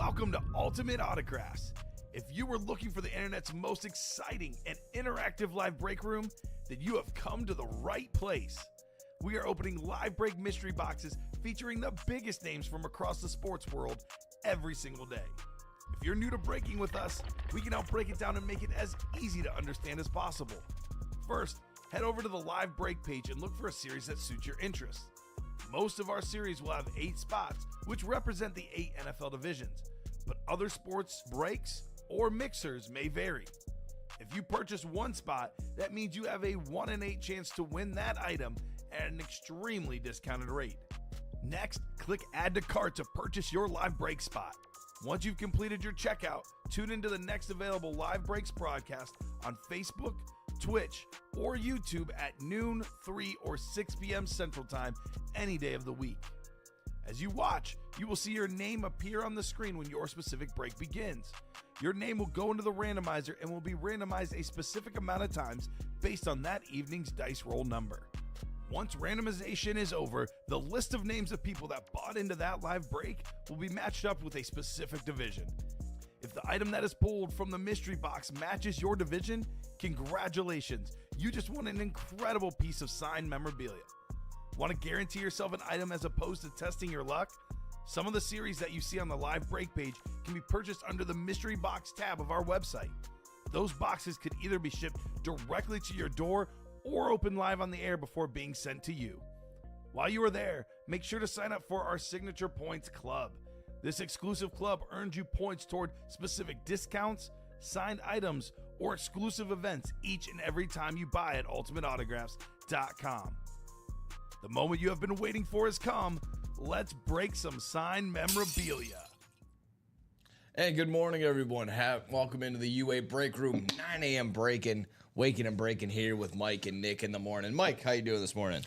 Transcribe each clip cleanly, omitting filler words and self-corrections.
Welcome to Ultimate Autographs. If you were looking for the internet's most exciting and interactive live break room, then you have come to the right place. We are opening live break mystery boxes featuring the biggest names from across the sports world every single day. If you're new to breaking with us, we can help break it down and make it as easy to understand as possible. First, head over to the live break page and look for a series that suits your interests. Most of our series will have 8 spots, which represent the 8 NFL divisions, but other sports breaks or mixers may vary. If you purchase one spot, that means you have a 1 in 8 chance to win that item at an extremely discounted rate. Next, click Add to Cart to purchase your live break spot. Once you've completed your checkout, tune into the next available live breaks broadcast on Facebook, Twitch, or YouTube at noon, 3, or 6 p.m. Central Time any day of the week. As you watch, you will see your name appear on the screen when your specific break begins. Your name will go into the randomizer and will be randomized a specific amount of times based on that evening's dice roll number. Once randomization is over, the list of names of people that bought into that live break will be matched up with a specific division. If the item that is pulled from the mystery box matches your division, congratulations, you just won an incredible piece of signed memorabilia. Want to guarantee yourself an item as opposed to testing your luck? Some of the series that you see on the live break page can be purchased under the mystery box tab of our website. Those boxes could either be shipped directly to your door or open live on the air before being sent to you. While you are there, make sure to sign up for our Signature Points Club. This exclusive club earns you points toward specific discounts, signed items, or exclusive events each and every time you buy at ultimateautographs.com. The moment you have been waiting for has come. Let's break some signed memorabilia. Hey, good morning, everyone. Welcome into the UA Break Room, 9 a.m. breaking, waking and breaking here with Mike and Nick in the morning. Mike, how you doing this morning?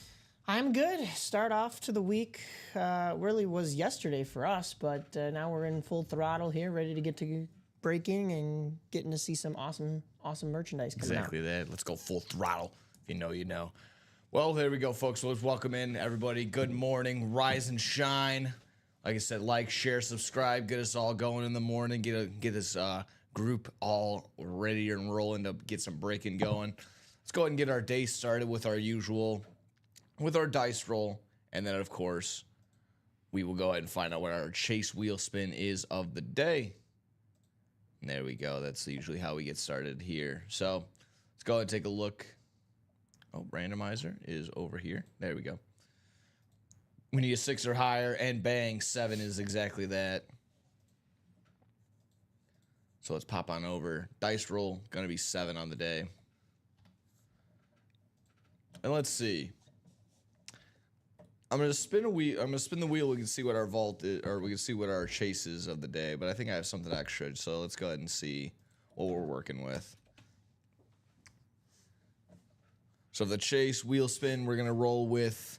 I'm good. Start off to the week really was yesterday for us, but now we're in full throttle here, ready to get to breaking and getting to see some awesome merchandise coming out. Exactly that. Let's go full throttle. If you know, you know. Well, there we go, folks. Let's welcome in everybody. Good morning. Rise and shine. Like I said, like, share, subscribe. Get us all going in the morning. Get this group all ready and rolling to get some breaking going. Let's go ahead and get our day started with our dice roll. And then, of course, we will go ahead and find out what our chase wheel spin is of the day. And there we go. That's usually how we get started here. So let's go ahead and take a look. Oh, randomizer is over here. There we go. We need a 6 or higher, and bang, 7 is exactly that. So let's pop on over. Dice roll, going to be 7 on the day. And let's see. I'm going to spin a wheel. I'm going to spin the wheel. We can see what our vault is, or we can see what our chase is of the day. But I think I have something extra, so let's go ahead and see what we're working with. So the chase wheel spin, we're going to roll with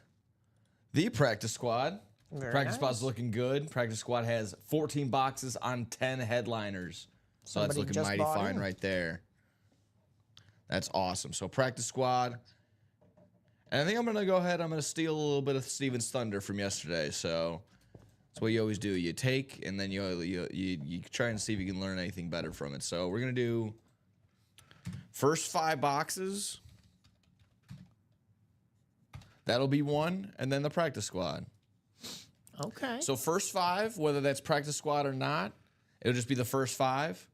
the practice squad. Practice squad's looking good. Practice squad has 14 boxes on 10 headliners. So that's looking mighty fine right there. That's awesome. So practice squad. And I think I'm going to go ahead. I'm going to steal a little bit of Steven's thunder from yesterday. So that's what you always do. You take, and then you try and see if you can learn anything better from it. So we're going to do first 5 boxes. That'll be 1, and then the practice squad. Okay. So first 5, whether that's practice squad or not, it'll just be the first 5.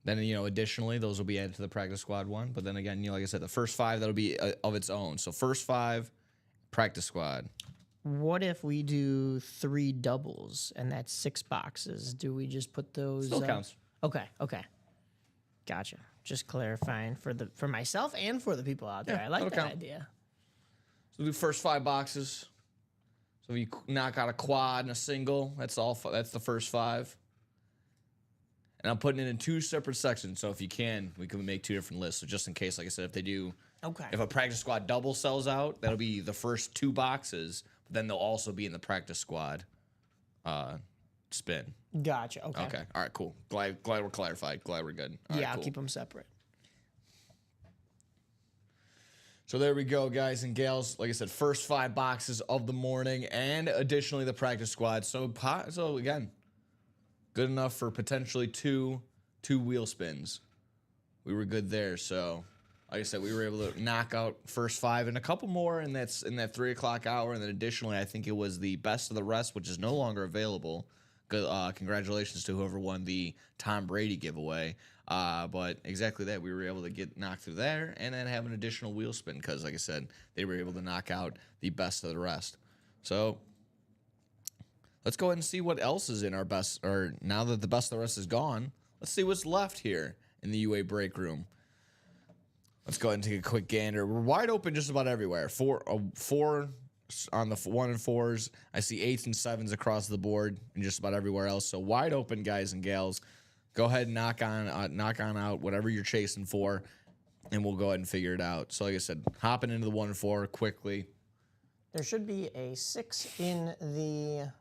Then, additionally, those will be added to the practice squad one. But then again, like I said, the first 5, that'll be of its own. So first 5, practice squad. What if we do 3 doubles, and that's 6 boxes? Do we just put those? Still counts. Okay. Gotcha. Just clarifying for myself and for the people out there. Yeah, I like that count. idea. So we'll do first 5 boxes. So if you knock out a quad and a single, that's the first 5. And I'm putting it in 2 separate sections. So if you can, we can make 2 different lists. So just in case, like I said, if a practice squad double sells out, that'll be the first 2 boxes. But then they'll also be in the practice squad spin. Gotcha. Okay. All right, cool. Glad we're clarified. Glad we're good. All right, I'll cool. keep them separate. So there we go, guys and gals. Like I said, first 5 boxes of the morning, and additionally the practice squad. So again, Good enough for potentially two wheel spins. We were good there. So, like I said, we were able to knock out first 5 and a couple more in that 3 o'clock hour. And then additionally, I think it was the best of the rest, which is no longer available. Good, congratulations to whoever won the Tom Brady giveaway. But exactly that, we were able to get knocked through there and then have an additional wheel spin because, like I said, they were able to knock out the best of the rest. So let's go ahead and see what else is in our best, or now that the best of the rest is gone, let's see what's left here in the UA break room. Let's go ahead and take a quick gander. We're wide open just about everywhere. Four on the 1 and 4s. I see 8s and 7s across the board and just about everywhere else. So wide open, guys and gals. Go ahead and knock on out whatever you're chasing for, and we'll go ahead and figure it out. So like I said, hopping into the 1 and 4 quickly. There should be a 6 in the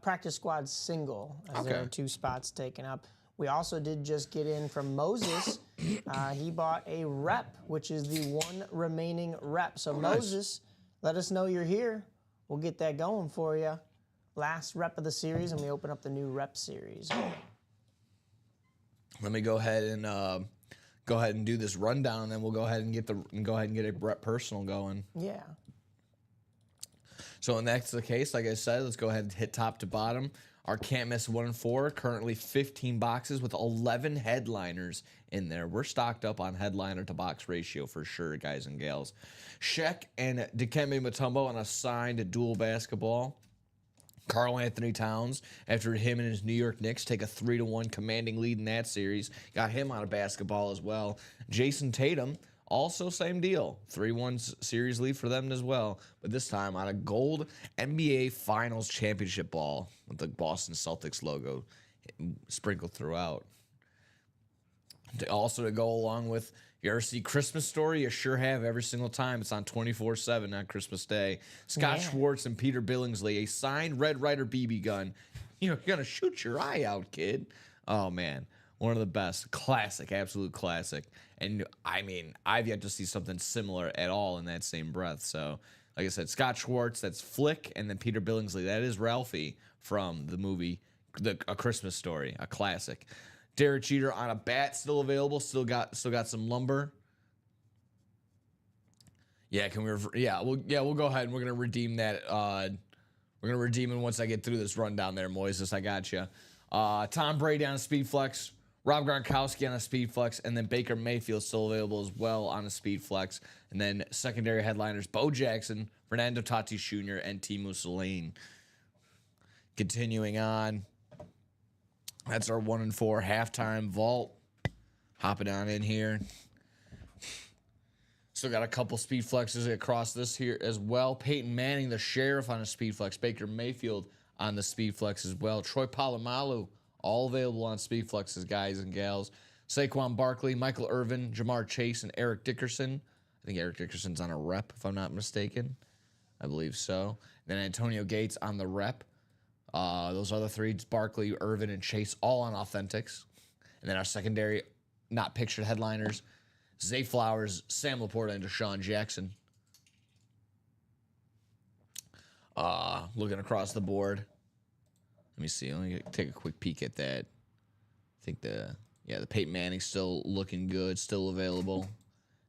practice squad single, as there are 2 spots taken up. We also did just get in from Moses. He bought a rep, which is the 1 remaining rep. So Moses, let us know you're here. We'll get that going for you. Last rep of the series, and we open up the new rep series. Let me go ahead and do this rundown, and then we'll go ahead and get a rep personal going. Yeah. So when that's the case, like I said, let's go ahead and hit top to bottom. Our can't miss 1 and 4, currently 15 boxes with 11 headliners in there. We're stocked up on headliner to box ratio for sure, guys and gals. Sheck and Dikembe Mutombo on a signed dual basketball. Karl Anthony Towns, after him and his New York Knicks take a 3-1 commanding lead in that series, got him on a basketball as well. Jason Tatum, also same deal, 3-1 series lead for them as well, but this time on a gold NBA Finals championship ball with the Boston Celtics logo sprinkled throughout. Also to go along with, you ever see Christmas Story? You sure have every single time. It's on 24/7 on Christmas Day. Scott Schwartz and Peter Billingsley, a signed Red Ryder BB gun. You're going to shoot your eye out, kid. Oh, man. One of the best. Classic. Absolute classic. And, I mean, I've yet to see something similar at all in that same breath. So, like I said, Scott Schwartz, that's Flick, and then Peter Billingsley, that is Ralphie from the movie A Christmas Story, a classic. Derek Jeter on a bat, still available. Still got some lumber. Yeah, we'll go ahead and we're gonna redeem that. We're gonna redeem it once I get through this rundown there, Moises. I got you. Tom Brady on a speed flex, Rob Gronkowski on a speed flex, and then Baker Mayfield still available as well on a speed flex. And then secondary headliners: Bo Jackson, Fernando Tatis Jr., and Timo Solane. Continuing on. That's our 1 and 4 halftime vault. Hopping on in here. Still got a couple speed flexes across this here as well. Peyton Manning, the sheriff, on a speed flex. Baker Mayfield on the speed flex as well. Troy Polamalu, all available on speed flexes, guys and gals. Saquon Barkley, Michael Irvin, Jamar Chase, and Eric Dickerson. I think Eric Dickerson's on a rep, if I'm not mistaken. I believe so. Then Antonio Gates on the rep. Those other 3, Barkley, Irvin, and Chase, all on authentics. And then our secondary, not pictured headliners, Zay Flowers, Sam Laporta, and Deshaun Jackson. Looking across the board. Let me see. Let me take a quick peek at that. I think the Peyton Manning's still looking good, still available.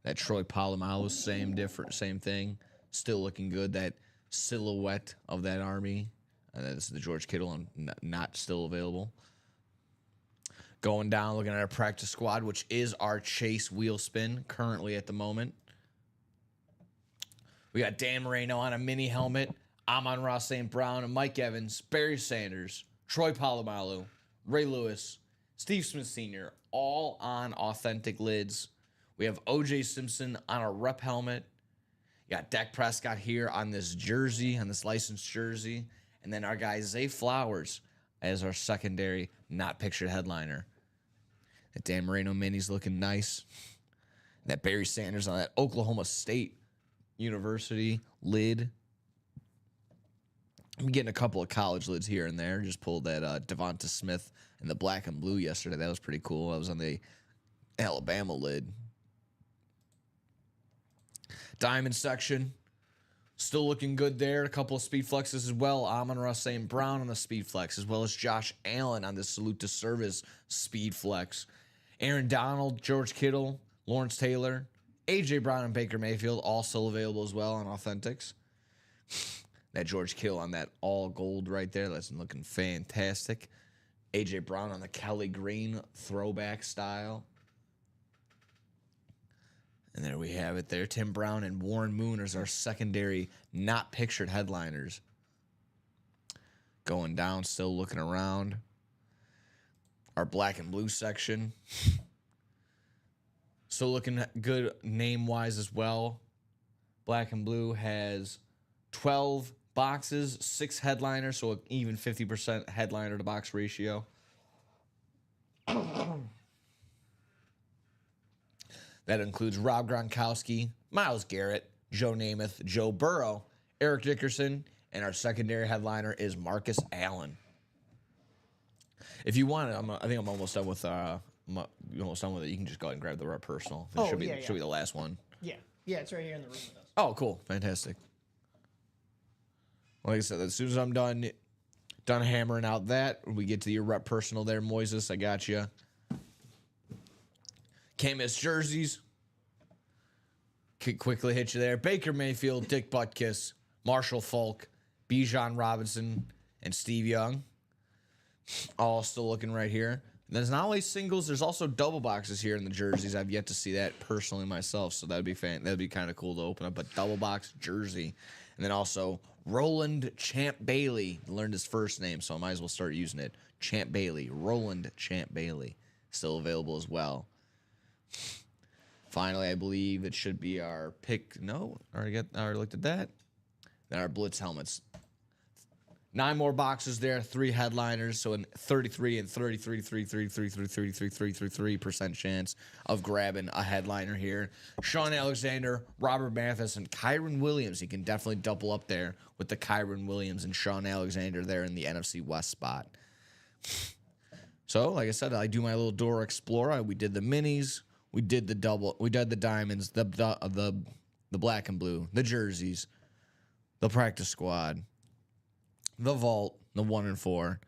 That Troy Polamalu, same thing, still looking good. That silhouette of that Army. And this is the George Kittle, not still available. Going down, looking at our practice squad, which is our Chase wheel spin currently at the moment. We got Dan Marino on a mini helmet, Amon-Ra St. Brown, and Mike Evans, Barry Sanders, Troy Polamalu, Ray Lewis, Steve Smith Sr., all on authentic lids. We have O.J. Simpson on a rep helmet. You got Dak Prescott here on this jersey, on this licensed jersey. And then our guy Zay Flowers as our secondary, not pictured headliner. That Dan Marino mini's looking nice. And that Barry Sanders on that Oklahoma State University lid. I'm getting a couple of college lids here and there. Just pulled that Devonta Smith in the black and blue yesterday. That was pretty cool. I was on the Alabama lid. Diamond section. Still looking good there. A couple of speed flexes as well. Amon-Ra St. Brown on the speed flex, as well as Josh Allen on the salute to service speed flex. Aaron Donald, George Kittle, Lawrence Taylor, A.J. Brown, and Baker Mayfield all still available as well on Authentics. That George Kittle on that all gold right there. That's looking fantastic. A.J. Brown on the Kelly Green throwback style. And there we have it there. Tim Brown and Warren Moon as our secondary not pictured headliners. Going down, still looking around. Our black and blue section. Still looking good name-wise as well. Black and blue has 12 boxes, 6 headliners, so an even 50% headliner to box ratio. That includes Rob Gronkowski, Myles Garrett, Joe Namath, Joe Burrow, Eric Dickerson, and our secondary headliner is Marcus Allen. If you want it, I think I'm almost done with almost done with it. You can just go ahead and grab the Rep Personal. It should be the last one. Yeah, it's right here in the room with us. Oh, cool, fantastic. Like I said, as soon as I'm done hammering out that, we get to your Rep Personal there, Moises. I got you. Can't miss jerseys. Could quickly hit you there. Baker Mayfield, Dick Butkus, Marshall Faulk, Bijan Robinson, and Steve Young. All still looking right here. There's not only singles, there's also double boxes here in the jerseys. I've yet to see that personally myself, so that'd be kind of cool to open up a double box jersey. And then also Roland Champ Bailey. Learned his first name, so I might as well start using it. Champ Bailey. Roland Champ Bailey. Still available as well. Finally, I believe it should be our pick. No, I already looked at that. Then our Blitz helmets. 9 more boxes there, 3 headliners, so a 33% chance of grabbing a headliner here. Sean Alexander, Robert Mathis, and Kyron Williams. You can definitely double up there with the Kyron Williams and Sean Alexander there in the NFC West spot. So, like I said, I do my little Dora Explorer. We did the minis. We did the double. We did the diamonds, the black and blue, the jerseys, the practice squad, the vault, the 1 and 4.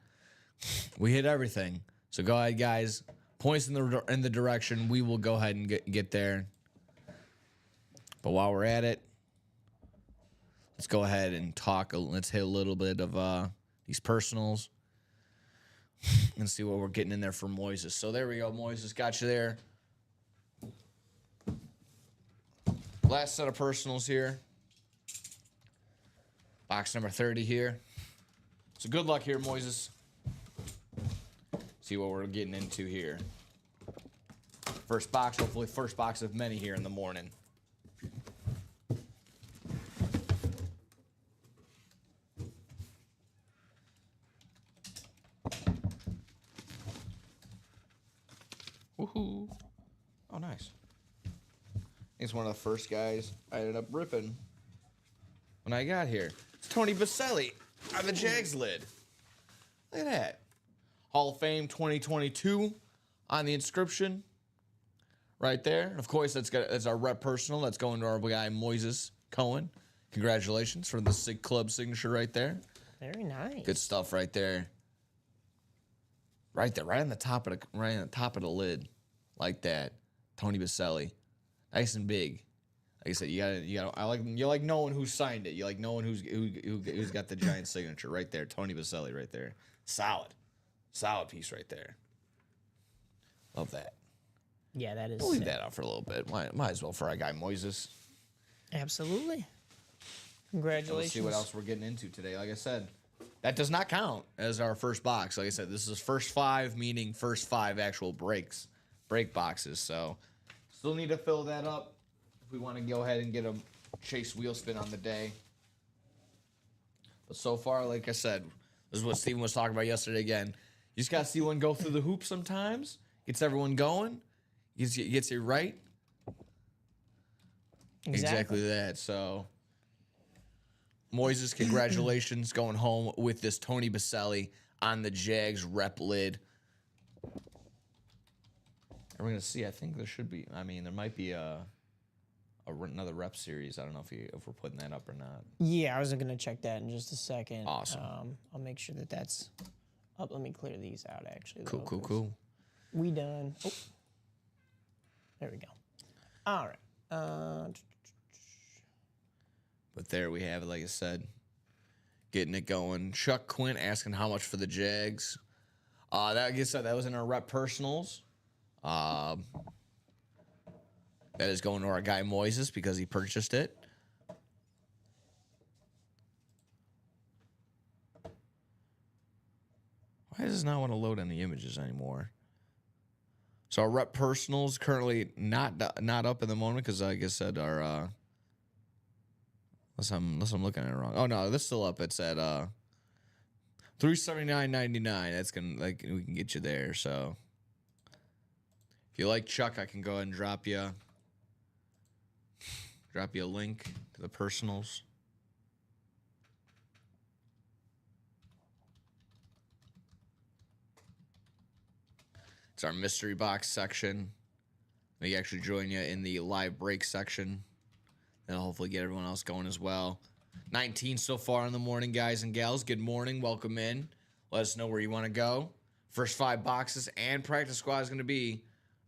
We hit everything. So go ahead, guys. Points in the direction. We will go ahead and get there. But while we're at it, let's go ahead and talk. Let's hit a little bit of these personals and see what we're getting in there for Moises. So there we go. Moises got you there. Last set of personals here. Box number 30 here. So good luck here, Moises. See what we're getting into here. First box, hopefully first box of many here in the morning. Woohoo. Oh, nice. He's one of the first guys I ended up ripping when I got here. It's Tony Baselli on the Jags lid. Look at that. Hall of Fame 2022 on the inscription right there. Of course, that's our rep personal. That's going to our guy Moises Cohen. Congratulations for the SIG Club signature right there. Very nice. Good stuff right there. Right there, right on the top of the lid, like that. Tony Baselli, nice and big. Like I said, you like knowing who signed it. You like knowing who's got the giant signature right there. Tony Baselli right there. Solid piece right there. Love that. Yeah, that is. We'll leave that out for a little bit. Might as well for our guy Moises. Absolutely. Congratulations. Let's see what else we're getting into today. Like I said, that does not count as our first box. Like I said, this is first 5, meaning first 5 actual break boxes. So still need to fill that up if we want to go ahead and get a Chase wheel spin on the day. But so far, like I said, this is what Steven was talking about yesterday again. You just got to see one go through the hoop sometimes. Gets everyone going. Gets you right. Exactly that. So, Moises, congratulations going home with this Tony Baselli on the Jags rep lid. And we're going to see. I think there should be. I mean, there might be a another rep series. I don't know if we're putting that up or not. Yeah, I was going to check that in just a second. Awesome. I'll make sure that that's up. Let me clear these out, actually. Cool. We done. Oh, there we go. All right. But there we have it, like I said. Getting it going. Chuck Quint asking how much for the Jags. That was in our rep personals. That is going to our guy Moises because he purchased it. Why does it not want to load any images anymore? So our rep personals currently not up in the moment because, like I said, our unless I'm looking at it wrong. Oh no, this is still up. It's at $379.99. That's gonna we can get you there. So if you like Chuck, I can go ahead and drop you a link to the personals. It's our mystery box section. We actually join you in the live break section. That'll hopefully get everyone else going as well. 19 so far in the morning, guys and gals. Good morning. Welcome in. Let us know where you want to go. First 5 boxes and practice squad is going to be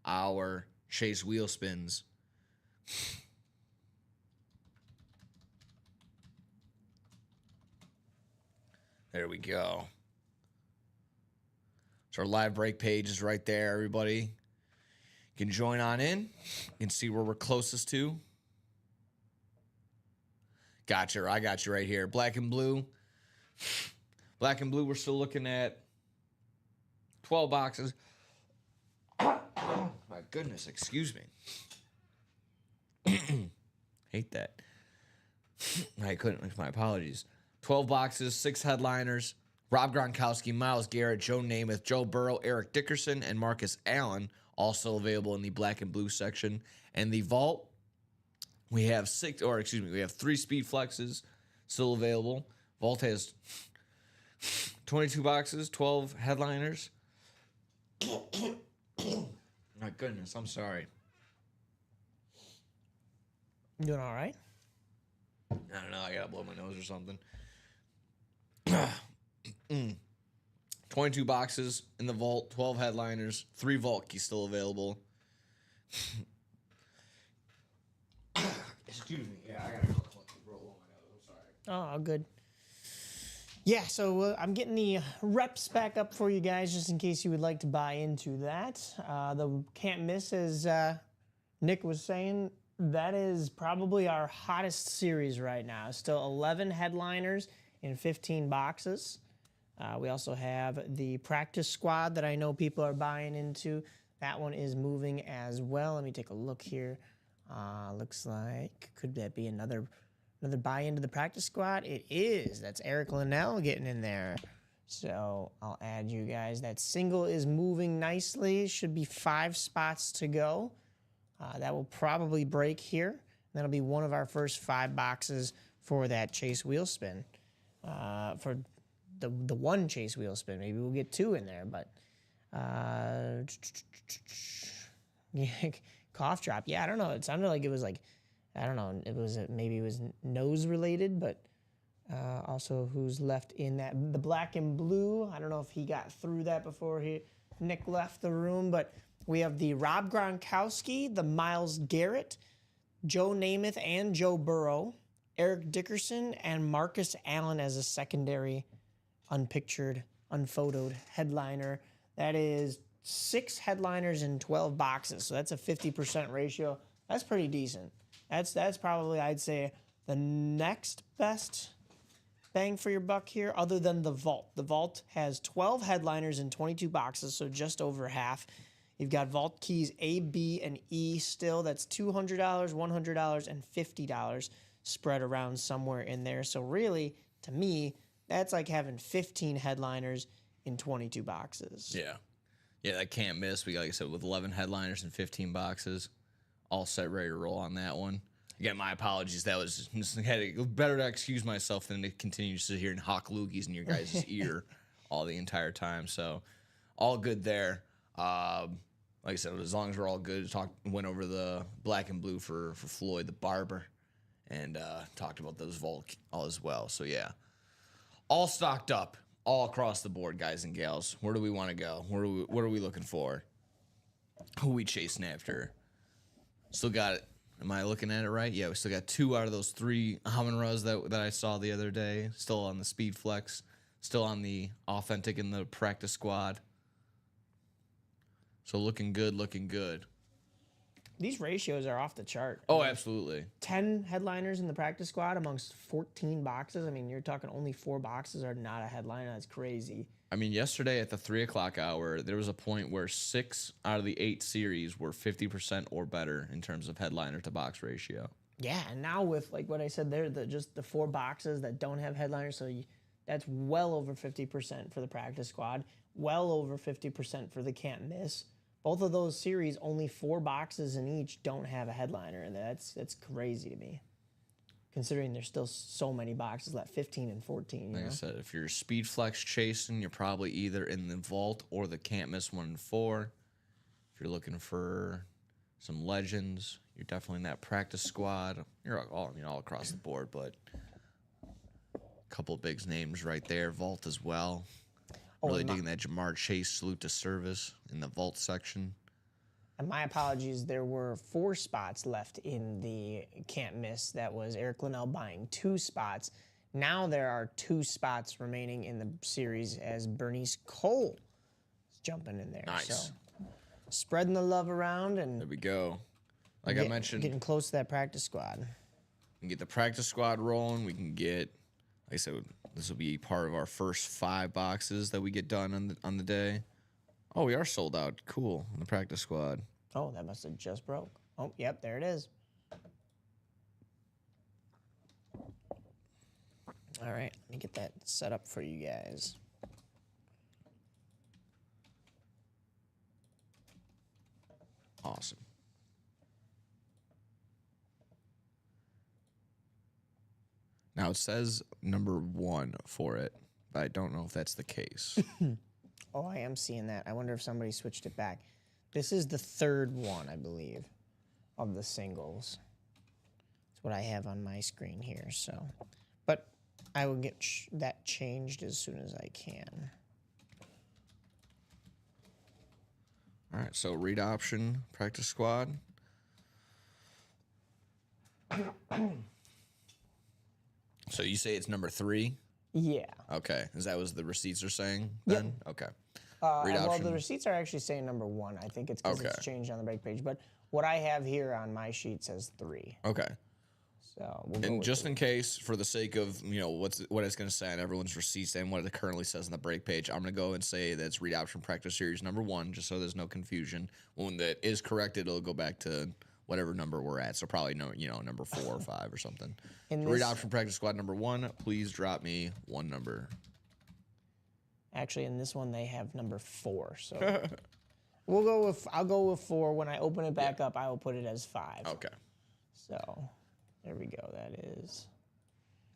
our Chase wheel spins. There we go. So our live break page is right there, everybody. You can join on in. You can see where we're closest to. Gotcha. I got you right here. Black and blue. Black and blue, we're still looking at 12 boxes. My goodness, excuse me. Hate that. I couldn't. My apologies. 12 boxes, 6 headliners. Rob Gronkowski, Myles Garrett, Joe Namath, Joe Burrow, Eric Dickerson, and Marcus Allen, also available in the black and blue section. And the vault, we have 3 speed flexes still available. Vault has 22 boxes, 12 headliners. My goodness, I'm sorry. You doing all right? I don't know. I gotta blow my nose or something. 22 boxes in the vault, 12 headliners, 3 vault keys still available. Excuse me. Yeah, I gotta roll my nose. I'm sorry. Oh, good. Yeah, so I'm getting the reps back up for you guys just in case you would like to buy into that. The can't miss, as Nick was saying, that is probably our hottest series right now. Still 11 headliners in 15 boxes. We also have the practice squad that I know people are buying into. That one is moving as well. Let me take a look here. Looks like, could that be another buy into the practice squad? It is. That's Eric Linnell getting in there. So I'll add you guys. That single is moving nicely. Should be 5 spots to go. That will probably break here. That'll be one of our first 5 boxes for that Chase wheel spin. For the one Chase wheel spin. Maybe we'll get 2 in there, but yeah, cough drop. Yeah, I don't know. It sounded like it was like, I don't know. Maybe it was nose related, but also who's left in that the black and blue. I don't know if he got through that before Nick left the room, but we have the Rob Gronkowski, the Myles Garrett, Joe Namath, and Joe Burrow, Eric Dickerson, and Marcus Allen as a secondary, unpictured, unphotoed headliner. That is 6 headliners in 12 boxes, so that's a 50% ratio. That's pretty decent. That's probably, I'd say, the next best bang for your buck here, other than the vault. The vault has 12 headliners in 22 boxes, so just over half. You've got vault keys A, B, and E still. That's $200, $100, and $50 spread around somewhere in there. So really, to me, that's like having 15 headliners in 22 boxes. Yeah. Yeah, that can't miss. We got, like I said, with 11 headliners and 15 boxes, all set, ready to roll on that one. Again, my apologies. That was better to excuse myself than to continue to sit here and hawk loogies in your guys' ear all the entire time. So, all good there. like I said, as long as we're all good, went over the black and blue for Floyd the Barber, and talked about those Vault all as well. So yeah, all stocked up, all across the board, guys and gals. Where do we want to go? What are we looking for? Who we chasing after? Still got it. Am I looking at it right? Yeah, we still got 2 out of those 3 Hamon-Ras that I saw the other day. Still on the Speed Flex. Still on the Authentic and the Practice Squad. So looking good, looking good. These ratios are off the chart. Oh, absolutely. 10 headliners in the practice squad amongst 14 boxes. I mean, you're talking only 4 boxes are not a headliner. That's crazy. I mean, yesterday at the 3 o'clock hour, there was a point where 6 out of the 8 series were 50% or better in terms of headliner to box ratio. Yeah, and now with like what I said there, just the 4 boxes that don't have headliners, so that's well over 50% for the practice squad, well over 50% for the can't miss. Both of those series, only 4 boxes in each don't have a headliner, and that's crazy to me, considering there's still so many boxes left, 15 and 14. Like I said, if you're Speed Flex chasing, you're probably either in the Vault or the can't miss 1 and 4. If you're looking for some legends, you're definitely in that practice squad. You're all across the board, but a couple of big names right there. Vault as well. Really digging that Jamar Chase salute to service in the Vault section. And my apologies, there were 4 spots left in the can't miss. That was Eric Linnell buying 2 spots. Now there are 2 spots remaining in the series as Bernice Cole is jumping in there. Nice. So spreading the love around and There we go. Like I mentioned, getting close to that practice squad. we can get the practice squad rolling. We can get, like I said, this will be part of our first 5 boxes that we get done on the day. Oh, we are sold out. Cool. On the practice squad. Oh, that must have just broke. Oh, yep, there it is. All right, let me get that set up for you guys. Awesome. Now it says number 1 for it, but I don't know if that's the case. Oh, I am seeing that. I wonder if somebody switched it back. This is the 3rd one, I believe, of the singles. That's what I have on my screen here. So, but I will get that changed as soon as I can. All right, so read option, practice squad. So you say it's number 3? Yeah. Okay. Is that what the receipts are saying then? Yep. Okay. Well, the receipts are actually saying number 1. I think it's because Okay. it's changed on the break page. But what I have here on my sheet says 3. Okay. So we'll go And with just 3. in case, for the sake of, what it's going to say on everyone's receipts and what it currently says on the break page, I'm going to go and say that it's read option practice series number 1, just so there's no confusion. When that is corrected, it'll go back to whatever number we're at. So probably number 4 or 5 or something. So read option practice squad number 1. Please drop me 1 number. Actually, in this one they have number 4. So I'll go with 4. When I open it back up, I will put it as 5. Okay. So there we go. That is.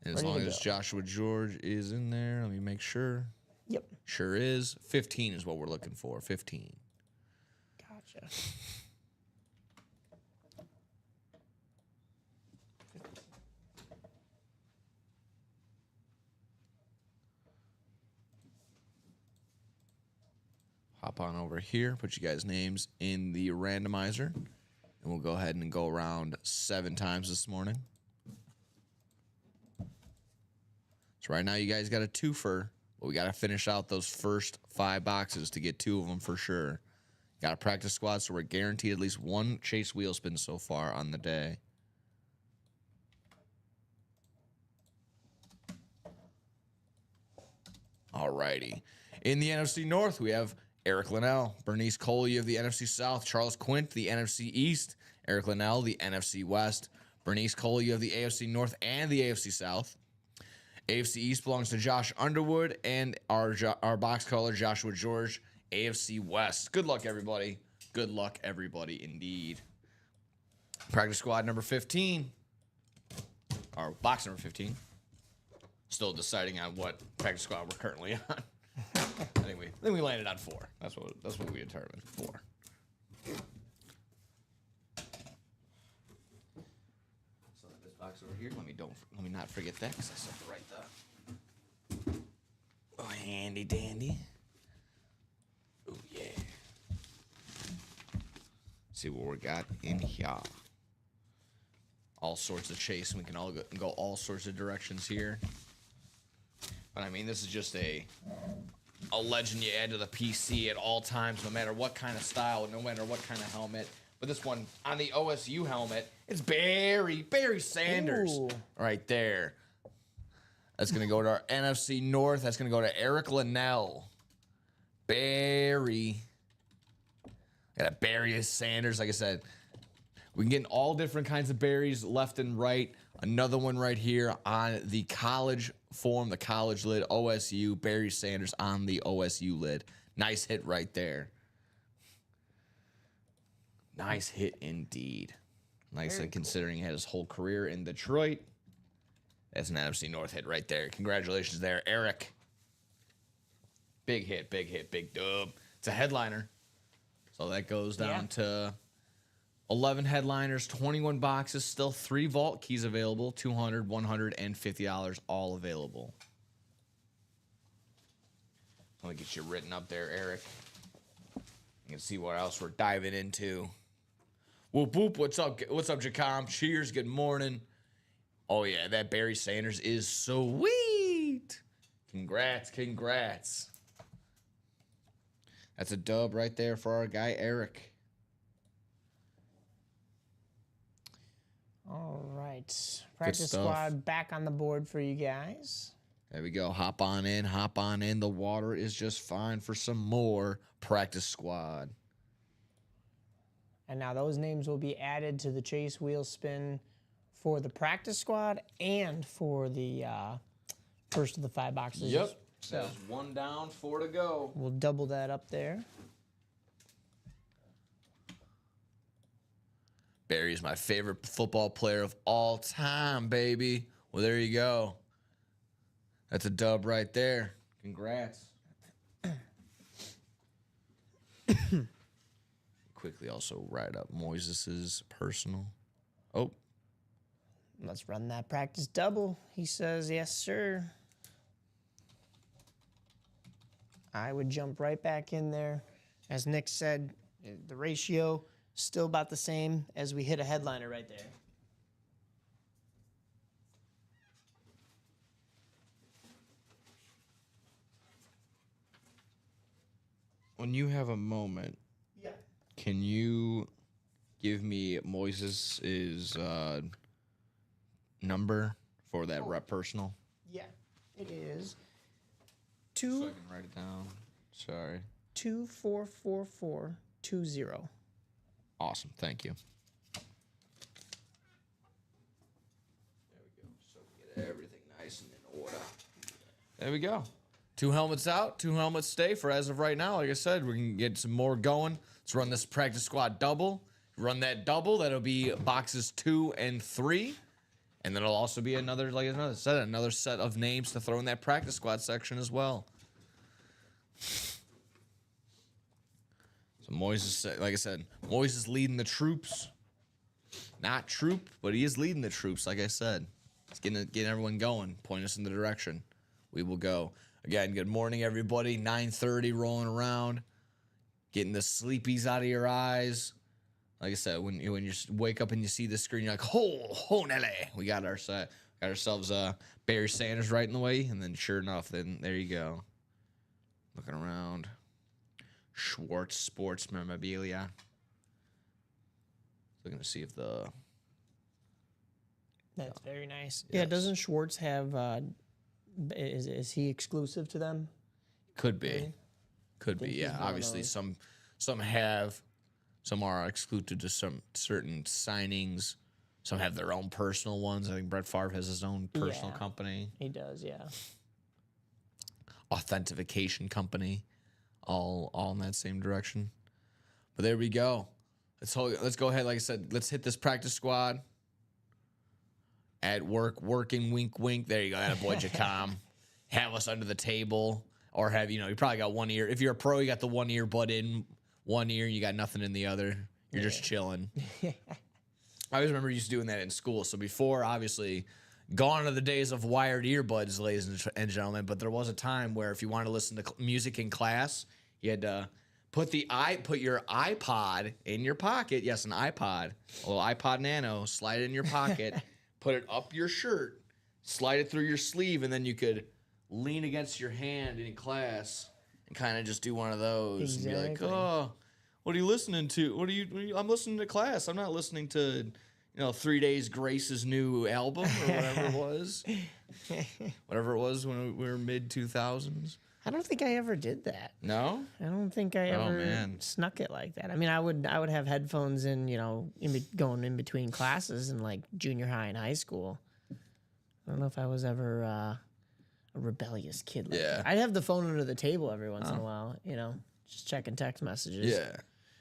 And as Ready long to as go. Joshua George is in there, let me make sure. Yep. Sure is. 15 is what we're looking for. 15. Gotcha. Hop on over here, put you guys' names in the randomizer, and we'll go ahead and go around 7 times this morning. So right now you guys got a twofer, but we got to finish out those first 5 boxes to get 2 of them for sure. Got a practice squad, so we're guaranteed at least 1 chase wheel spin so far on the day. Alrighty. In the NFC North, we have Eric Linnell, Bernice Coley of the NFC South, Charles Quint, the NFC East, Eric Linnell, the NFC West, Bernice Coley of the AFC North and the AFC South. AFC East belongs to Josh Underwood and our box color, Joshua George, AFC West. Good luck, everybody. Good luck, everybody, indeed. Practice squad number 15, or box number 15. Still deciding on what practice squad we're currently on. I think we landed on 4. That's what we determined. 4. here. Let me not forget that because I set it right there. Oh, handy dandy. Oh yeah. See what we got in here. All sorts of chase, and we can all go all sorts of directions here. But I mean, this is just a legend you add to the PC at all times, no matter what kind of style, no matter what kind of helmet. But this one, on the OSU helmet, it's Barry Sanders. Ooh. Right there. That's going to go to our NFC North. That's going to go to Eric Linnell. Barry. Got a Barry Sanders, like I said. We can get all different kinds of berries left and right. Another one right here on the college form, the college lid, OSU, Barry Sanders on the OSU lid. Nice hit right there. Nice hit indeed. Like I said, considering he had his whole career in Detroit. That's an NFC North hit right there. Congratulations there, Eric. Big hit, big dub. It's a headliner. So that goes down to 11 headliners, 21 boxes, still 3 vault keys available, $200, $150, all available. Let me get you written up there, Eric. You can see what else we're diving into. Whoop, whoop, what's up, Jacom? Cheers, good morning. Oh, yeah, that Barry Sanders is sweet. Congrats. That's a dub right there for our guy, Eric. All right. Practice squad back on the board for you guys. There we go. Hop on in. The water is just fine for some more practice squad. And now those names will be added to the chase wheel spin for the practice squad and for the first of the 5 boxes. Yep. So that's 1 down, 4 to go. We'll double that up there. Barry's my favorite football player of all time, baby. Well, there you go. That's a dub right there. Congrats. Quickly also write up Moises's personal. Oh. Let's run that practice double. He says, yes, sir. I would jump right back in there. As Nick said, the ratio still about the same as we hit a headliner right there. When you have a moment, can you give me Moises' number for that rep personal? Yeah, it is So I can write it down. Sorry. 244420. Awesome. Thank you. There we go. So we get everything nice and in order. There we go. 2 helmets out, 2 helmets stay for as of right now. Like I said, we can get some more going. Let's run this practice squad double. Run that double. That'll be boxes 2 and 3. And then it'll also be another set of names to throw in that practice squad section as well. So Moises, like I said, Moises leading the troops. Not troop, but he is leading the troops, like I said. He's getting everyone going, point us in the direction. We will go. Again, good morning, everybody. 9:30 rolling around. Getting the sleepies out of your eyes. Like I said, when you wake up and you see the screen, you're like, ho, Nelly. We got ourselves Barry Sanders right in the way, and then sure enough, then there you go. Looking around. Schwartz Sports Memorabilia. Looking to see if the... That's very nice. Yes. Yeah, doesn't Schwartz have... Is he exclusive to them? Could be. Could be, he's yeah. one of Obviously, those. some have... Some are excluded to some certain signings. Some have their own personal ones. I think Brett Favre has his own personal Yeah. company. He does, yeah. Authentication company. All in that same direction. But there we go. Let's go ahead. Like I said, let's hit this practice squad. At work, working, wink, wink. There you go. That boy, Jacom. Have us under the table. Or have, you probably got one ear. If you're a pro, you got the one ear bud in one ear. You got nothing in the other. You're just chilling. I always remember used to doing that in school. So before, obviously, gone are the days of wired earbuds, ladies and gentlemen. But there was a time where if you wanted to listen to music in class, you had to put your iPod in your pocket. Yes, an iPod, a little iPod Nano. Slide it in your pocket, put it up your shirt, slide it through your sleeve, and then you could lean against your hand in class and kind of just do one of those and be like, oh. What are you listening to? I'm listening to class. I'm not listening to, 3 Days Grace's new album or whatever it was. Whatever it was when we were mid-2000s. I don't think I ever did that. No? I don't think I ever snuck it like that. I mean, I would have headphones in, going in between classes in like junior high and high school. I don't know if I was ever a rebellious kid like that. I'd have the phone under the table every once in a while, just checking text messages. Yeah.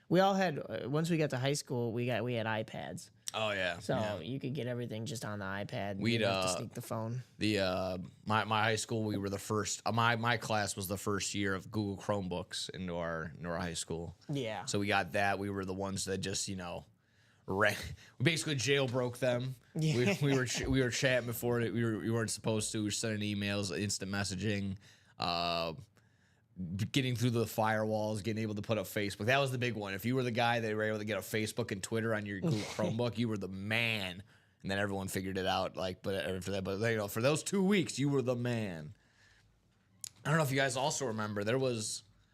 We all had once we got to high school, we had iPads. Oh yeah. So you could get everything just on the iPad. We'd have to sneak the phone. My high school, we were the first. My class was the first year of Google Chromebooks into our high school. Yeah. So we got that. We were the ones that just we basically jailbroke them. Yeah. We were chatting before it. We weren't supposed to. We were sending emails, instant messaging. Getting through the firewalls, getting able to put up Facebook. That was the big one. If you were the guy that were able to get a Facebook and Twitter on your Google Chromebook, you were the man. And then everyone figured it out. But for those 2 weeks, you were the man. I don't know if you guys also remember.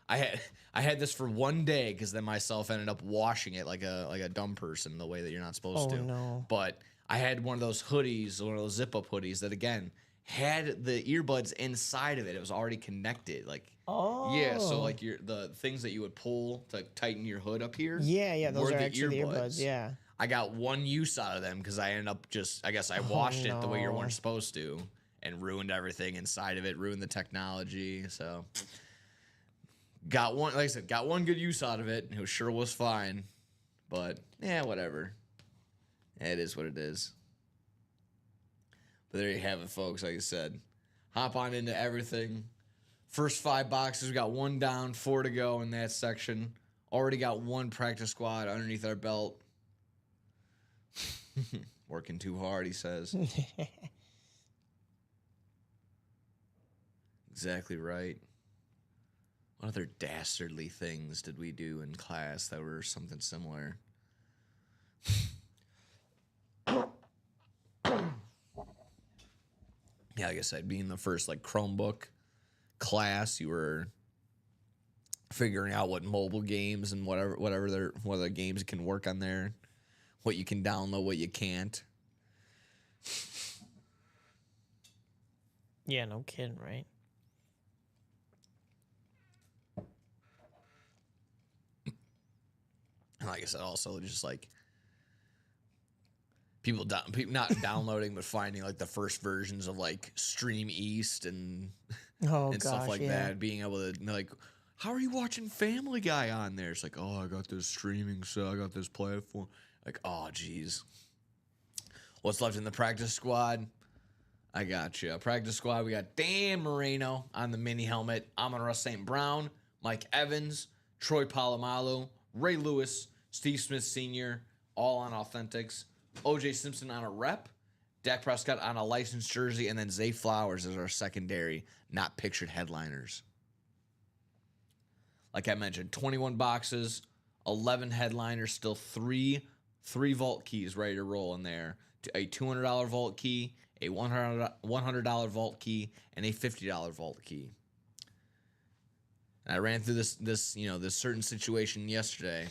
I had this for one day because then myself ended up washing it like a dumb person the way that you're not supposed to. No. But I had one of those hoodies, one of those zip up hoodies that again had the earbuds inside of it. It was already connected. Yeah, so the things that you would pull to tighten your hood up here. Yeah, those are actually the earbuds. Yeah. I got one use out of them because I ended up I washed it the way you weren't supposed to and ruined everything inside of it, ruined the technology. So got one good use out of it. It sure was fine. But yeah, whatever. It is what it is. But there you have it, folks. Like I said, hop on into everything. First 5 boxes, we got 1 down, 4 to go in that section. Already got 1 practice squad underneath our belt. Working too hard, he says. Exactly right. What other dastardly things did we do in class that were something similar? Yeah, like I said, being the first Chromebook class, you were figuring out what mobile games and whatever games can work on there, what you can download, what you can't. Yeah, no kidding, right? And like I said, also just people not downloading but finding the first versions of Stream East and stuff like that, being able to how are you watching Family Guy on there? It's oh, I got this streaming, so I got this platform. Oh geez. What's left in the practice squad? I got you. Practice squad, we got Dan Marino on the mini helmet, Amon-Ra St. Brown, Mike Evans, Troy Polamalu, Ray Lewis, Steve Smith Sr., all on authentics. O.J. Simpson on a rep, Dak Prescott on a licensed jersey, and then Zay Flowers as our secondary, not pictured headliners. Like I mentioned, 21 boxes, 11 headliners, still three vault keys ready to roll in there. A $200 vault key, a $100 vault key, and a $50 vault key. And I ran through this certain situation yesterday.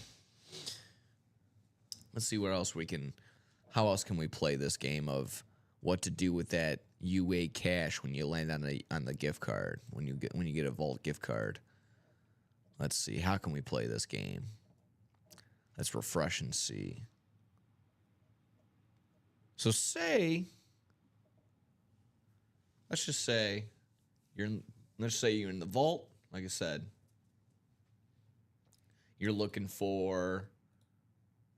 Let's see how else can we play this game of what to do with that UA cash when you land on the gift card, when you get a vault gift card. Let's see, how can we play this game? Let's refresh and see. So let's say you're in the vault, like I said. You're looking for,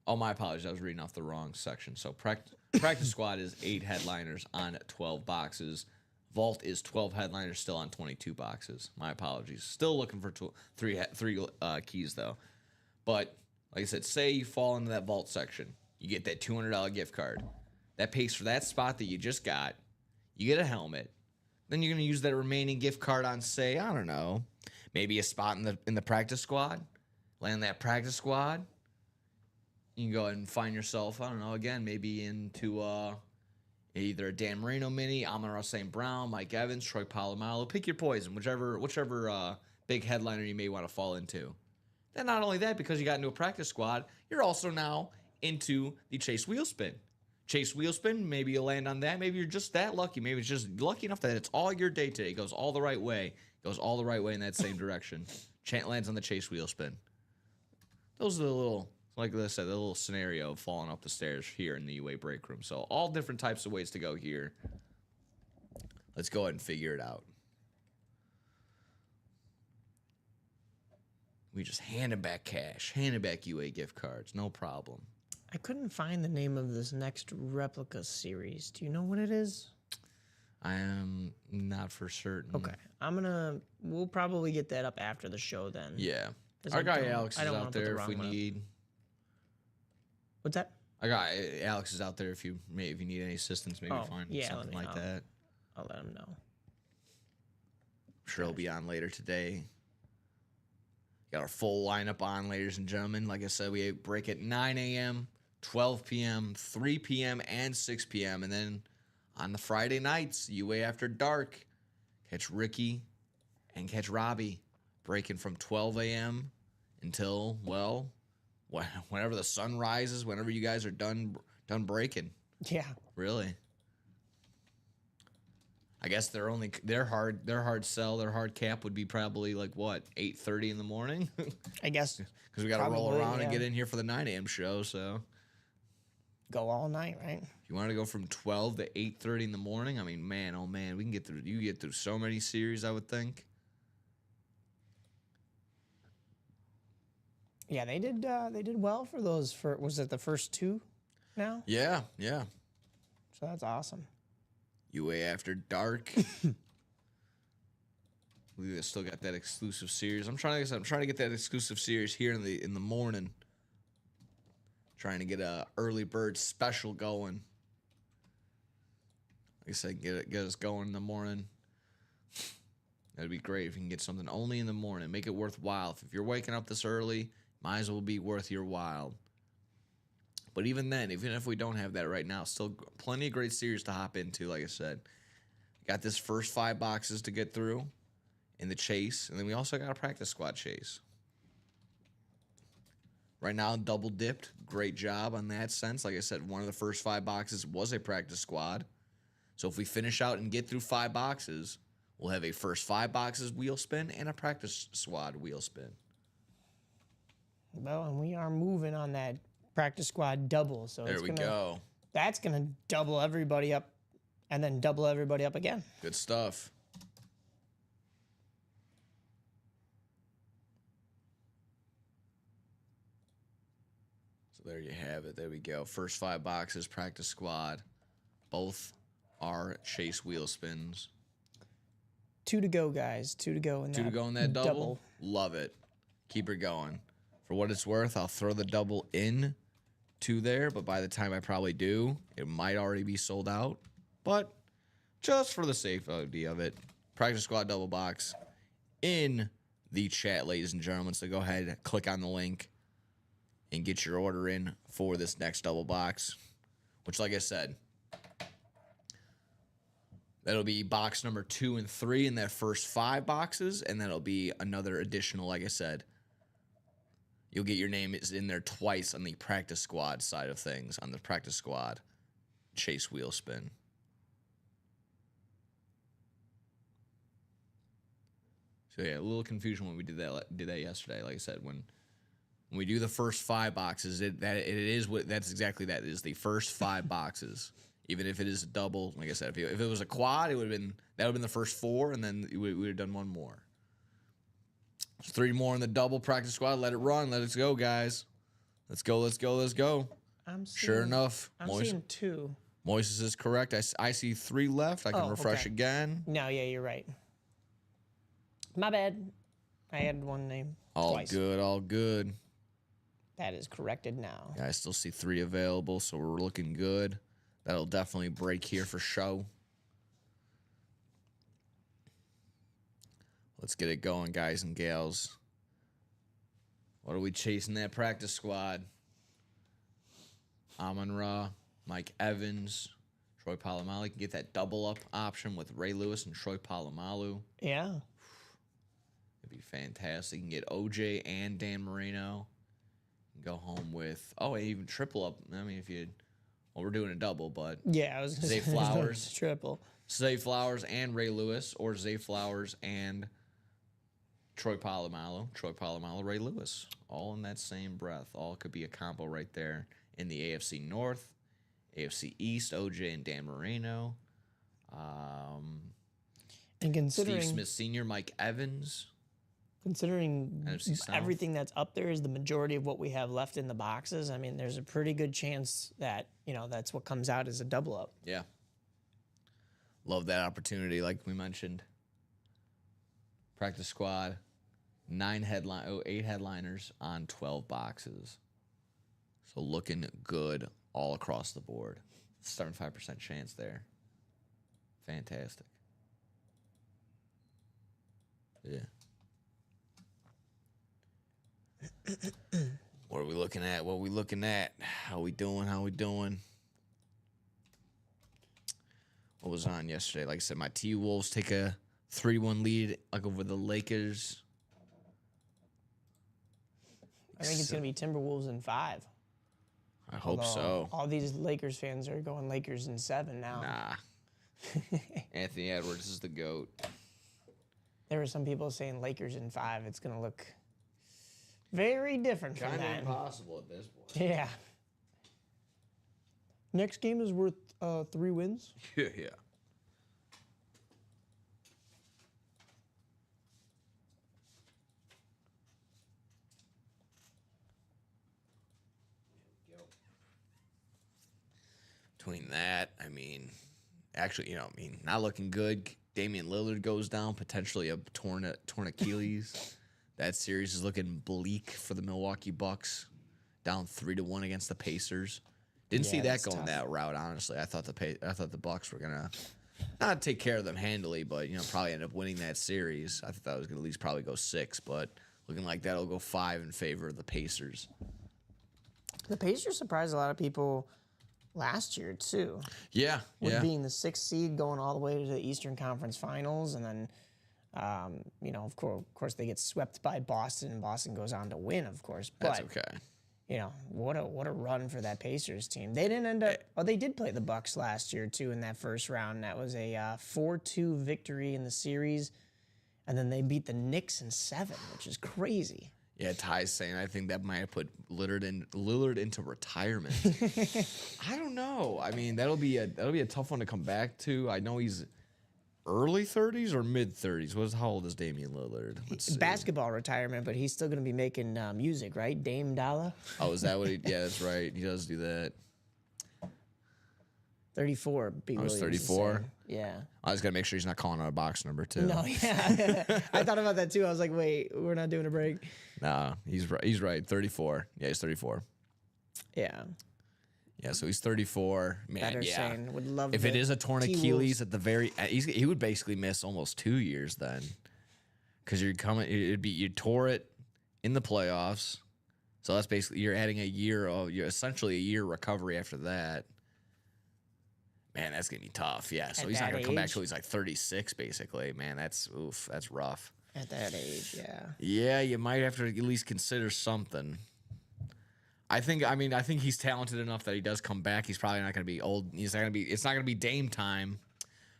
oh, my apologies, I was reading off the wrong section. So practice squad is 8 headliners on 12 boxes. Vault is 12 headliners still on 22 boxes. My apologies. Still looking for three keys though. But like I said, say you fall into that vault section. You get that $200 gift card. That pays for that spot that you just got. You get a helmet. Then you're going to use that remaining gift card on, say, I don't know, maybe a spot in the practice squad. Land that practice squad. You can go ahead and find yourself, I don't know, again, maybe into either a Dan Marino mini, Amon-Ra St. Brown, Mike Evans, Troy Polamalu. Pick your poison, whichever big headliner you may want to fall into. Then not only that, because you got into a practice squad, you're also now into the Chase Wheel Spin. Chase Wheel Spin, maybe you'll land on that. Maybe you're just that lucky. Maybe it's just lucky enough that it's all your day today. It goes all the right way. It goes all the right way in that same direction. Chant lands on the Chase Wheel Spin. Those are the little, like I said, the little scenario of falling up the stairs here in the UA break room. So all different types of ways to go here. Let's go ahead and figure it out. We just handed back cash, handed back UA gift cards, no problem. I couldn't find the name of this next replica series. Do you know what it is? I am not for certain. Okay. We'll probably get that up after the show then. Yeah. 'Cause Our I guy don't- Alex I is don't wanna out put the there if wrong we one up. need. What's that? Our guy Alex is out there if you need any assistance, maybe finding yeah, something like that. I'll let him know. I'm sure he'll be on later today. Got our full lineup on, ladies and gentlemen. Like I said, we break at 9 a.m., 12 p.m., 3 p.m., and 6 p.m. And then on the Friday nights, UA After Dark, catch Ricky and catch Robbie breaking from 12 a.m. until, well, whenever the sun rises, whenever you guys are done breaking. Yeah. Really. I guess their hard sell, their hard cap would be probably like what, 8:30 in the morning? I guess Because we got to roll Probably, around and yeah. get in here for the 9 a.m. show. So go all night, right? if you want to go from 12 to 8:30 in the morning, I mean, man, oh man, we can get through. You get through so many series, I would think. Yeah, they did well for those. Was it the first two now? Yeah. So that's awesome. UA After Dark. We still got that exclusive series. I'm trying to get that exclusive series here in the morning. Trying to get a early bird special going. Like I said, get us going in the morning. That'd be great if you can get something only in the morning. Make it worthwhile. If you're waking up this early, might as well be worth your while. But even then, even if we don't have that right now, still plenty of great series to hop into, like I said. Got this first 5 boxes to get through in the chase, and then we also got a practice squad chase. Right now, double dipped. Great job on that sense. Like I said, one of the first 5 boxes was a practice squad. So if we finish out and get through 5 boxes, we'll have a first 5 boxes wheel spin and a practice squad wheel spin. Well, and we are moving on that practice squad double. So There we go. That's gonna double everybody up, and then double everybody up again. Good stuff. So there you have it. There we go. First 5 boxes, practice squad. Both are chase wheel spins. 2 to go, guys. 2 to go in that. 2 to go in that double. Love it. Keep it going. For what it's worth, I'll throw the double in to there, but by the time I probably do, it might already be sold out. But just for the safety of it, practice squad double box in the chat, ladies and gentlemen. So go ahead, click on the link, and get your order in for this next double box, which, like I said, that'll be box number 2 and 3 in that first 5 boxes, and that'll be another additional, like I said. You'll get your name is in there twice on the practice squad side of things, on the practice squad chase wheel spin. So yeah, a little confusion when we did that yesterday. Like I said, when we do the first 5 boxes, that's exactly that. It is the first 5 boxes. Even if it is a double, like I said, if it was a quad, that would have been the first 4, and then we would have done 1 more. 3 more in the double practice squad. Let it run. Let it go, guys. Let's go. Sure enough, I'm seeing 2. Moises is correct. I see 3 left. I can refresh okay. again. No, yeah, you're right. My bad. I had one name All twice. good. That is corrected now. Yeah, I still see 3 available, so we're looking good. That'll definitely break here for show. Let's get it going, guys and gals. What are we chasing that practice squad? Amon-Ra, Mike Evans, Troy Polamalu. You can get that double up option with Ray Lewis and Troy Polamalu. Yeah. It'd be fantastic. You can get OJ and Dan Marino. You can go home with, even triple up. I mean, we're doing a double, but Yeah, I was going to Zay say Flowers. triple. Zay Flowers and Ray Lewis, or Zay Flowers and Troy Polamalu, Ray Lewis. All in that same breath. All could be a combo right there in the AFC North, AFC East, OJ and Dan Marino. And considering Steve Smith Sr., Mike Evans. Considering NFC South. everything that's up there is the majority of what we have left in the boxes, I mean, there's a pretty good chance that, that's what comes out as a double up. Yeah. Love that opportunity, like we mentioned. Practice squad, 8 headliners on 12 boxes. So looking good all across the board. 75% chance there. Fantastic. Yeah. What are we looking at? How we doing? What was on yesterday? Like I said, my T-Wolves take a 3-1 lead over the Lakers. I think it's going to be Timberwolves in 5. I hope so. All these Lakers fans are going Lakers in 7 now. Nah. Anthony Edwards is the GOAT. There were some people saying Lakers in 5. It's going to look very different from Kind that. of impossible at this point. Yeah. Next game is worth 3 wins. Yeah. Between that, not looking good. Damian Lillard goes down, potentially a torn Achilles. That series is looking bleak for the Milwaukee Bucks, down 3-1 against the Pacers. Didn't see that going that route, honestly. I thought the Bucks were gonna not take care of them handily, but probably end up winning that series. I thought that was gonna at least probably go 6, but looking like that'll go 5 in favor of the Pacers. The Pacers surprised a lot of people last year, too. Yeah, With being the 6th seed going all the way to the Eastern Conference Finals. And then, of course, they get swept by Boston, and Boston goes on to win, of course. But, that's okay. What a run for that Pacers team. They didn't end up... they did play the Bucks last year, too, in that first round. That was a 4-2 victory in the series. And then they beat the Knicks in 7, which is crazy. Yeah, Ty's saying I think that might have put Lillard into retirement. I don't know. I mean, that'll be a tough one to come back to. I know he's early 30s or mid 30s. How old is Damian Lillard? Let's see. Basketball retirement, but he's still going to be making music, right? Dame Dollar. Oh, is that what he? Yeah, that's right. He does do that. 34. I was 34. Yeah. I was gonna make sure he's not calling out a box number too. No, yeah. I thought about that too. I was like, wait, we're not doing a break. Nah, he's right. He's right. 34. Yeah, he's 34. Yeah. Yeah, so he's 34. Man, Better yeah. saying, would love if the it is a torn T-Wolves. Achilles at the very, he would basically miss almost 2 years then, because you tore it in the playoffs, so that's basically you're adding you're essentially a year recovery after that. Man, that's gonna be tough. Yeah, so he's not gonna come back till he's like 36, basically. Man, that's rough. At that age, yeah. Yeah, you might have to at least consider something. I think he's talented enough that he does come back. He's probably not gonna be old. It's not gonna be Dame time.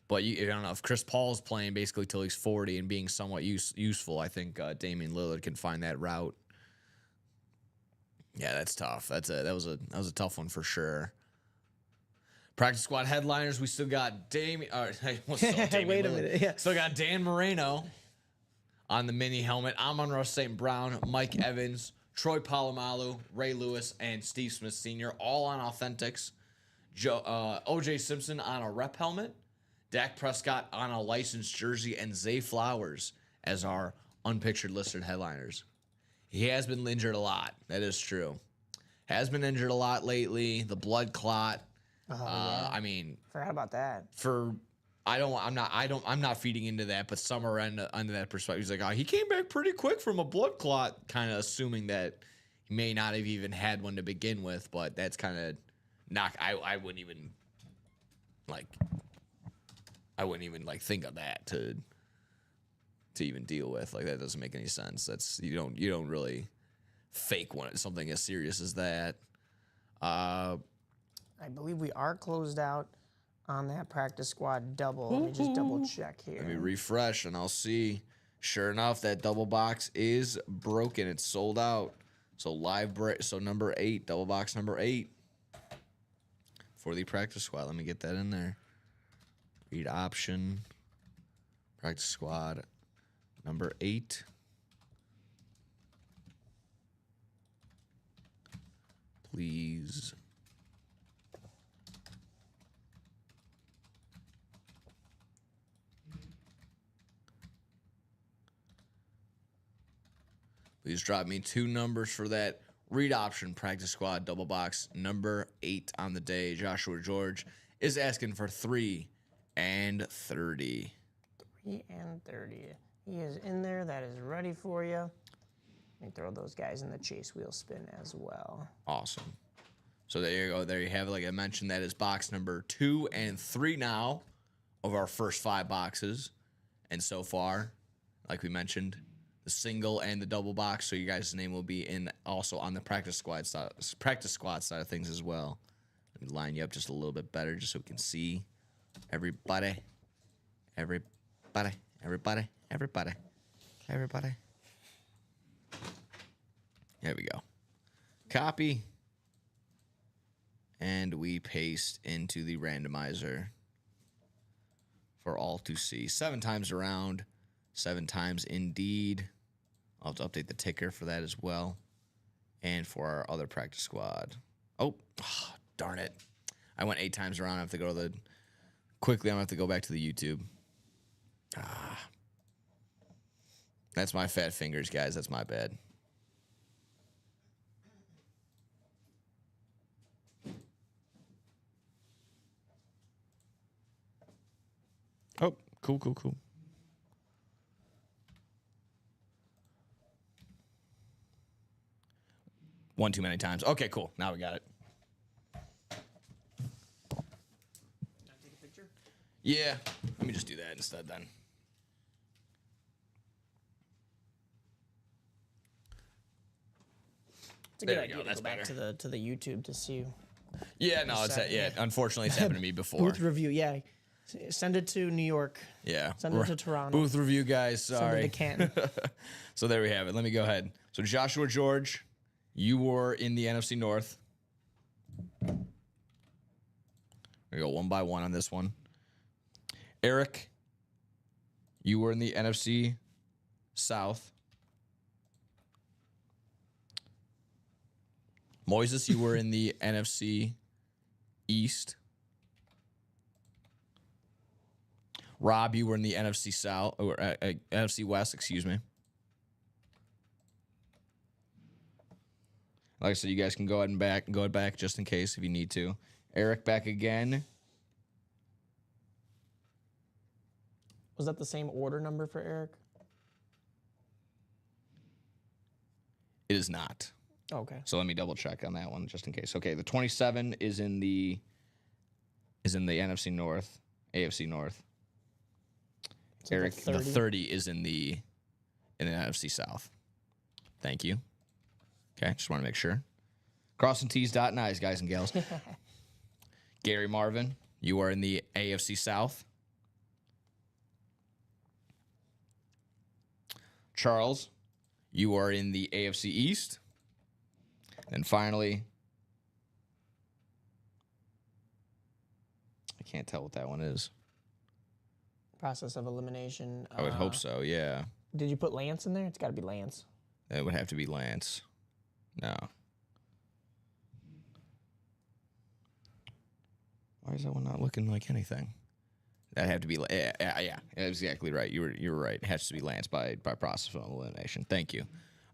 But I don't know if Chris Paul's playing basically till he's 40 and being somewhat useful. I think Damian Lillard can find that route. Yeah, that's tough. That was a tough one for sure. Practice squad headliners. We still got Damian. Wait a minute. Yeah. Still got Dan Moreno on the mini helmet. Amon-Ra St. Brown, Mike Evans, Troy Polamalu, Ray Lewis, and Steve Smith Sr. all on authentics. OJ Simpson on a rep helmet. Dak Prescott on a licensed jersey, and Zay Flowers as our unpictured listed headliners. He has been injured a lot. That is true. Has been injured a lot lately. The blood clot. Yeah. I mean, Forgot about that. I'm not feeding into that, but some are under that perspective. He's like, oh, he came back pretty quick from a blood clot, kind of assuming that he may not have even had one to begin with, but that's kind of I wouldn't even think of that to even deal with. Like, that doesn't make any sense. That's you don't really fake something as serious as that. I believe we are closed out on that practice squad double. Let me just double check here. Let me refresh and I'll see. Sure enough, that double box is broken. It's sold out. So number 8, double box number 8 for the practice squad. Let me get that in there. Read option. Practice squad number 8. Please. Please drop me 2 numbers for that read option practice squad double box number 8 on the day. Joshua George is asking for 3 and 30. 3 and 30. He is in there. That is ready for you. Let me throw those guys in the chase wheel spin as well. Awesome. So there you go. There you have it. Like I mentioned, that is box number 2 and 3 now of our first 5 boxes. And so far, like we mentioned, the single and the double box. So you guys' name will be in also on the practice squad side of things as well. Let me line you up just a little bit better just so we can see everybody. Everybody. There we go. Copy. And we paste into the randomizer for all to see. 7 times around, 7 times indeed. I'll have to update the ticker for that as well. And for our other practice squad. Oh, darn it. I went 8 times around. I have to go to I'm going to have to go back to the YouTube. That's my fat fingers, guys. That's my bad. Oh, cool. One too many times. Okay, cool. Now we got it. Can I take a picture? Yeah. Let me just do that instead then. It's a good There we idea go, to that's go back better. to the YouTube to see. Yeah, no, unfortunately it's happened to me before. Booth review, yeah. Send it to New York. Yeah. Send it to Toronto. Booth review, guys. Send Sorry. it to Canton. So there we have it. Let me go ahead. So Joshua George, you were in the NFC North. We go one by one on this one. Eric, you were in the NFC South. Moises, you were in the NFC East. Rob, you were in the NFC South or NFC West, excuse me. Like I said, you guys can go ahead and go back just in case if you need to. Eric back again. Was that the same order number for Eric? It is not. Okay. So let me double check on that one just in case. Okay, the 27 is in the NFC North, AFC North. So Eric, the 30 is in the NFC South. Thank you. Okay, just want to make sure. Crossing T's, dotting I's, guys and gals. Gary Marvin, you are in the AFC South. Charles, you are in the AFC East. And finally, I can't tell what that one is. Process of elimination. I would hope so, yeah. Did you put Lance in there? It's got to be Lance. It would have to be Lance. No. Why is that one not looking like anything? That have to be, yeah, exactly right. You were right. It has to be Lance by process of elimination. Thank you.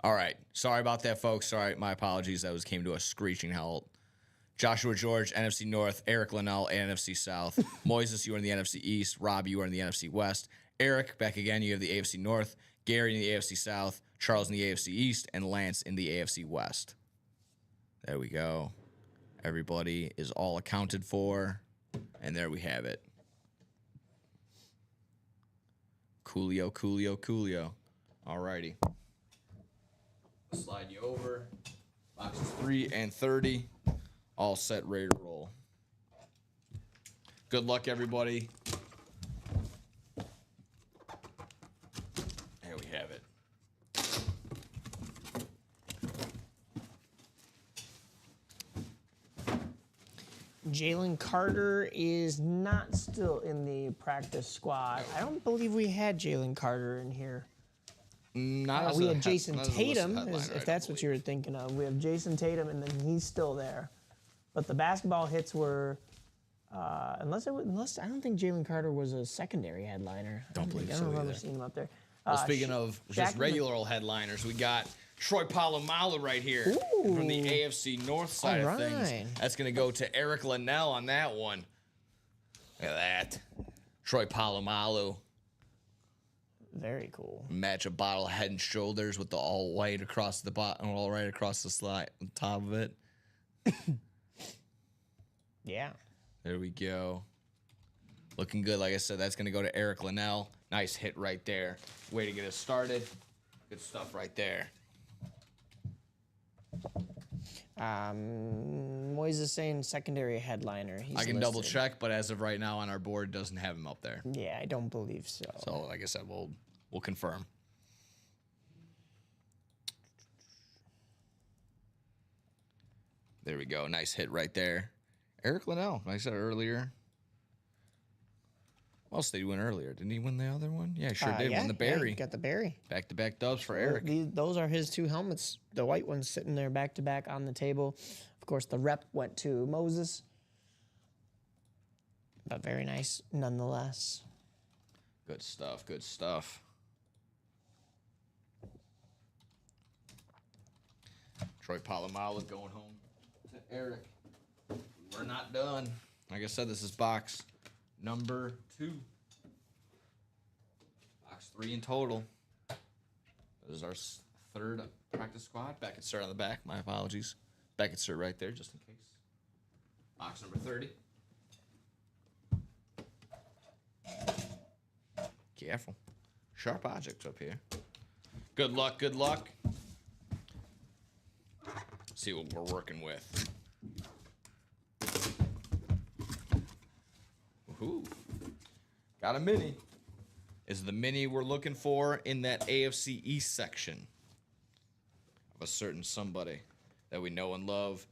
All right. Sorry about that, folks. Sorry, my apologies. That came to a screeching halt. Joshua George, NFC North. Eric Linnell, NFC South. Moises, you are in the NFC East. Rob, you are in the NFC West. Eric, back again, you have the AFC North. Gary in the AFC South. Charles in the AFC East. And Lance in the AFC West. There we go. Everybody is all accounted for. And there we have it. Coolio, Coolio, Coolio. All righty. Slide you over. Boxes 3 and 30. All set, ready to roll. Good luck, everybody. There we have it. Jalen Carter is not still in the practice squad. I don't believe we had Jalen Carter in here. We had Jason Tatum, if that's what you were thinking of. We have Jason Tatum, and then he's still there. But the basketball hits were, unless I don't think Jalen Carter was a secondary headliner. I don't remember seeing him up there. Well, speaking of just regular old headliners, we got Troy Polamalu right here from the AFC North side of things. That's going to go to Eric Linnell on that one. Look at that. Troy Polamalu. Very cool. Match a bottle Head and Shoulders with the all white across the bottom, all right across the slide on top of it. Yeah. There we go. Looking good. Like I said, that's going to go to Eric Linnell. Nice hit right there. Way to get us started. Good stuff right there. Moises saying secondary headliner. He's I can listed. double check, but as of right now on our board, doesn't have him up there. Yeah, I don't believe so. So, like I said, we'll confirm. There we go. Nice hit right there. Eric Linnell, like I said earlier. What else did he win earlier? Didn't he win the other one? Yeah, he sure did. Won the Barry. Yeah, he got the Barry. Back-to-back dubs for Eric. Those are his two helmets. The white one's sitting there back-to-back on the table. Of course, the rep went to Moses. But very nice nonetheless. Good stuff. Good stuff. Troy Polamalu going home to Eric. We're not done. Like I said, this is box number 2. Box 3 in total. This is our third practice squad. Back insert on the back. My apologies. Back insert right there, just in case. Box number 30. Careful. Sharp objects up here. Good luck, good luck. See what we're working with. Woohoo. Got a mini. Is the mini we're looking for in that AFC East section of a certain somebody that we know and love.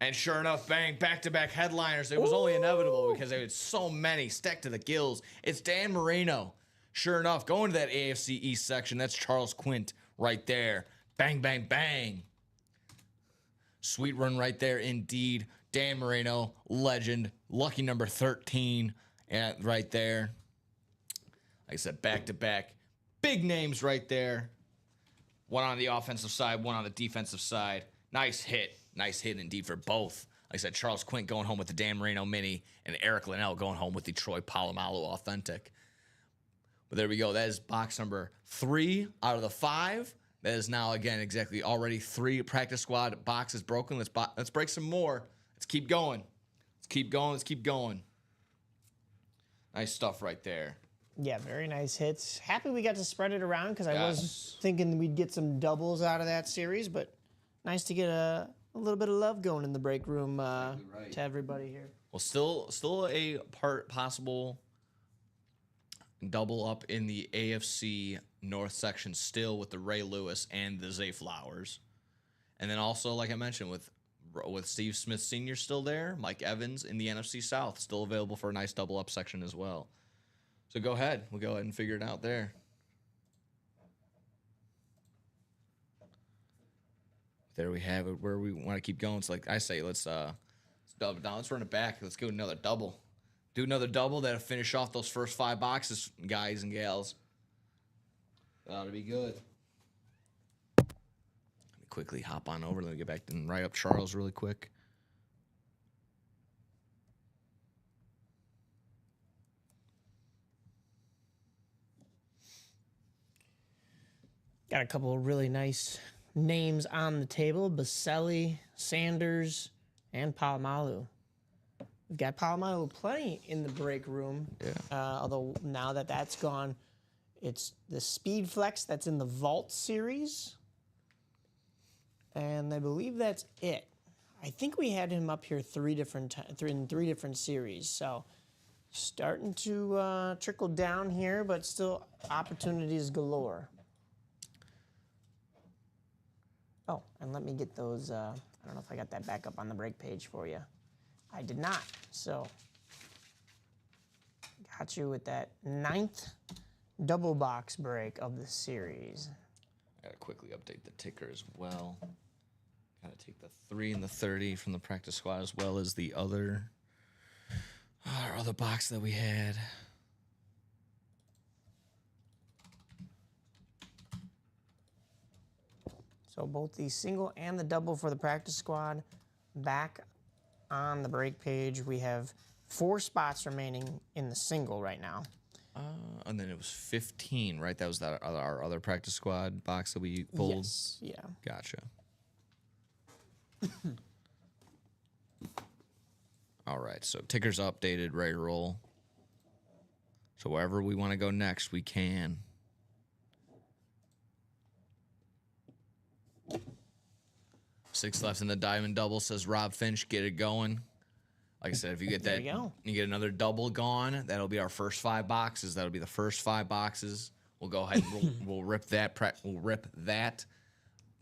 And sure enough, bang, back-to-back headliners. It was only inevitable because there was so many stacked to the gills. It's Dan Marino. Sure enough, going to that AFC East section, that's Charles Quint right there. Bang, bang, bang. Sweet run right there indeed. Dan Marino, legend. Lucky number 13 right there. Like I said, back-to-back. Big names right there. One on the offensive side, one on the defensive side. Nice hit. Nice hit indeed for both. Like I said, Charles Quint going home with the Dan Marino Mini and Eric Linnell going home with the Troy Polamalu Authentic. But there we go. That is box number 3 out of the 5. That is now, again, exactly already 3 practice squad boxes broken. Let's break some more. Let's keep going. Let's keep going. Let's keep going. Nice stuff right there. Yeah, very nice hits. Happy we got to spread it around because I was thinking we'd get some doubles out of that series, but nice to get a little bit of love going in the break room to everybody here. Well, still a possible double up in the AFC North section still with the Ray Lewis and the Zay Flowers. And then also, like I mentioned, with Steve Smith Sr. still there, Mike Evans in the NFC South still available for a nice double up section as well. So go ahead. We'll go ahead and figure it out there. There we have it. Where we want to keep going. It's like I say, let's double down. Let's run it back. Let's go another double. Do another double that'll finish off those first 5 boxes, guys and gals. That ought to be good. quickly hop on over. Let me get back and write up Charles really quick. Got a couple of really nice names on the table: Baselli, Sanders, and Palomalu. We've got Palomalu playing in the break room. Yeah. Although now that that's gone, it's the Speed Flex that's in the Vault series. And I believe that's it. I think we had him up here in three different series. So starting to trickle down here, but still opportunities galore. Oh, and let me get those. I don't know if I got that back up on the break page for you. I did not. So got you with that 9th double box break of the series. I gotta quickly update the ticker as well. Gotta take the 3 and the 30 from the practice squad as well as the other our other box that we had. So both the single and the double for the practice squad back on the break page. We have 4 spots remaining in the single right now. And then it was 15, right? That was our other practice squad box that we pulled. Yes, yeah. Gotcha. All right, so ticker's updated, ready to roll. So wherever we want to go next, we can. Six left in the diamond double, says Rob Finch. Get it going. Like I said, if you get that, you get another double gone, that'll be our first 5 boxes. That'll be the first 5 boxes. We'll go ahead and we'll rip that. We'll rip that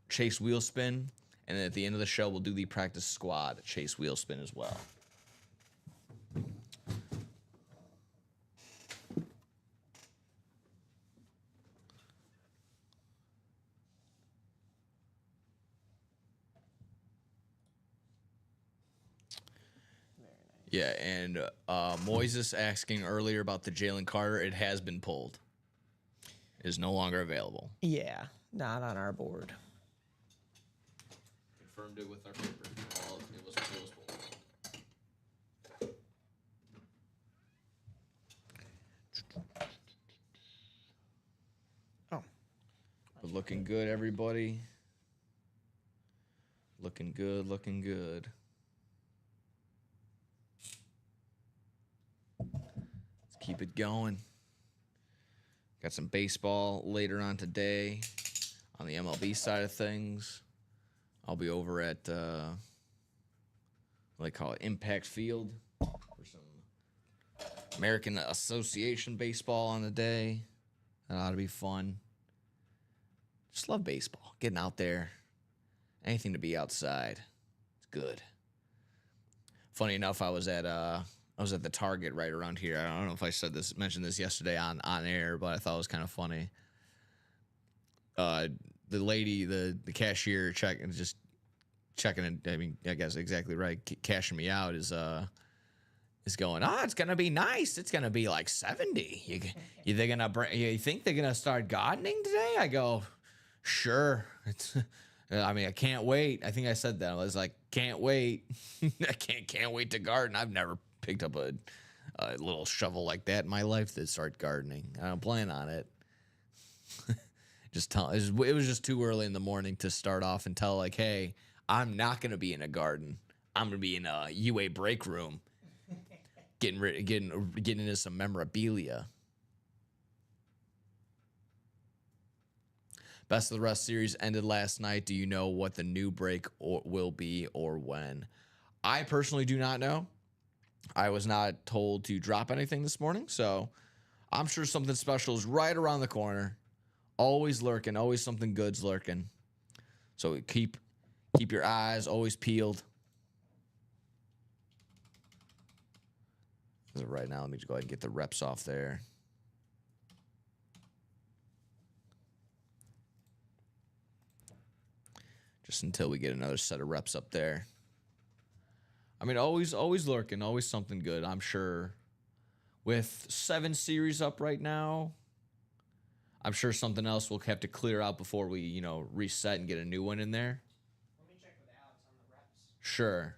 chase wheel spin, and then at the end of the show, we'll do the practice squad chase wheel spin as well. Yeah, and Moises asking earlier about the Jalen Carter. It has been pulled. It is no longer available. Yeah, not on our board. Confirmed it with our paper. It was pulled. Oh. But looking good, everybody. Looking good, looking good. Keep it going. Got some baseball later on today on the MLB side of things. I'll be over at what they call it, Impact Field for some American Association baseball on the day. That ought to be fun. Just love baseball. Getting out there. Anything to be outside. It's good. Funny enough, I was at the Target right around here. I don't know if I mentioned this yesterday on air, but I thought it was kind of funny. The lady, the cashier checking, I mean, I guess exactly right, cashing me out is going, it's gonna be nice. It's gonna be like 70. You think they're gonna start gardening today? I go, sure. I mean, I can't wait. I think I said that. I was like, can't wait. I can't wait to garden. I've never picked up a little shovel like that in my life to start gardening. I don't plan on it. It was just too early in the morning to start off and tell, like, hey, I'm not going to be in a garden. I'm going to be in a UA break room getting into some memorabilia. Best of the Rest series ended last night. Do you know what the new break will be or when? I personally do not know. I was not told to drop anything this morning, so I'm sure something special is right around the corner. Always lurking, always something good's lurking. So keep your eyes always peeled. As of right now, let me just go ahead and get the reps off there. Just until we get another set of reps up there. I mean, always lurking, always something good, I'm sure. With 7 series up right now, I'm sure something else we'll have to clear out before we, reset and get a new one in there. Let me check with Alex on the reps. Sure.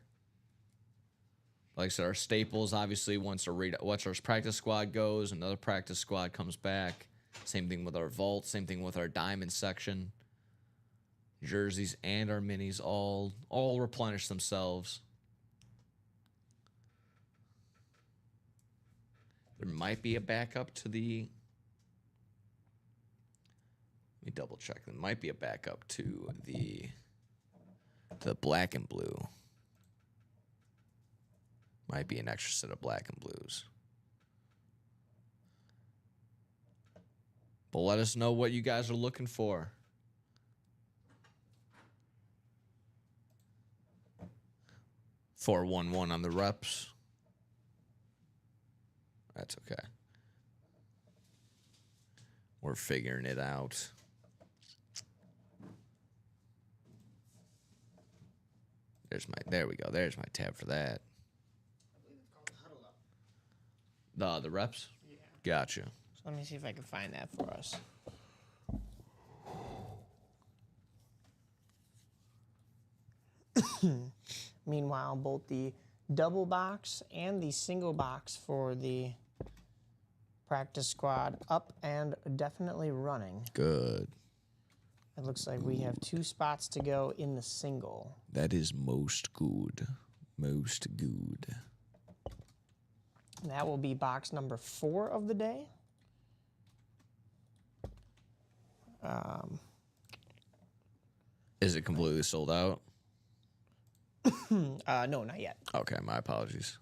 Like I said, our staples, obviously, once our practice squad goes, another practice squad comes back. Same thing with our vault. Same thing with our diamond section. Jerseys and our minis all replenish themselves. There might be a backup to the... Let me double check. There might be a backup to the black and blue. Might be an extra set of black and blues. But let us know what you guys are looking for. $411 on the reps. That's okay. We're figuring it out. There we go. There's my tab for that. I believe it's called Huddle Up. The reps? Yeah. Gotcha. So let me see if I can find that for us. Meanwhile, both the double box and the single box for the practice squad up and definitely running. Good. It looks like we have 2 spots to go in the single. That is most good. Most good. And that will be box number 4 of the day. Is it completely sold out? No, not yet. Okay, my apologies.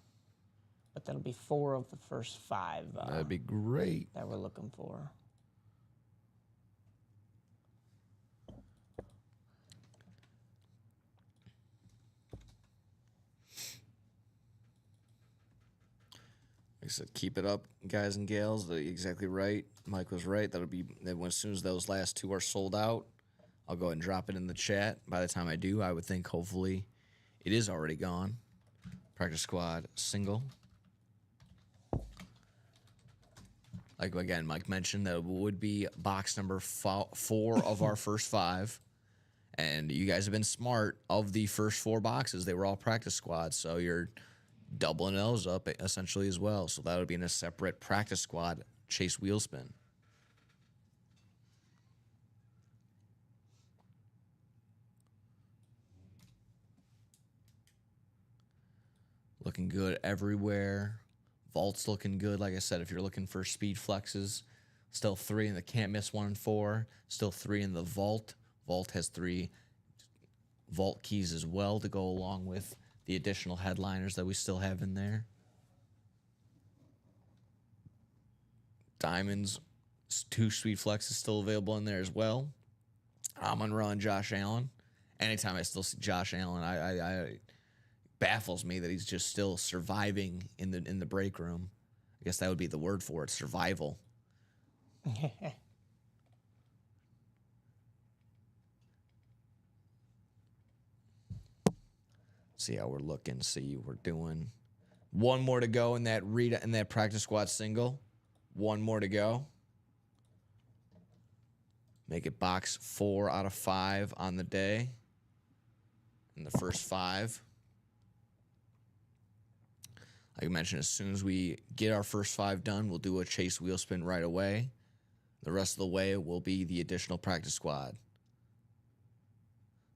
But that'll be 4 of the first 5 That'd be great. that we're looking for. Like I said, keep it up, guys and gals. Exactly right. Mike was right. That'll be as soon as those last 2 are sold out, I'll go ahead and drop it in the chat. By the time I do, I would think hopefully it is already gone. Practice squad single. Like again, Mike mentioned that would be box number 4 of our first 5. And you guys have been smart. Of the first 4 boxes, they were all practice squads. So you're doubling those up essentially as well. So that would be in a separate practice squad chase wheel spin. Looking good everywhere. Vault's looking good. Like I said, if you're looking for speed flexes, still 3 in the can't miss 1 and 4. Still 3 in the vault. Vault has 3 vault keys as well to go along with the additional headliners that we still have in there. Diamonds, 2 speed flexes still available in there as well. Amon-Ra and Josh Allen. Anytime I still see Josh Allen, I baffles me that he's just still surviving in the break room. I guess that would be the word for it, survival. See how we're looking. See we're doing. 1 more to go in that practice squad single. 1 more to go. Make it box 4 out of 5 on the day. In the first 5. Like I mentioned, as soon as we get our first 5 done, we'll do a chase wheel spin right away. The rest of the way will be the additional practice squad.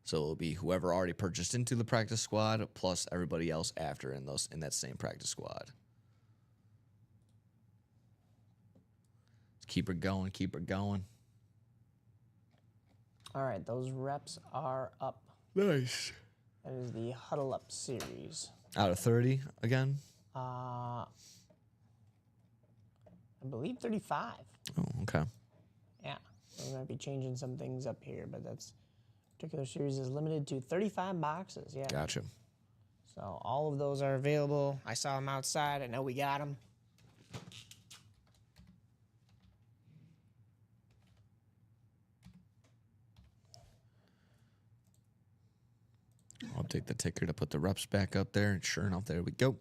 So it'll be whoever already purchased into the practice squad plus everybody else after in that same practice squad. Let's keep her going, keep her going. All right, those reps are up. Nice. That is the Huddle Up series. Out of 30 again? I believe 35. Oh, okay. Yeah, we might be changing some things up here, but that's particular series is limited to 35 boxes. Yeah. Gotcha. So all of those are available. I saw them outside. I know we got them. I'll take the ticker to put the reps back up there, and sure enough, there we go.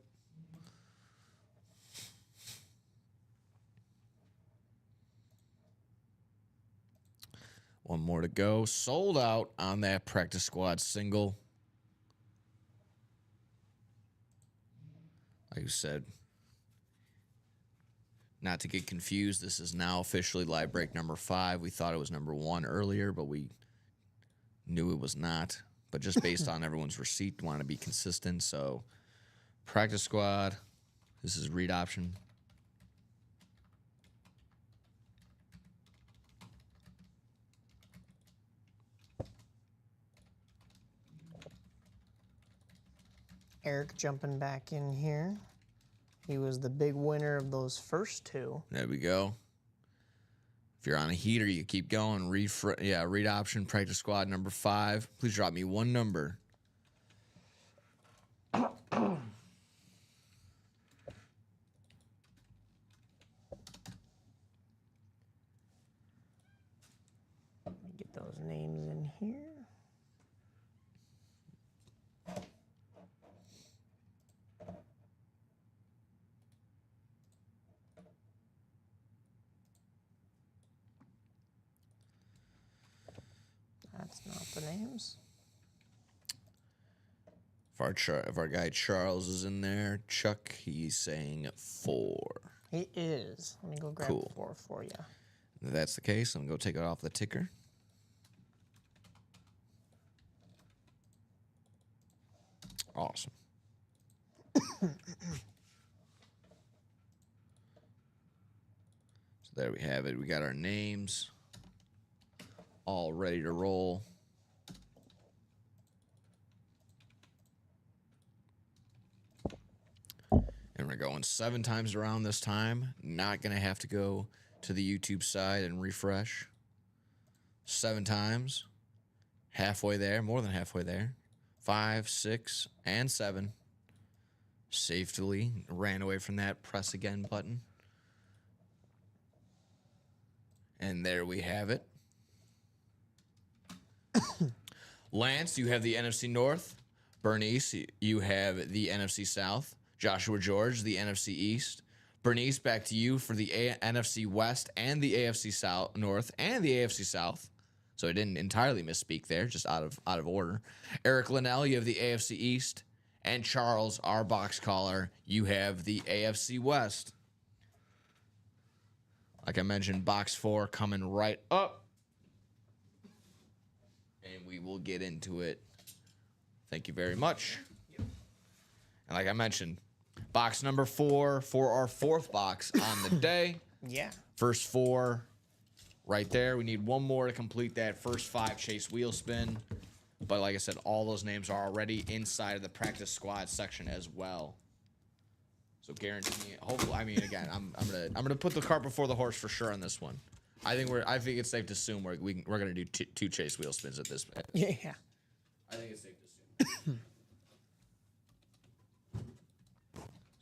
One more to go. Sold out on that practice squad single. Like you said, not to get confused, this is now officially live break number 5. We thought it was number 1 earlier, but we knew it was not. But just based on everyone's receipt, want to be consistent. So practice squad, this is read option. Eric jumping back in here. He was the big winner of those first 2. There we go. If you're on a heater, you keep going. Read option, practice squad number 5. Please drop me one number. Let me get those names in here. That's not the names. If our guy Charles is in there, Chuck, he's saying 4. He is. Let me go grab Cool. 4 for you. If that's the case, I'm going to go take it off the ticker. Awesome. So there we have it. We got our names all ready to roll. And we're going 7 times around this time. Not going to have to go to the YouTube side and refresh. 7 times. Halfway there, more than halfway there. 5, 6, and 7. Safely ran away from that press again button. And there we have it. Lance, you have the NFC North. Bernice, you have the NFC South. Joshua George, the NFC East. Bernice, back to you for the NFC West and the AFC South North and the AFC South. So I didn't entirely misspeak there, just out of order. Eric Linnell, you have the AFC East. And Charles, our box caller, you have the AFC West. Like I mentioned, box 4 coming right up. And we will get into it. Thank you very much. And like I mentioned, box number 4 for our 4th box on the day. Yeah. First 4 right there. We need one more to complete that first 5 chase wheel spin. But like I said, all those names are already inside of the practice squad section as well. So guarantee me, hopefully, I mean, again, I'm gonna put the cart before the horse for sure on this one. I think it's safe to assume we're gonna do 2 chase wheel spins at this. Yeah. I think it's safe to assume.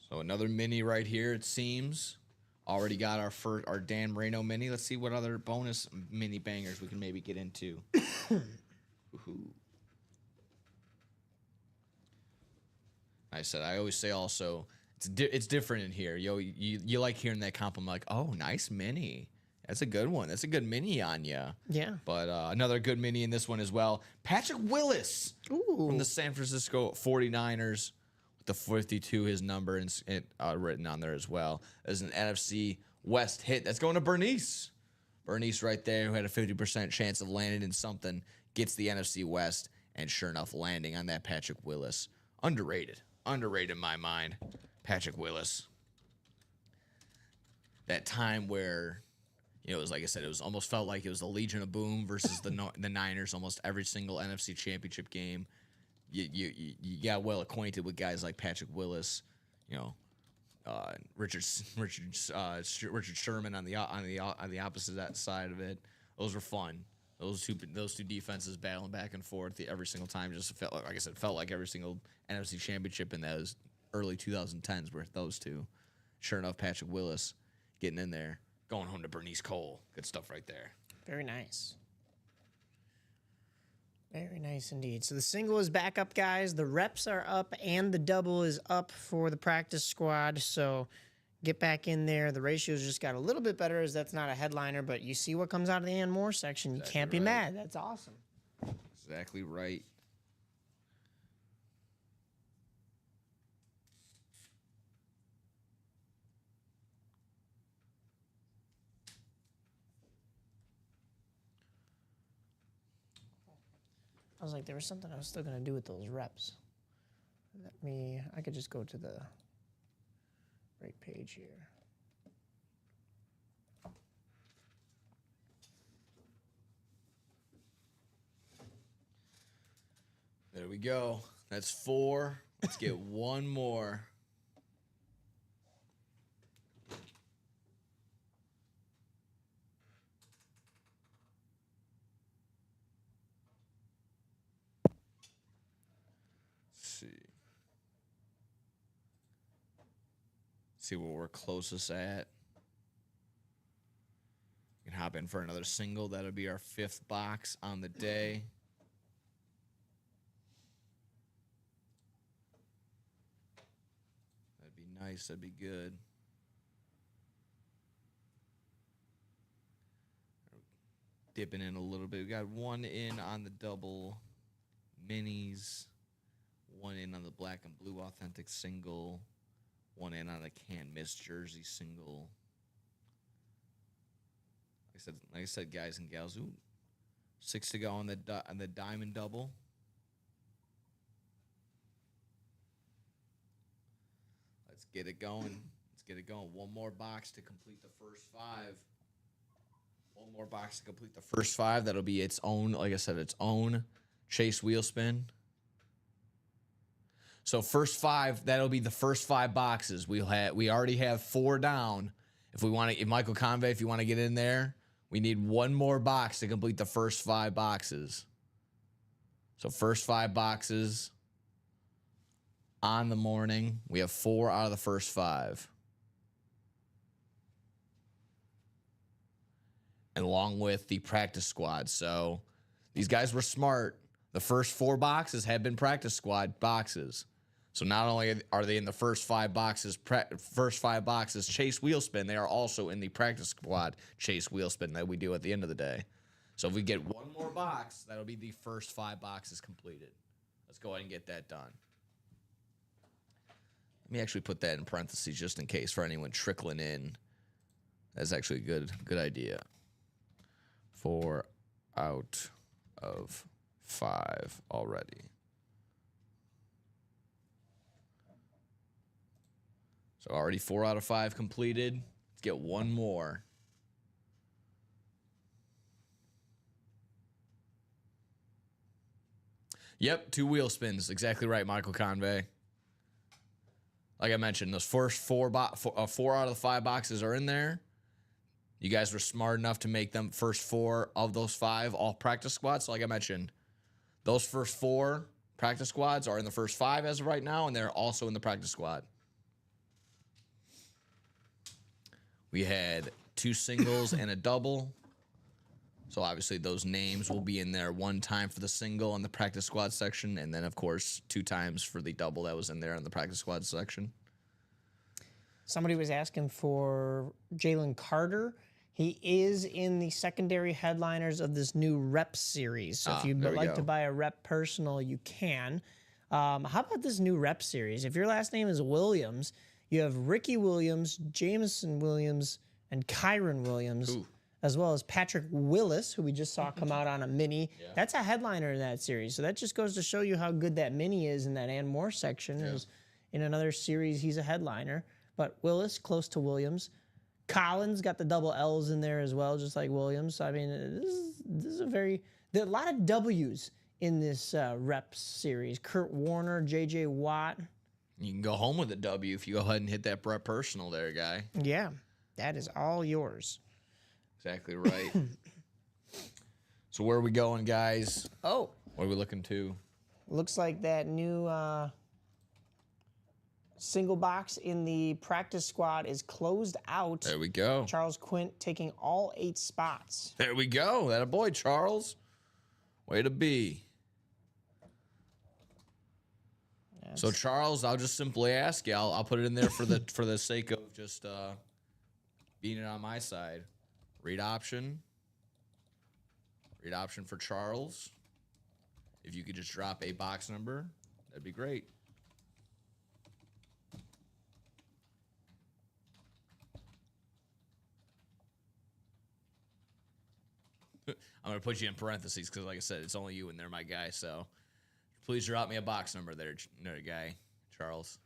So another mini right here, it seems. Already got our Dan Marino mini. Let's see what other bonus mini bangers we can maybe get into. I always say also, it's different in here. You like hearing that compliment, like, oh, nice mini. That's a good one. That's a good mini on you. Yeah. But another good mini in this one as well. Patrick Willis from the San Francisco 49ers. With the 52, his number and written on there as well. As an NFC West hit. That's going to Bernice. Bernice right there, who had a 50% chance of landing in something, gets the NFC West. And sure enough, landing on that Patrick Willis. Underrated. Underrated in my mind. Patrick Willis. That time where, it was like I said, it was almost felt like it was the Legion of Boom versus the Niners. Almost every single NFC Championship game, you got well acquainted with guys like Patrick Willis, Richard Sherman on the opposite side of it. Those were fun. Those two defenses battling back and forth every single time. Just felt like I said, felt like every single NFC Championship in those early 2010s were those two. Sure enough, Patrick Willis getting in there, going home to Bernice Cole. Good stuff right there. Very nice. Very nice indeed. So the single is back up, guys. The reps are up and the double is up for the practice squad. So get back in there. The ratios just got a little bit better as that's not a headliner, but you see what comes out of the Ann Moore section. You can't be mad. That's awesome. Exactly right. I was like, there was something I was still going to do with those reps. I could just go to the right page here. There we go. That's 4. Let's get one more. See what we're closest at. You can hop in for another single. That'll be our 5th box on the day. That'd be nice. That'd be good. Dipping in a little bit. We got 1 in on the double minis, 1 in on the black and blue authentic single, 1 in on a can't miss jersey single. Like I said, guys and gals, 6 to go on the diamond double. Let's get it going. One more box to complete the first 5. One more box to complete the first 5. That'll be its own, like I said, its own Chase wheel spin. So first 5, that'll be the first 5 boxes. We already have 4 down. If Michael Convey, if you want to get in there, we need 1 more box to complete the first 5 boxes. So first 5 boxes on the morning. We have 4 out of the first 5. And along with the practice squad. So these guys were smart. The first 4 boxes have been practice squad boxes. So not only are they in the first 5 boxes, Chase wheel spin, they are also in the practice squad Chase wheel spin that we do at the end of the day. So if we get 1 more box, that'll be the first 5 boxes completed. Let's go ahead and get that done. Let me actually put that in parentheses just in case for anyone trickling in. That's actually a good idea. 4 out of 5 already. So already 4 out of 5 completed. Let's get 1 more. Yep, 2 wheel spins. Exactly right, Michael Convey. Like I mentioned, those first 4 out of the 5 boxes are in there. You guys were smart enough to make them first 4 of those 5 all practice squads. So like I mentioned, those first 4 practice squads are in the first 5 as of right now, and they're also in the practice squad. We had 2 singles and a double. So obviously those names will be in there 1 time for the single in the practice squad section, and then of course 2 times for the double that was in there in the practice squad section. Somebody was asking for Jalen Carter. He is in the secondary headliners of this new rep series. So if you'd like to buy a rep personal, you can. How about this new rep series? If your last name is Williams, you have Ricky Williams, Jameson Williams, and Kyron Williams, as well as Patrick Willis, who we just saw come out on a mini. Yeah. That's a headliner in that series. So that just goes to show you how good that mini is in that Ann Moore section. Yeah. In another series, he's a headliner. But Willis, close to Williams. Collins got the double L's in there as well, just like Williams. So, I mean, this is there are a lot of W's in this reps series. Kurt Warner, J.J. Watt. You can go home with a W if you go ahead and hit that Brett personal there, guy. Yeah, that is all yours. Exactly right. So where are we going, guys? Oh. What are we looking to? Looks like that new single box in the practice squad is closed out. There we go. Charles Quint taking all 8 spots. There we go. That a boy, Charles. Way to be. That's, So Charles, I'll just simply ask you. I'll put it in there for the sake of just being it on my side. Read option. Read option for Charles. If you could just drop a box number, that'd be great. I'm going to put you in parentheses because, like I said, it's only you and they're my guy. So please drop me a box number there, guy, Charles.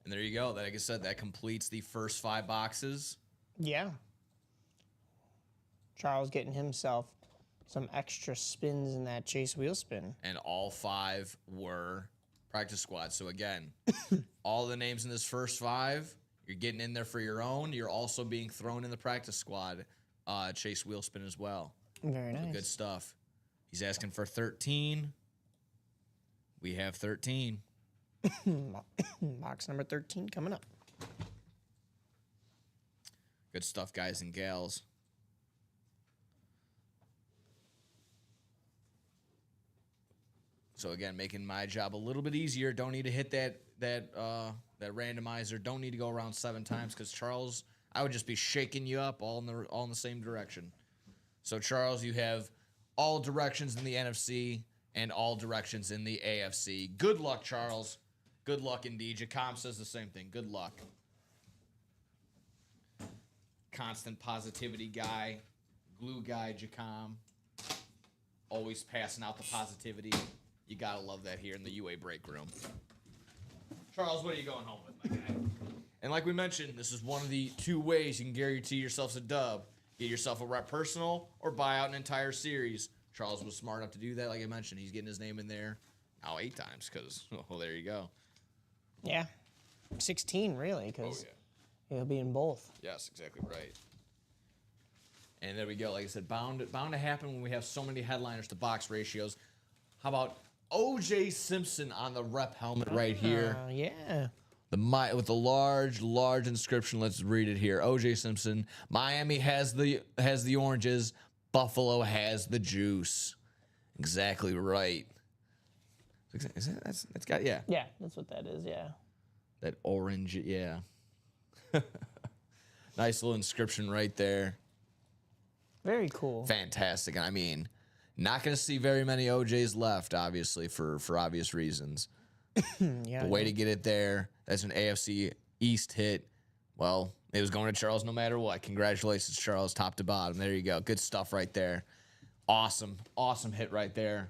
And there you go. Like I said, that completes the first 5 boxes. yeah. Charles getting himself some extra spins in that Chase wheel spin. And all 5 were practice squads. So, again, all the names in this first 5, you're getting in there for your own. You're also being thrown in the practice squad Chase wheel spin as well. Very nice. So good stuff. He's asking for 13. We have 13. Box number 13 coming up. Good stuff, guys and gals. So again, making my job a little bit easier. Don't need to hit that randomizer. Don't need to go around 7 times because Charles, I would just be shaking you up all in the same direction. So Charles, you have all directions in the NFC and all directions in the AFC. Good luck, Charles. Good luck indeed. Jacom says the same thing. Good luck. Constant positivity guy, glue guy, Jacom. Always passing out the positivity. You gotta love that here in the UA break room. Charles, what are you going home with, my guy? And like we mentioned, this is one of the 2 ways you can guarantee yourself a dub. Get yourself a rep personal or buy out an entire series. Charles was smart enough to do that. Like I mentioned, he's getting his name in there now 8 times because, well, there you go. Yeah. 16, really, because he'll be in both. Yes, exactly right. And there we go. Like I said, bound to happen when we have so many headliners to box ratios. How about O.J. Simpson on the rep helmet right here? Yeah. With the large inscription. Let's read it here. O.J. Simpson. Miami has the oranges. Buffalo has the juice. Exactly right. That's got Yeah, that's what that is, yeah. that orange, yeah. Nice little inscription right there. Very cool. Fantastic. I mean, not going to see very many OJs left, obviously, for obvious reasons. Yeah. But way to get it there. That's an AFC East hit. Well, it was going to Charles no matter what. Congratulations, Charles, top to bottom. There you go. Good stuff right there. Awesome hit right there.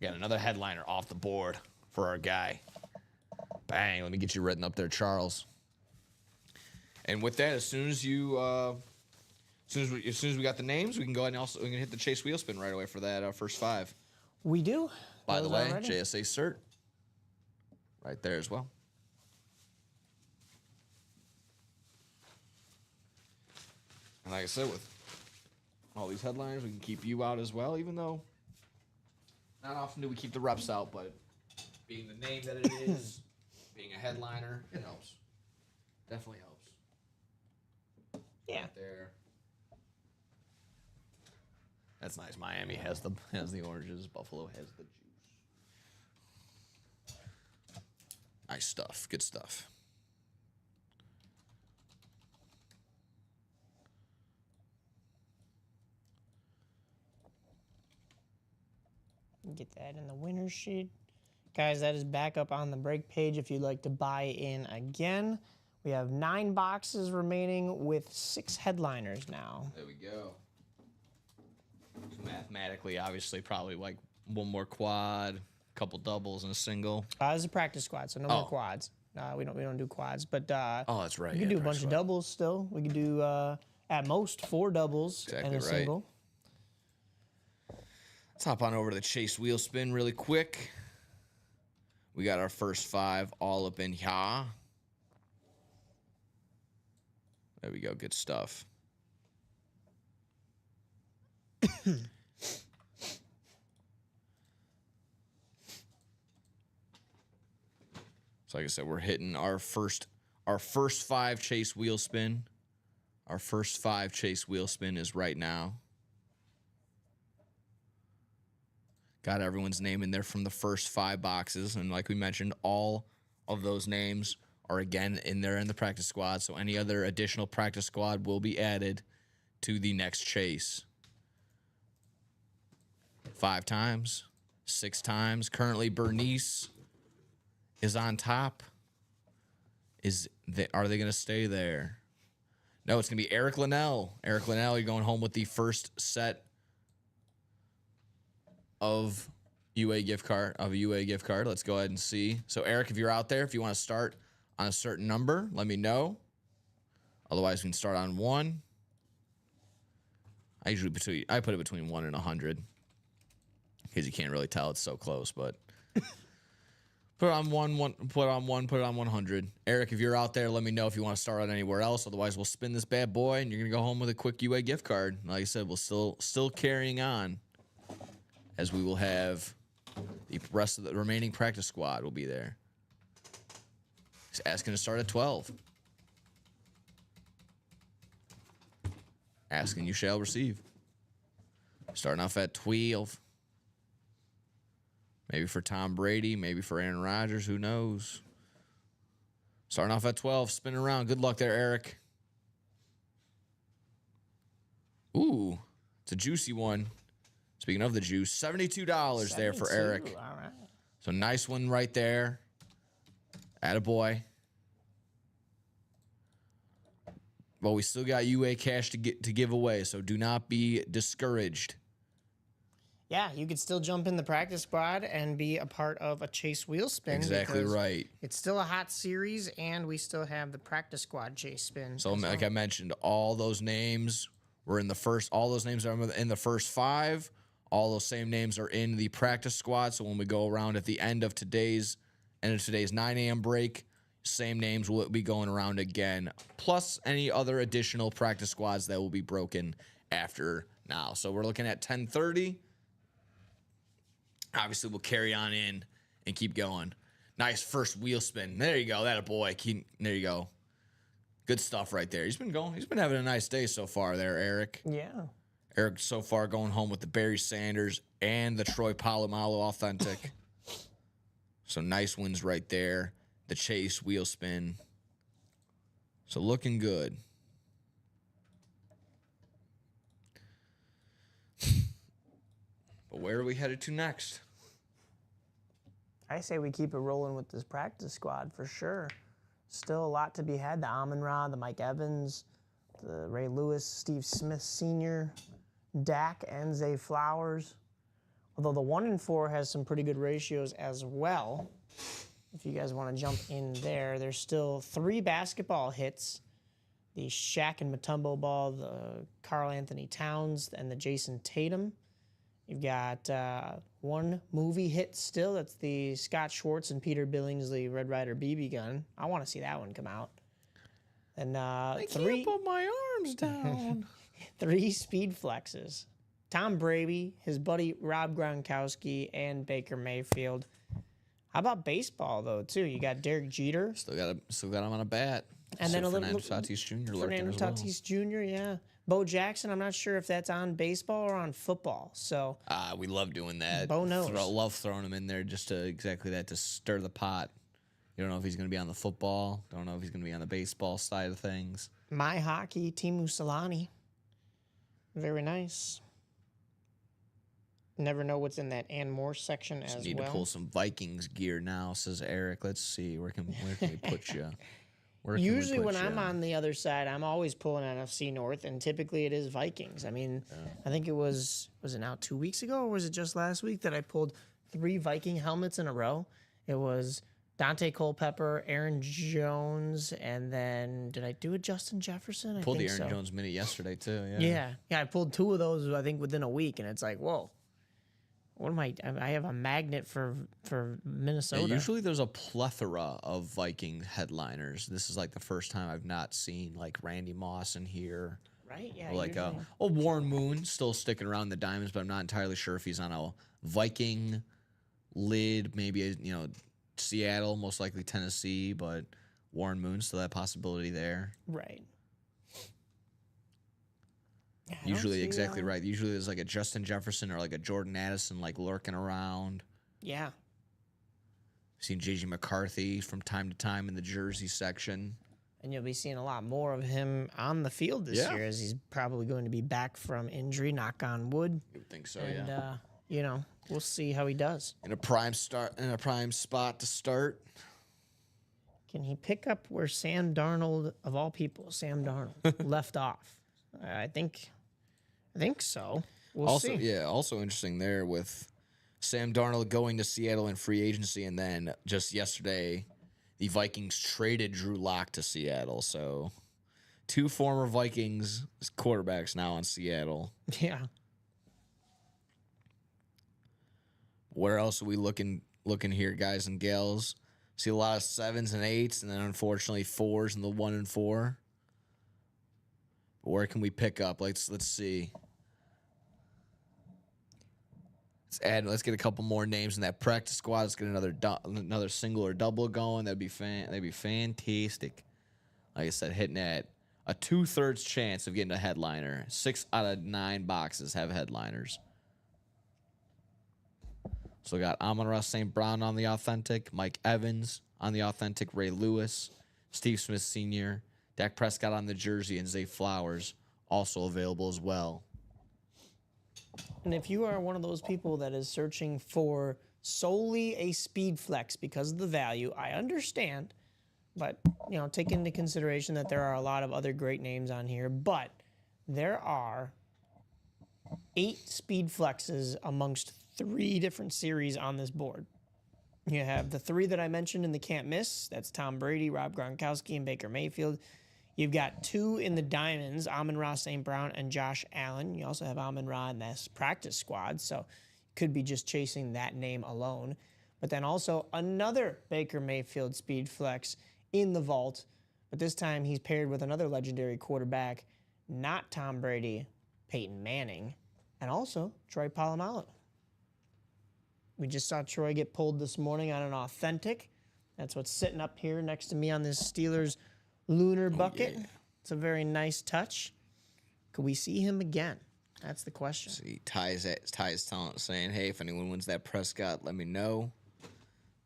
Got another headliner off the board for our guy. Bang. Let me get you written up there, Charles. And with that, as soon as we got the names, we can go ahead and we can hit the Chase wheel spin right away for that first 5. We do. By the way, already? JSA cert right there as well. And like I said, with all these headliners, we can keep you out as well, even though not often do we keep the reps out, but being the name that it is, being a headliner, it helps. Definitely helps. Yeah. Right there. That's nice. Miami has the oranges. Buffalo has the juice. Nice stuff. Good stuff. Get that in the winner's sheet. Guys, that is back up on the break page if you'd like to buy in again. We have 9 boxes remaining with 6 headliners now. There we go. So mathematically, obviously, probably like one more quad, a couple doubles, and a single. This is a practice squad, so no more quads. We don't do quads, but That's right. we can do a bunch of doubles still. We can do at most 4 doubles and a single. Let's hop on over to the Chase wheel spin really quick. We got our first 5 all up in here. There we go. Good stuff. So like I said, we're hitting our first 5 Chase wheel spin. Our first 5 Chase wheel spin is right now. Got everyone's name in there from the first 5 boxes. And like we mentioned, all of those names are again in there in the practice squad. So any other additional practice squad will be added to the next chase. 5 times, 6 times. Currently, Bernice is on top. Are they going to stay there? No, it's going to be Eric Linnell. Eric Linnell, you're going home with the first set of UA gift card. Let's go ahead and see. So, Eric, if you're out there, if you want to start on a certain number, let me know. Otherwise, we can start on 1. I put it between 1 and 100 because you can't really tell, it's so close. But put it on 1, put it on 100. Eric, if you're out there, let me know if you want to start on anywhere else. Otherwise, we'll spin this bad boy, and you're gonna go home with a quick UA gift card. Like I said, we'll still carrying on, as we will have the rest of the remaining practice squad will be there. He's asking to start at 12. Asking you shall receive. Starting off at 12. Maybe for Tom Brady, maybe for Aaron Rodgers, who knows? Starting off at 12, spinning around. Good luck there, Eric. Ooh, it's a juicy one. Speaking of the juice, $72 there for Eric. All right. So nice one right there. Attaboy. Well, we still got UA cash to give away, so do not be discouraged. Yeah, you could still jump in the practice squad and be a part of a Chase Wheel Spin. Exactly right. It's still a hot series, and we still have the practice squad Chase Spin. So, like I mentioned, all those names were in the first. All those names are in the first 5. All those same names are in the practice squad. So when we go around at the end of today's 9 a.m. break, same names will be going around again, plus any other additional practice squads that will be broken after now. So we're looking at 10:30. Obviously, we'll carry on in and keep going. Nice first wheel spin. There you go. That a boy. There you go. Good stuff right there. He's been having a nice day so far there, Eric. Yeah. Eric so far going home with the Barry Sanders and the Troy Polamalu Authentic. So nice wins right there. The Chase wheel spin. So looking good. But where are we headed to next? I say we keep it rolling with this practice squad for sure. Still a lot to be had. The Amon-Ra, the Mike Evans, the Ray Lewis, Steve Smith Sr., Dak, and Zay Flowers. Although the 1 and 4 has some pretty good ratios as well. If you guys want to jump in there, there's still 3 basketball hits. The Shaq and Mutombo ball, the Karl Anthony Towns, and the Jason Tatum. You've got 1 movie hit still. That's the Scott Schwartz and Peter Billingsley Red Ryder BB gun. I want to see that one come out. And I 3 can't put my arms down. 3 speed flexes. Tom Brady, his buddy Rob Gronkowski, and Baker Mayfield. How about baseball though too? You got Derek Jeter. Still got him on a bat. And then a little Fernando Tatis Jr. Fernando Tatis Jr. Yeah. Bo Jackson, I'm not sure if that's on baseball or on football. So we love doing that. Bo knows. Love throwing him in there just to exactly that, to stir the pot. You don't know if he's going to be on the football. Don't know if he's going to be on the baseball side of things. My hockey, Teemu Selanne. Very nice. Never know what's in that and more section as well. Need to pull some Vikings gear now, says Eric. Let's see. Where can we put you? Usually when I'm on the other side, I'm always pulling NFC North, and typically it is Vikings. I mean, I think it was it now 2 weeks ago, or was it just last week that I pulled 3 Viking helmets in a row? It was Dante Culpepper, Aaron Jones, and then did I do a Justin Jefferson? I pulled think the Aaron so. Jones mini yesterday too. Yeah, I pulled 2 of those, I think, within a week, and it's like, whoa. What am I have a magnet for Minnesota. Yeah, usually there's a plethora of Viking headliners. This is like the first time I've not seen like Randy Moss in here. Right? Yeah. Or like usually. Warren Moon still sticking around the Diamonds, but I'm not entirely sure if he's on a Viking lid. Maybe Seattle, most likely Tennessee, but Warren Moon still that possibility there. Right. Usually, exactly right. Usually, there's like a Justin Jefferson or like a Jordan Addison like lurking around. Yeah. Seen J.J. McCarthy from time to time in the jersey section. And you'll be seeing a lot more of him on the field this year, as he's probably going to be back from injury, knock on wood. You would think so, and, we'll see how he does. In a prime spot to start. Can he pick up where Sam Darnold, of all people, left off? I think so. We'll see. Yeah, also interesting there with Sam Darnold going to Seattle in free agency, and then just yesterday, the Vikings traded Drew Lock to Seattle. So, 2 former Vikings quarterbacks now in Seattle. Yeah. Where else are we looking here, guys and gals? See a lot of 7s and 8s, and then unfortunately 4s in the 1 and 4. Where can we pick up? Let's see. Let's get a couple more names in that practice squad. Let's get another single or double going. That'd be fantastic. Like I said, hitting at a 2/3 chance of getting a headliner. 6 out of 9 boxes have headliners. So we got Amon-Ra St. Brown on the authentic, Mike Evans on the authentic, Ray Lewis, Steve Smith Sr., Dak Prescott on the jersey, and Zay Flowers also available as well. And if you are one of those people that is searching for solely a speed flex because of the value, I understand. But, take into consideration that there are a lot of other great names on here. But there are 8 speed flexes amongst 3 different series on this board. You have the 3 that I mentioned in the can't miss. That's Tom Brady, Rob Gronkowski, and Baker Mayfield. You've got 2 in the diamonds, Amon-Ra St. Brown and Josh Allen. You also have Amon-Ra in this practice squad, so could be just chasing that name alone. But then also another Baker Mayfield speed flex in the vault, but this time he's paired with another legendary quarterback, not Tom Brady, Peyton Manning, and also Troy Polamalu. We just saw Troy get pulled this morning on an authentic. That's what's sitting up here next to me on this Steelers lunar bucket. Yeah. It's a very nice touch. Could we see him again? That's the question. See, Ty's talent saying, hey, if anyone wins that Prescott, let me know.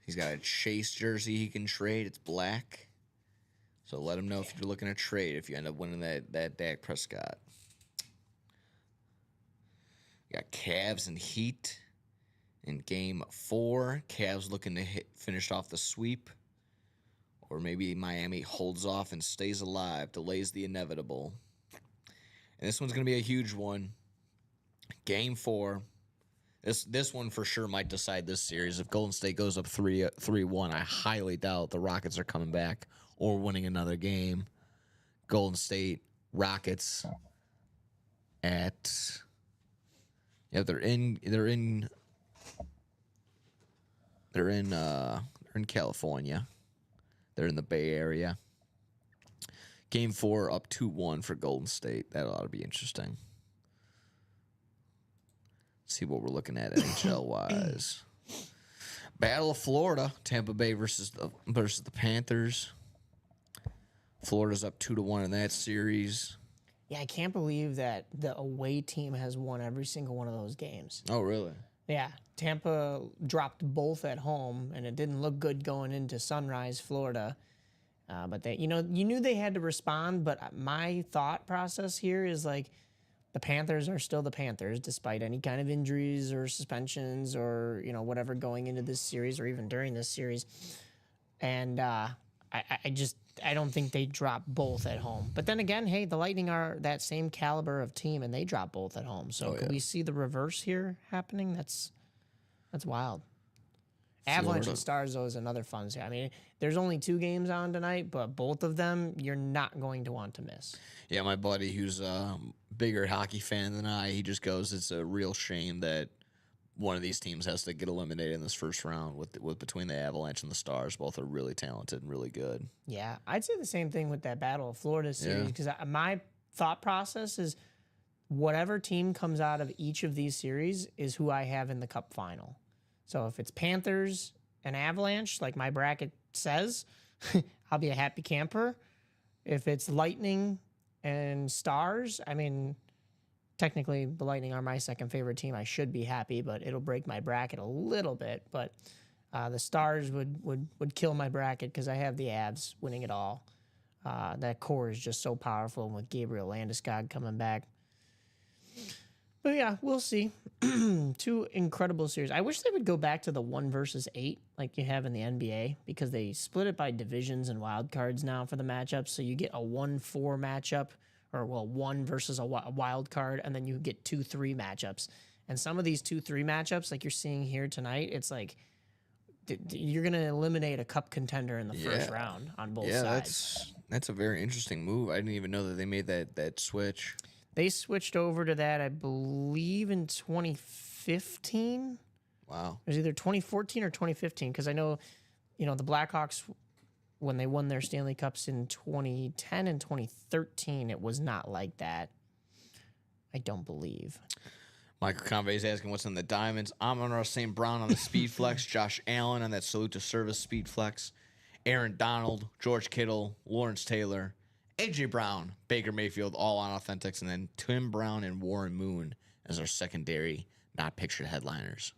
He's got a Chase jersey he can trade. It's black. So let him know if you're looking to trade if you end up winning that Dak Prescott. You got Cavs and Heat in game 4. Cavs looking to finish off the sweep. Or maybe Miami holds off and stays alive, delays the inevitable. And this one's going to be a huge one. Game 4. This one for sure might decide this series. If Golden State goes up 3-1, I highly doubt the Rockets are coming back or winning another game. Golden State Rockets at they're in California. They're in the Bay Area. Game 4 up 2-1 for Golden State. That ought to be interesting. See what we're looking at NHL-wise. Battle of Florida. Tampa Bay versus the Panthers. Florida's up 2-1 in that series. Yeah, I can't believe that the away team has won every single one of those games. Oh, really? Yeah, Tampa dropped both at home, and it didn't look good going into Sunrise, Florida. But they, you knew they had to respond. But my thought process here is like the Panthers are still the Panthers, despite any kind of injuries or suspensions or whatever going into this series or even during this series. And I don't think they drop both at home. But then again, hey, the Lightning are that same caliber of team, and they drop both at home. So could we see the reverse here happening? That's wild. Avalanche and Stars, though, is another fun series. I mean, there's only 2 games on tonight, but both of them you're not going to want to miss. Yeah, my buddy, who's a bigger hockey fan than I, he just goes, it's a real shame that one of these teams has to get eliminated in this first round with between the Avalanche and the Stars. Both are really talented and really good. Yeah, I'd say the same thing with that Battle of Florida series because my thought process is whatever team comes out of each of these series is who I have in the Cup final. So if it's Panthers and Avalanche, like my bracket says, I'll be a happy camper. If it's Lightning and Stars, I mean, technically the Lightning are my second favorite team. I should be happy, but it'll break my bracket a little bit. But the Stars would kill my bracket because I have the Avs winning it all. That core is just so powerful, and with Gabriel Landeskog coming back. But yeah, we'll see. Two incredible series. I wish they would go back to the 1 versus 8 like you have in the NBA, because they split it by divisions and wild cards now for the matchups. So you get a 1-4 matchup, or 1 versus a wild card, and then you get 2-3 matchups. And some of these 2-3 matchups, like you're seeing here tonight, it's like you're going to eliminate a cup contender in the first round on both sides. That's a very interesting move. I didn't even know that they made that switch. They switched over to that, I believe, in 2015. Wow. It was either 2014 or 2015, because I know, the Blackhawks, when they won their Stanley Cups in 2010 and 2013, it was not like that. I don't believe. Michael Convey is asking what's on the Diamonds. Amon-Ra St. Brown on the Speed Flex. Josh Allen on that Salute to Service Speed Flex. Aaron Donald, George Kittle, Lawrence Taylor, A.J. Brown, Baker Mayfield, all on Authentics, and then Tim Brown and Warren Moon as our secondary, not pictured headliners.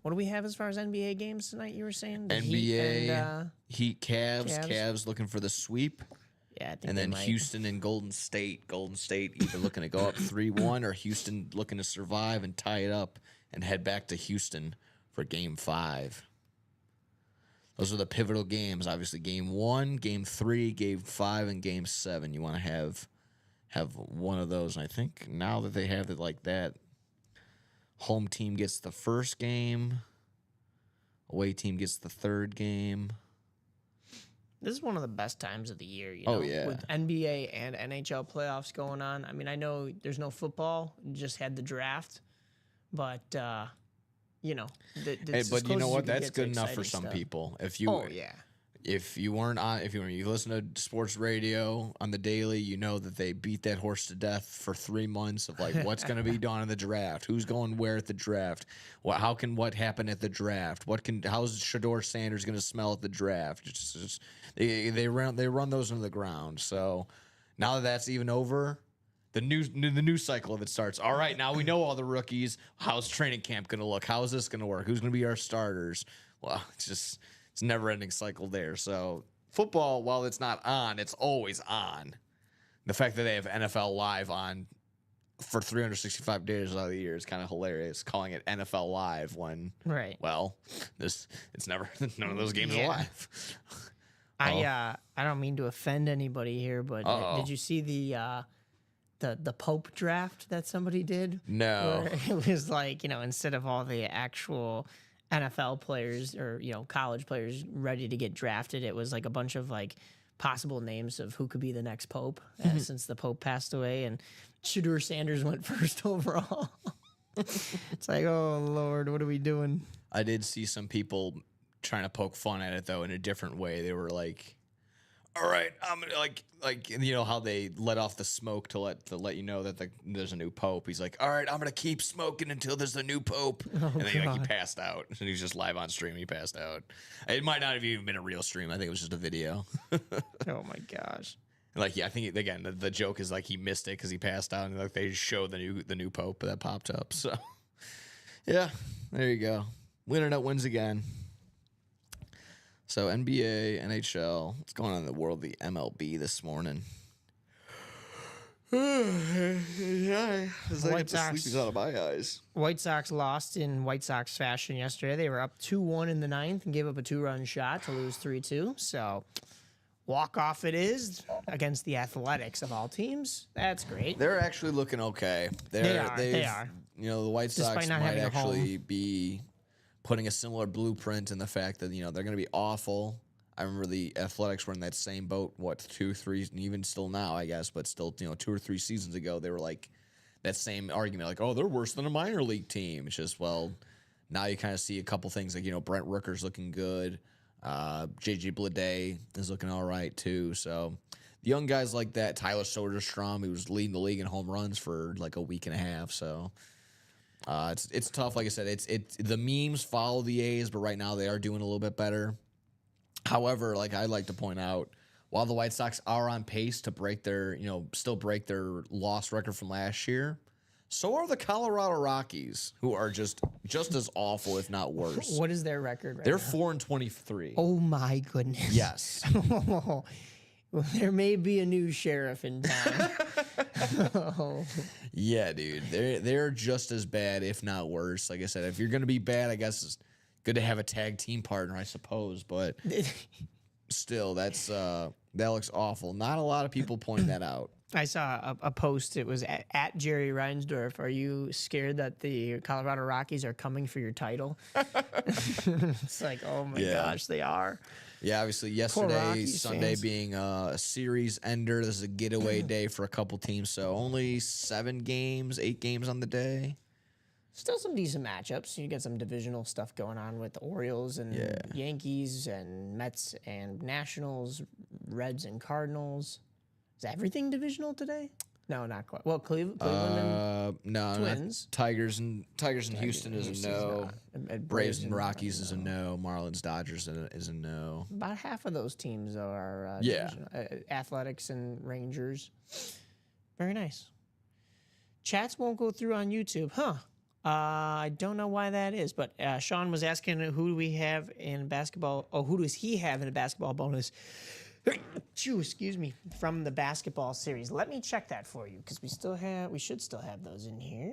What do we have as far as NBA games tonight, you were saying? Heat, Cavs looking for the sweep. Yeah, I think and then Houston and Golden State. Golden State either looking to go up 3-1 or Houston looking to survive and tie it up and head back to Houston for Game 5. Those are the pivotal games. Obviously, Game 1, Game 3, Game 5, and Game 7. You want to have one of those. And I think now that they have it like that, home team gets the first game, away team gets the third game. This is one of the best times of the year, Oh, yeah. with NBA and NHL playoffs going on. I mean, I know there's no football, just had the draft, but But you know what? That's good enough for some people. If you weren't on, if you listen to sports radio on the daily, you know that they beat that horse to death for 3 months of like what's going to be done in the draft, who's going where at the draft, what happen at the draft, how's Shedeur Sanders going to smell at the draft. They run those into the ground. So now that that's even over, the new cycle of it starts. All right, now we know all the rookies. How's training camp going to look? How is this going to work? Who's going to be our starters? Well, it's a never-ending cycle there. So football, while it's not on, it's always on. The fact that they have NFL Live on for 365 days out of the year is kind of hilarious. Calling it NFL Live when, well, it's never none of those games are live. I don't mean to offend anybody here, but did you see the Pope draft that somebody did? No. Where it was like, instead of all the actual NFL players or, college players ready to get drafted, it was like a bunch of like possible names of who could be the next Pope since the Pope passed away, and Shedeur Sanders went first overall. It's like, oh Lord, what are we doing? I did see some people trying to poke fun at it though in a different way. They were like, all right, I'm gonna like how they let off the smoke to let you know that there's a new pope. He's like, all right, I'm gonna keep smoking until there's a new pope. And then he passed out, and he was just live on stream. He passed out. It might not have even been a real stream. I think it was just a video. Oh my gosh! I think again the joke is like he missed it because he passed out, and like they showed the new pope that popped up. So yeah, there you go. Internet wins again. So NBA, NHL, what's going on in the world of the MLB this morning? White Sox sleepy's out of my eyes. White Sox lost in White Sox fashion yesterday. They were up 2-1 in the ninth and gave up a 2-run shot to lose 3-2. So walk-off it is against the Athletics of all teams. That's great. They're actually looking okay. They are. The White Sox might actually be putting a similar blueprint in the fact that, they're going to be awful. I remember the Athletics were in that same boat, 2, 3, and even still now, I guess, but still, 2 or 3 seasons ago, they were like that same argument, like, oh, they're worse than a minor league team. It's just, well, now you kind of see a couple things like, Brent Rooker's looking good. J.J. Bleday is looking all right, too. So the young guys like that, Tyler Soderstrom, who was leading the league in home runs for like a week and a half, so it's tough. Like I said, it's the memes follow the A's, but right now they are doing a little bit better. However, like I like to point out, while the White Sox are on pace to break their, still break their loss record from last year, so are the Colorado Rockies, who are just as awful, if not worse. What is their record right They're now? 4-23. Oh, my goodness. Yes. Well, there may be a new sheriff in town. Oh. Yeah, dude. They're just as bad, if not worse. Like I said, if you're going to be bad, I guess it's good to have a tag team partner, I suppose. But still, that looks awful. Not a lot of people point that out. I saw a post. It was at Jerry Reinsdorf. Are you scared that the Colorado Rockies are coming for your title? It's like, oh my gosh, they are. Yeah, obviously yesterday, Sunday fans. Being a series ender. This is a getaway day for a couple teams. So only 8 games on the day. Still some decent matchups. You get some divisional stuff going on with the Orioles and Yankees and Mets and Nationals, Reds and Cardinals. Is everything divisional today? No, not quite. Well, Cleveland and Twins. Tigers and Houston is a no. Braves and Rockies is a no. Marlins, Dodgers is a no. About half of those teams are divisional. Athletics and Rangers. Very nice. Chats won't go through on YouTube, huh? I don't know why that is, but Sean was asking who do we have in basketball? Oh, who does he have in a basketball bonus? Excuse me, from the basketball series. Let me check that for you because we should still have those in here.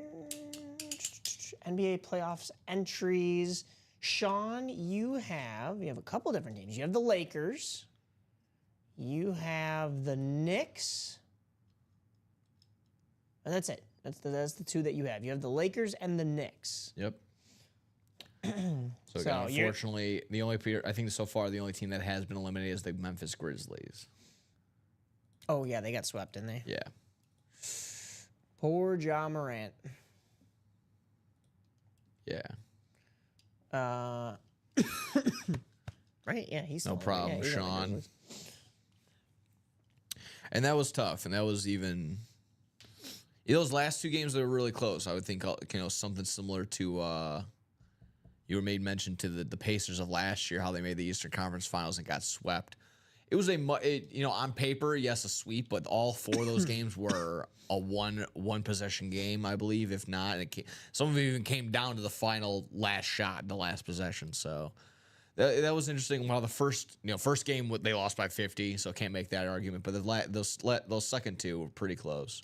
NBA playoffs entries. Sean, you have a couple different teams. You have the Lakers. You have the Knicks. And that's it. That's the two that you have. You have the Lakers and the Knicks. Yep. So again, unfortunately, I think so far the only team that has been eliminated is the Memphis Grizzlies. Oh yeah, they got swept, didn't they? Yeah. Poor Ja Morant. Yeah. Right? Yeah, he's no problem, Sean. And that was tough, and that was even. Those last 2 games that were really close. I would think something similar to. You made mention to the Pacers of last year, how they made the Eastern Conference Finals and got swept. It was on paper, yes, a sweep, but all 4 of those games were a one possession game, I believe. If not, some of it even came down to the final last shot, the last possession. So that was interesting. While the first game they lost by 50, so can't make that argument. But those second 2 were pretty close.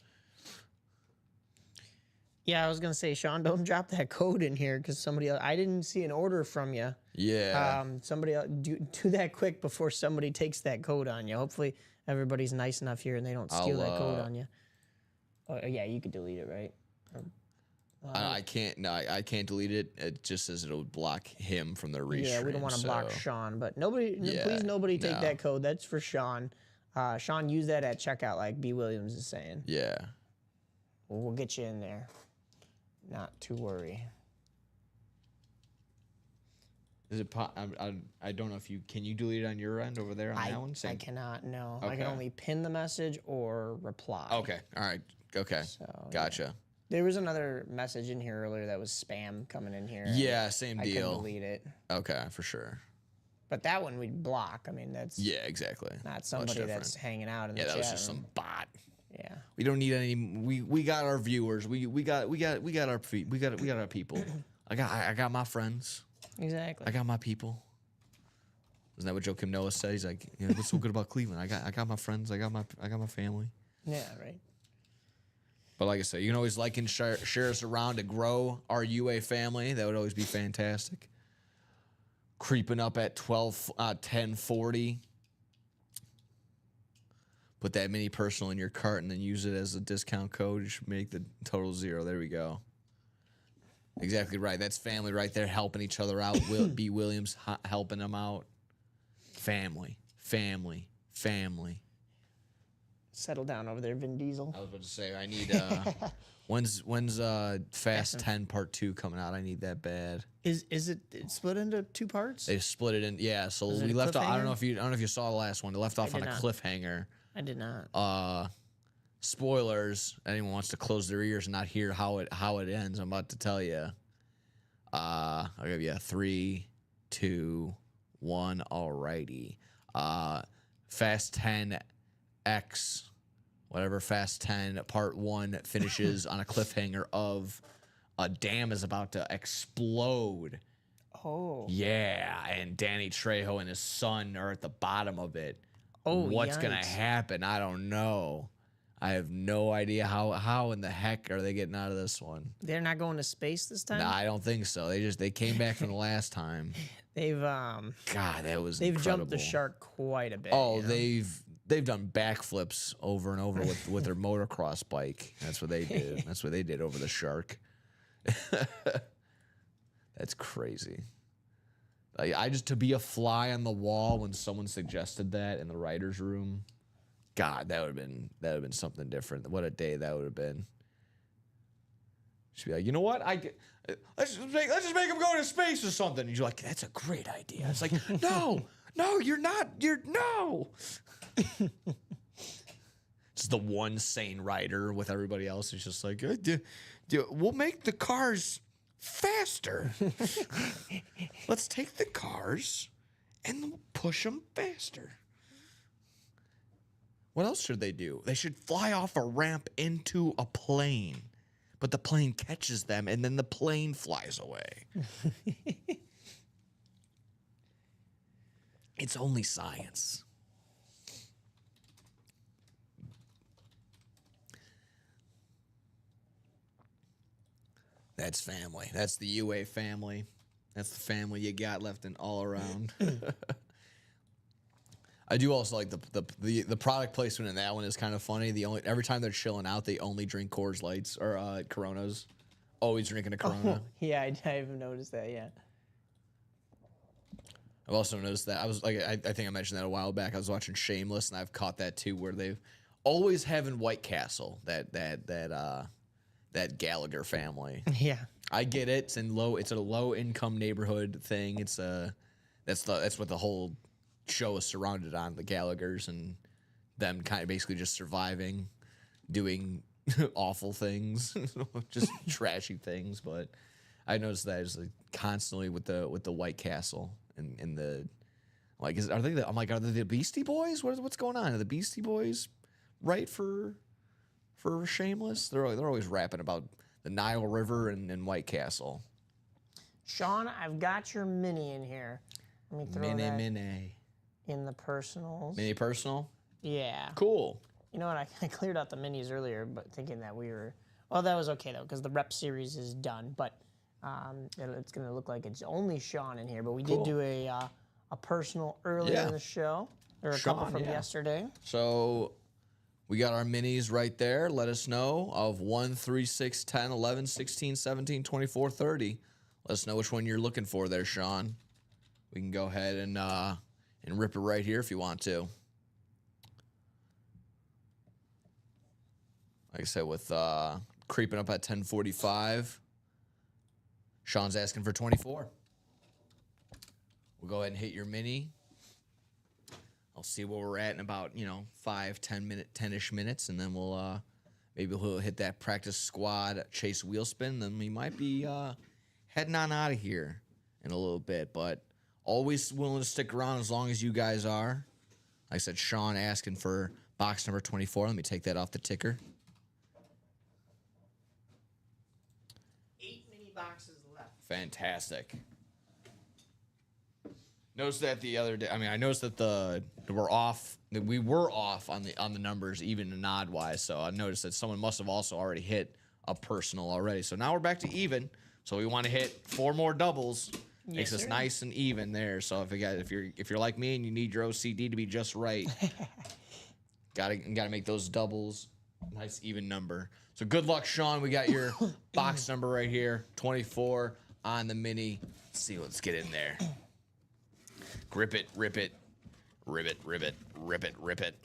Yeah, I was gonna say, Sean, don't drop that code in here because somebody else. I didn't see an order from you. Yeah. Somebody else, do that quick before somebody takes that code on you. Hopefully, everybody's nice enough here and they don't steal that code on you. Oh yeah, you could delete it, right? I can't. No, I can't delete it. It just says it'll block him from the restream. Yeah, we don't want to block Sean, but please nobody take that code. That's for Sean. Sean, use that at checkout, like B. Williams is saying. Yeah. We'll get you in there. Not to worry. Is it? I don't know if can you delete it on your end over there on that one? I cannot. No, okay. I can only pin the message or reply. Okay. All right. Okay. So, gotcha. Yeah. There was another message in here earlier that was spam coming in here. Yeah, same deal. I couldn't delete it. Okay, for sure. But that one we'd block. I mean, that's exactly. Not somebody that's hanging out in the chat. Yeah, that was just some bot. Yeah. We don't need any. We got our viewers. We got our people. I got my friends. Exactly. I got my people. Isn't that what Joakim Noah said? He's like, what's so good about Cleveland? I got my friends. I got my family. Yeah. Right. But like I said, you can always like and share us around to grow our UA family. That would always be fantastic. Creeping up at 1040. Put that mini personal in your cart and then use it as a discount code. You should make the total 0. There we go. Exactly right. That's family right there, helping each other out. B. Williams helping them out. Family. Settle down over there, Vin Diesel. I was about to say, I need. When's Fast 10 Part 2 coming out? I need that bad. Is it split into 2 parts? They split it in. Yeah. So we left off. I don't know if you saw the last one. They left off on a cliffhanger. I did not. Spoilers. Anyone wants to close their ears and not hear how it ends? I'm about to tell you. I'll give you a 3, 2, 1. Alrighty. Fast 10 X, whatever Fast 10 Part 1 finishes on a cliffhanger of a dam is about to explode. Oh. Yeah, and Danny Trejo and his son are at the bottom of it. Oh, what's yikes. going to happen? I don't know. I have no idea how in the heck are they getting out of this one. They're not going to space this time? No, I don't think so. They came back from the last time. They've God, that was they've incredible. jumped the shark quite a bit. Oh, you know? they've done backflips over and over with their motocross bike. That's what they did. That's what they did over the shark. That's crazy. I just to be a fly on the wall when someone suggested that in the writers' room. God, that would have been something different. What a day that would have been. Just be like, you know what? Let's just make him go to space or something. And you're like, that's a great idea. It's like, no, you're not. No. It's the one sane writer with everybody else who's just like, we'll make the cars faster. Let's take the cars and push them faster. What else should they do? They should fly off a ramp into a plane, but the plane catches them and then the plane flies away. It's only science. That's family. That's the UA family. That's the family you got left in all around. I do also like the product placement in that one is kind of funny. Every time they're chilling out, they only drink Coors Lights or Coronas. Always drinking a Corona. Oh, yeah, I haven't noticed that yet. I've also noticed that I think I mentioned that a while back. I was watching Shameless, and I've caught that too, where they've always having White Castle. That Gallagher family. Yeah, I get it. It's a low income neighborhood thing. That's what the whole show is surrounded on, the Gallaghers and them kind of basically just surviving, doing awful things, just trashy things. But I noticed that it's like constantly with the White Castle and the like. Are they the Beastie Boys? What's going on? Are the Beastie Boys right for Shameless? They're always rapping about the Nile River and White Castle. Sean, I've got your mini in here. Let me throw Mini. In the personals. Mini personal? Yeah. Cool. You know what? I cleared out the minis earlier, but thinking that we were... Well, that was okay, though, because the rep series is done. But it's going to look like it's only Sean in here. But we did do a personal earlier in the show. There were a couple from yesterday. So we got our minis right there. Let us know of 1, 3, 6, 10, 11, 16, 17, 24, 30. Let us know which one you're looking for there, Sean. We can go ahead and rip it right here if you want to. Like I said, with creeping up at 10:45, Sean's asking for 24. We'll go ahead and hit your mini. I'll see where we're at in about 10-ish minutes, and then we'll maybe we'll hit that practice squad chase wheel spin. Then we might be heading on out of here in a little bit, but always willing to stick around as long as you guys are. Like I said, Sean asking for box number 24. Let me take that off the ticker. 8 mini boxes left. Fantastic. Noticed that the other day. I mean, I noticed that we were off on the numbers, even in odd wise. So I noticed that someone must have also already hit a personal already. So now we're back to even. So we want to hit 4 more doubles. Makes us nice and even there. So if you're like me and you need your OCD to be just right, gotta make those doubles nice even number. So good luck, Sean. We got your box number right here, 24 on the mini. Let's get in there. Grip it, rip it, ribbit, ribbit, rip it, rip it,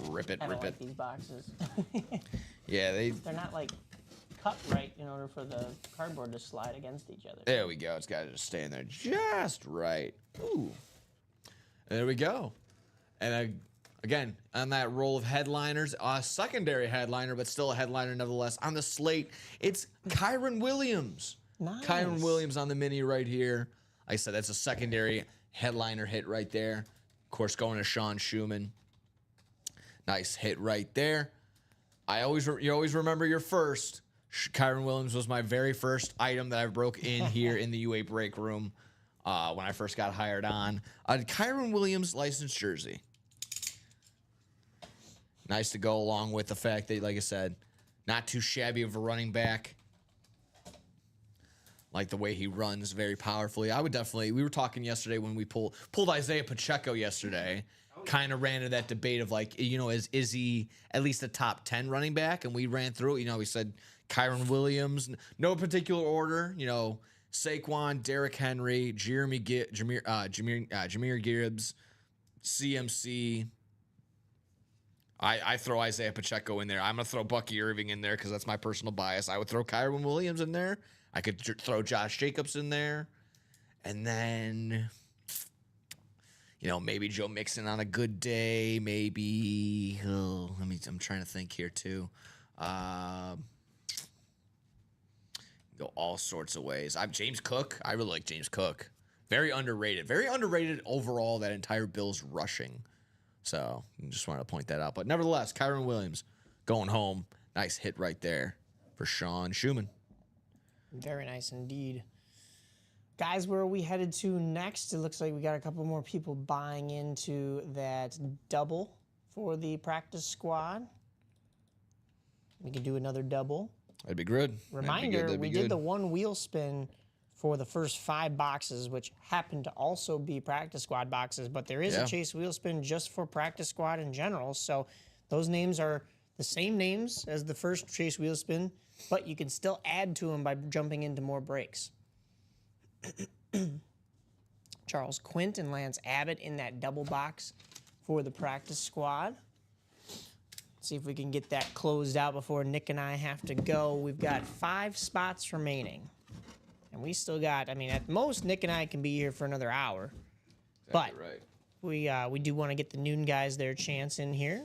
rip it, I rip don't it. like these boxes. Yeah, they're not like cut right in order for the cardboard to slide against each other. There we go. It's got to just stay in there just right. Ooh. And there we go. And again, on that roll of headliners, a secondary headliner, but still a headliner nevertheless. On the slate, it's Kyren Williams. Nice. Kyren Williams on the mini right here. Like I said, that's a secondary headliner hit right there. course, going to Sean Schumann. Nice hit right there. You always remember your first. Kyron Williams was my very first item that I broke in here in the UA break room when I first got hired on. Kyron Williams licensed jersey. Nice to go along with the fact that, like I said, not too shabby of a running back. Like the way he runs very powerfully. I would definitely, we were talking yesterday when we pulled Isaiah Pacheco yesterday. Kind of ran into that debate of like, is he at least a top 10 running back? And we ran through it. We said Kyron Williams, no particular order. Saquon, Derrick Henry, Jameer Gibbs, CMC. I throw Isaiah Pacheco in there. I'm going to throw Bucky Irving in there because that's my personal bias. I would throw Kyron Williams in there. I could throw Josh Jacobs in there. And then... maybe Joe Mixon on a good day. Maybe I'm trying to think here too. Go all sorts of ways. I'm James Cook. I really like James Cook. Very underrated. Very underrated overall. That entire Bills rushing. So I just wanted to point that out. But nevertheless, Kyron Williams going home. Nice hit right there for Sean Schumann. Very nice indeed. Guys, where are we headed to next? It looks like we got a couple more people buying into that double for the practice squad. We can do another double. That'd be good. Reminder, we did the one wheel spin for the first 5 boxes, which happened to also be practice squad boxes, but there is a Chase wheel spin just for practice squad in general. So those names are the same names as the first Chase wheel spin, but you can still add to them by jumping into more breaks. Charles Quint and Lance Abbott in that double box for the practice squad. See if we can get that closed out before Nick and I have to go. We've got 5 spots remaining. And we still got, at most, Nick and I can be here for another hour. Exactly but right. We do want to get the noon guys their chance in here.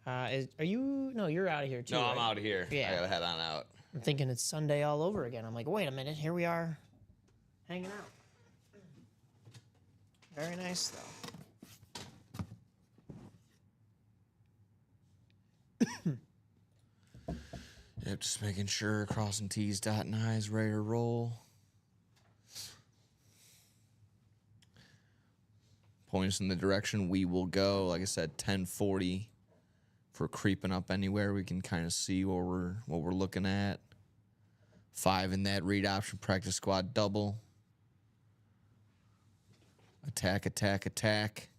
Are you? No, you're out of here too. No, right? I'm out of here. Yeah. I got to head on out. I'm thinking it's Sunday all over again. I'm like, wait a minute. Here we are hanging out. Very nice, though. Yep, just making sure, crossing T's, dotting I's, ready to roll. Points in the direction we will go. Like I said, 1040 for creeping up anywhere. We can kind of see what we're looking at. 5 in that read option practice squad double. Attack, attack, attack.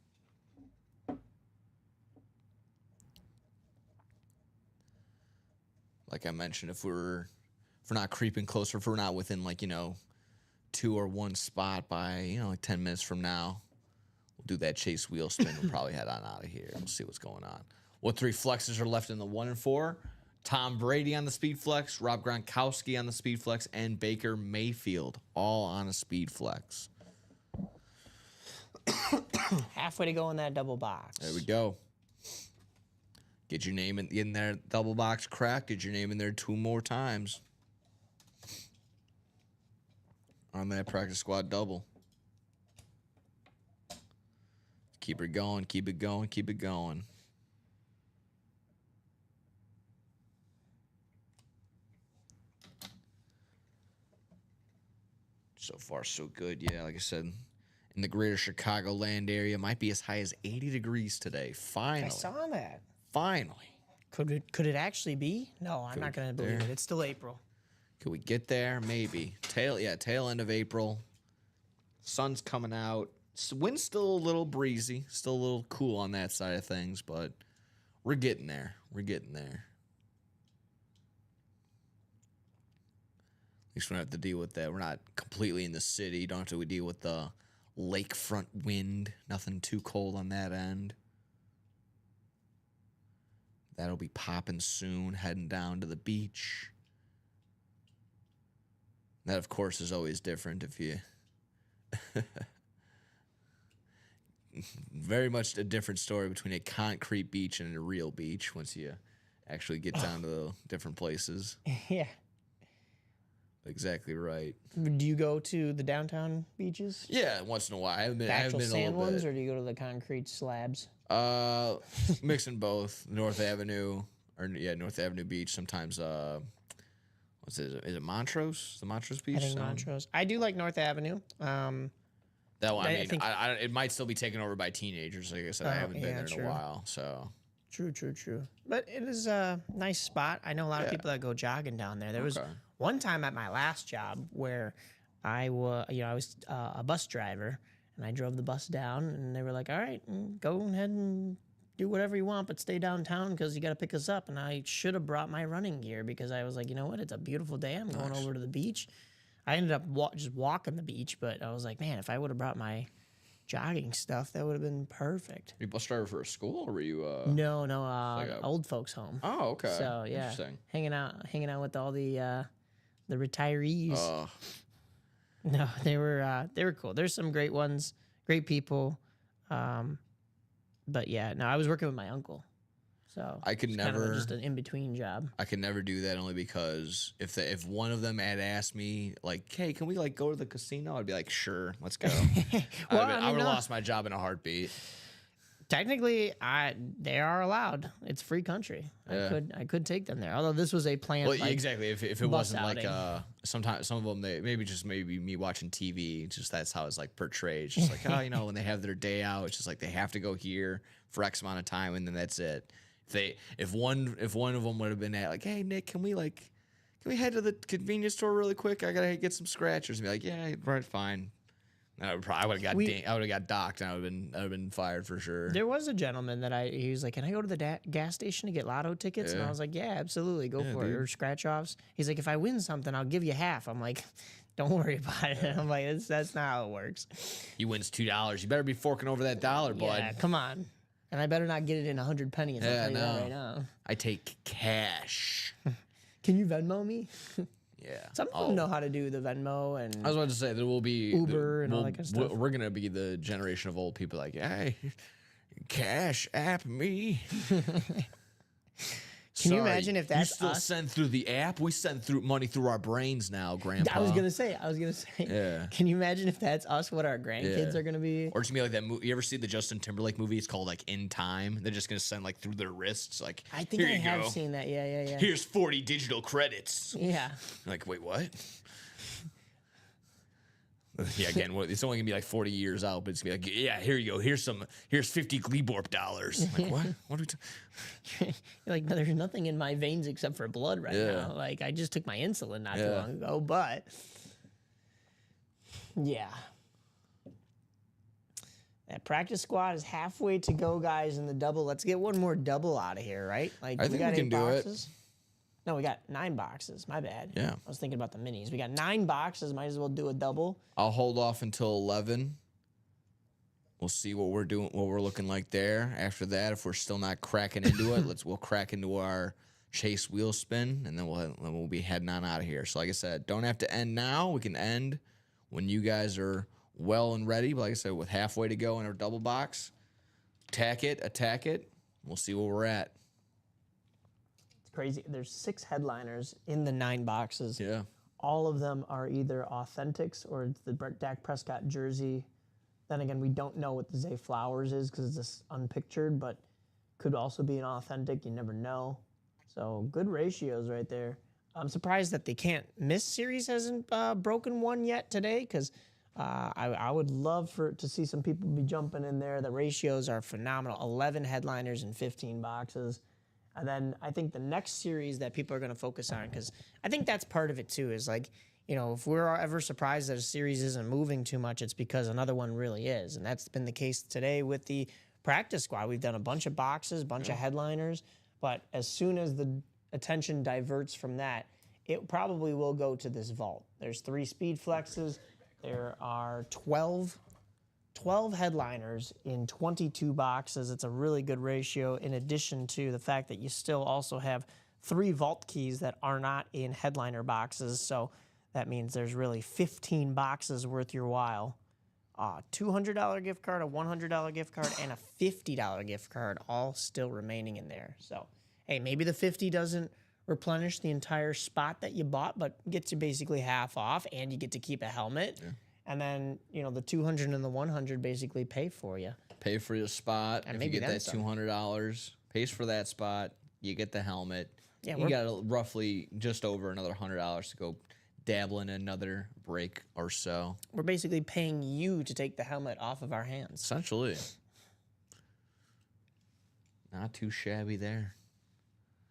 Like I mentioned, if we're not creeping closer, if we're not within 2 or 1 spot by 10 minutes from now, we'll do that chase wheel spin. We'll probably head on out of here. We'll see what's going on. What 3 flexes are left in the 1 and 4? Tom Brady on the speed flex, Rob Gronkowski on the speed flex, and Baker Mayfield all on a speed flex. Halfway to go in that double box. There we go. Get your name in there, double box crack. Get your name in there 2 more times. On that practice squad double. Keep it going, keep it going, keep it going. So far, so good. Yeah, like I said, in the greater Chicagoland area, might be as high as 80 degrees today. Finally. I saw that. Finally. Could it actually be? No, I'm not going to believe it. It's still April. Could we get there? Maybe. Tail end of April. Sun's coming out. Wind's still a little breezy. Still a little cool on that side of things, but we're getting there. We're getting there. At least we don't have to deal with that. We're not completely in the city. Don't have to deal with the lakefront wind. Nothing too cold on that end. That'll be popping soon, heading down to the beach. That, of course, is always different if you... Very much a different story between a concrete beach and a real beach once you actually get down to the different places. Yeah. exactly right. Do you go to the downtown beaches? Yeah, once in a while. I haven't been. The I haven't actual been sand a little ones, bit. or do you go to the concrete slabs? Mixing both. North Avenue, North Avenue Beach. Sometimes, what's it? Is it Montrose? The Montrose Beach? I think Montrose. I do like North Avenue. That one. I mean, it might still be taken over by teenagers. Like I said, I haven't been there in a while. So true. But it is a nice spot. I know a lot of people that go jogging down there. There was one time at my last job where I was a bus driver, and I drove the bus down, and they were like, "All right, go ahead and do whatever you want, but stay downtown because you got to pick us up." And I should have brought my running gear because I was like, you know what? It's a beautiful day. I'm going over to the beach. I ended up just walking the beach, but I was like, man, if I would have brought my jogging stuff, that would have been perfect. Were you a bus driver for a school, or were you? No, old folks' home. Oh, okay. So yeah, hanging out with all the retirees. No, they were cool. There's some great ones, great people, but yeah, no, I was working with my uncle. So I could never kind of just an in between job. I could never do that only because if one of them had asked me like, "Hey, can we like go to the casino?" I'd be like, "Sure, let's go." Well, I would have lost my job in a heartbeat. Technically, they are allowed. It's free country. Yeah. I could take them there. Although this was a planned. Well, exactly. If it wasn't outing. like sometimes some of them maybe me watching TV. Just that's how it's like portrayed. It's just like when they have their day out, it's just like they have to go here for X amount of time and then that's it. If one of them would have been at like, "Hey Nick, can we head to the convenience store really quick? I gotta get some scratchers." And be like, "Yeah, right, fine." I would have got docked and I would have been fired for sure. There was a gentleman that he was like, "Can I go to the gas station to get lotto tickets?" And I was like, "Yeah, absolutely, go for it." Or scratch offs. He's like, "If I win something, I'll give you half." I'm like, "Don't worry about it." I'm like, that's not how it works. He wins $2. You better be forking over that dollar, bud. Yeah, come on. And I better not get it in 100 pennies. I'll tell you that right now. I take cash. Can you Venmo me? Yeah. Some of them know how to do the Venmo and I was about to say there will be Uber and all that kind of stuff. We're gonna be the generation of old people like, "Hey, cash app me." Can you imagine if that's you still us? send through the app? We send through money through our brains now, Grandpa. I was gonna say. Yeah. Can you imagine if that's us? What our grandkids are gonna be? Or it's gonna be like that movie. You ever see the Justin Timberlake movie? It's called like In Time. They're just gonna send like through their wrists. Like, I think I have seen that. Yeah. Here's 40 digital credits. Yeah. Like, wait, what? Yeah, again, it's only gonna be like 40 years out, but it's gonna be like, yeah, here you go. Here's 50 Gleeborp dollars. Like, what? What are we You're like, no, there's nothing in my veins except for blood right now. Like, I just took my insulin not too long ago, but yeah. That practice squad is halfway to go, guys, in the double. Let's get one more double out of here, right? Like, I think we can do boxes. No, we got 9 boxes. My bad. Yeah. I was thinking about the minis. We got 9 boxes. Might as well do a double. I'll hold off until 11. We'll see what we're doing, what we're looking like there. After that, if we're still not cracking into it, we'll crack into our chase wheel spin, and then we'll be heading on out of here. So, like I said, don't have to end now. We can end when you guys are well and ready. But like I said, with halfway to go in our double box, attack it. We'll see where we're at. Crazy. There's 6 headliners in the 9 boxes. Yeah. All of them are either authentics or it's the Dak Prescott jersey. Then again, we don't know what the Zay Flowers is because it's just unpictured, but could also be an authentic. You never know. So good ratios right there. I'm surprised that the Can't Miss series hasn't broken one yet today because I would love to see some people be jumping in there. The ratios are phenomenal. 11 headliners and 15 boxes. And then I think the next series that people are going to focus on, because I think that's part of it too, is like, if we're ever surprised that a series isn't moving too much, it's because another one really is. And that's been the case today with the practice squad. We've done a bunch of boxes, bunch of headliners, but as soon as the attention diverts from that, it probably will go to this vault. There's 3 speed flexes. There are 12 headliners in 22 boxes. It's a really good ratio, in addition to the fact that you still also have 3 vault keys that are not in headliner boxes. So that means there's really 15 boxes worth your while. $200 gift card, a $100 gift card, and a $50 gift card all still remaining in there. So, hey, maybe the 50 doesn't replenish the entire spot that you bought, but gets you basically half off, and you get to keep a helmet. Yeah. And then, the 200 and the 100 basically pay for you. Pay for your spot. And if you get that $200, pays for that spot, you get the helmet. Yeah, you got roughly just over another $100 to go dabble in another break or so. We're basically paying you to take the helmet off of our hands. Essentially. Not too shabby there.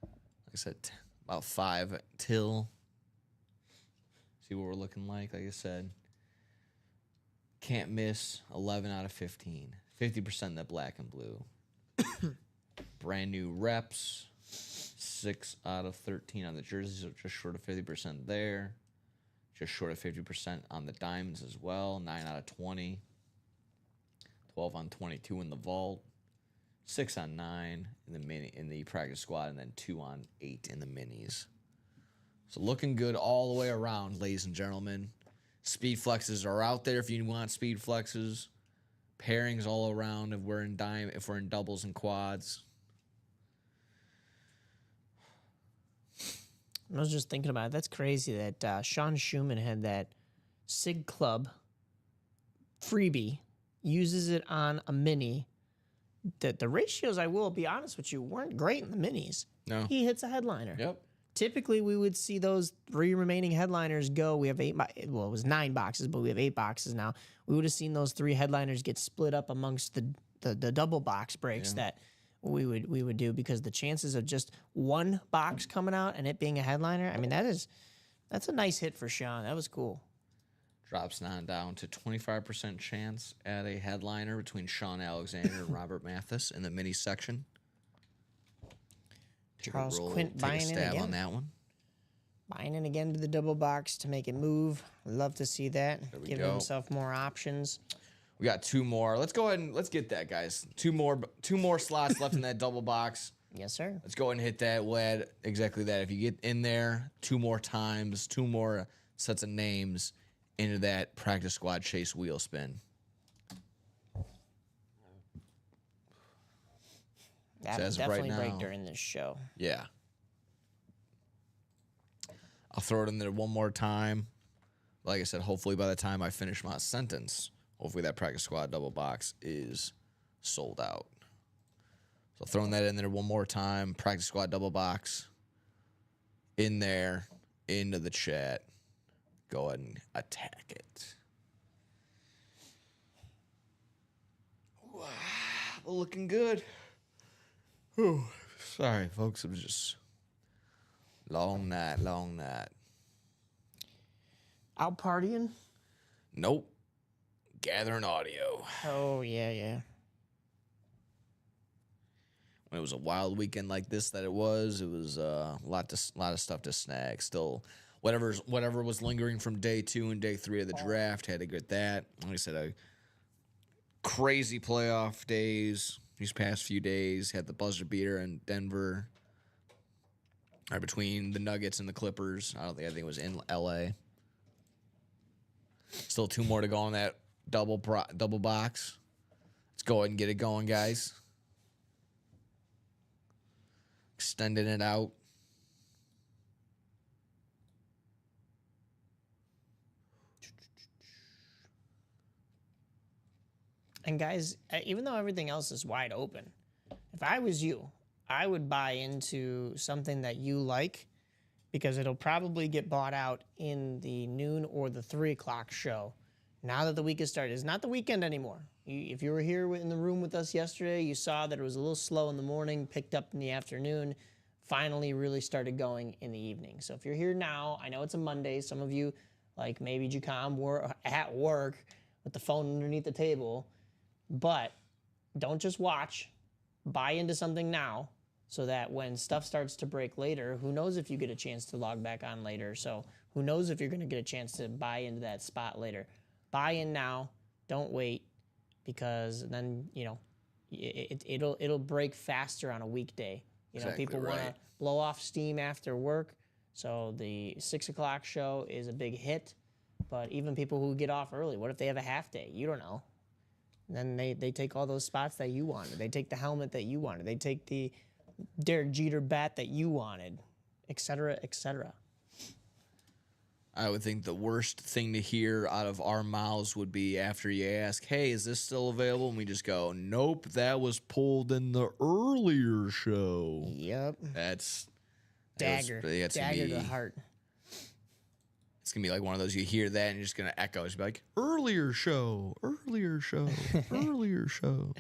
Like I said, about 5 till. See what we're looking like I said. Can't miss 11 out of 15. 50% in that black and blue. Brand new reps. 6 out of 13 on the jerseys, so just short of 50% there. Just short of 50% on the diamonds as well. 9 out of 20. 12 on 22 in the vault. 6 on 9 in the practice squad, and then 2 on 8 in the minis. So looking good all the way around, ladies and gentlemen. Speed flexes are out there if you want speed flexes. Pairings all around if we're in doubles and quads. I was just thinking about it. That's crazy that Sean Schumann had that SIG Club freebie, uses it on a mini. The ratios, I will be honest with you, weren't great in the minis. No. He hits a headliner. Yep. Typically, we would see those 3 remaining headliners go. We have 8, well, it was 9 boxes, but we have 8 boxes now. We would have seen those 3 headliners get split up amongst the double box breaks that we would do, because the chances of just one box coming out and it being a headliner, I mean, that's a nice hit for Sean. That was cool. Drops down to 25% chance at a headliner between Sean Alexander and Robert Mathis in the mini section. Charles Quint buying in again. On that one. Buying in again to the double box to make it move. Love to see that. Giving himself more options. We got 2 more. Let's go ahead and let's get that, guys. 2 more slots left in that double box. Yes, sir. Let's go ahead and hit that. We'll add exactly that. If you get in there 2 more times, 2 more sets of names into that practice squad chase wheel spin. That would definitely break during this show. Yeah. I'll throw it in there one more time. Like I said, hopefully by the time I finish my sentence, hopefully that practice squad double box is sold out. So throwing that in there one more time. Practice squad double box in there, into the chat. Go ahead and attack it. Wow, looking good. Whew. Sorry, folks. It was just long night. Out partying? Nope. Gathering audio. Oh, yeah. When it was a wild weekend like this it was a lot of stuff to snag. Still, whatever was lingering from day 2 and day 3 of the draft, had to get that. Like I said, a crazy playoff days these past few days. Had the buzzer beater in Denver, right between the Nuggets and the Clippers. I think it was in LA. Still 2 more to go on that double box. Let's go ahead and get it going, guys. Extending it out. And guys, even though everything else is wide open, if I was you, I would buy into something that you like, because it'll probably get bought out in the noon or the 3 o'clock show. Now that the week has started, it's not the weekend anymore. If you were here in the room with us yesterday, you saw that it was a little slow in the morning, picked up in the afternoon, finally really started going in the evening. So if you're here now, I know it's a Monday. Some of you, like maybe Jacom, were at work with the phone underneath the table. But don't just watch. Buy into something now, so that when stuff starts to break later, who knows if you get a chance to log back on later. So who knows if you're going to get a chance to buy into that spot later. Buy in now. Don't wait, because then, it'll break faster on a weekday. Exactly people right. want to blow off steam after work. So the 6 o'clock show is a big hit. But even people who get off early, what if they have a half day? You don't know. Then they take all those spots that you wanted. They take the helmet that you wanted. They take the Derek Jeter bat that you wanted. etc., etc. I would think the worst thing to hear out of our mouths would be after you ask, hey, is this still available? And we just go, nope, that was pulled in the earlier show. Yep. That's dagger. Dagger to the heart. It's going to be like one of those, you hear that and you're just going to echo. It's be like, earlier show, earlier show, earlier show.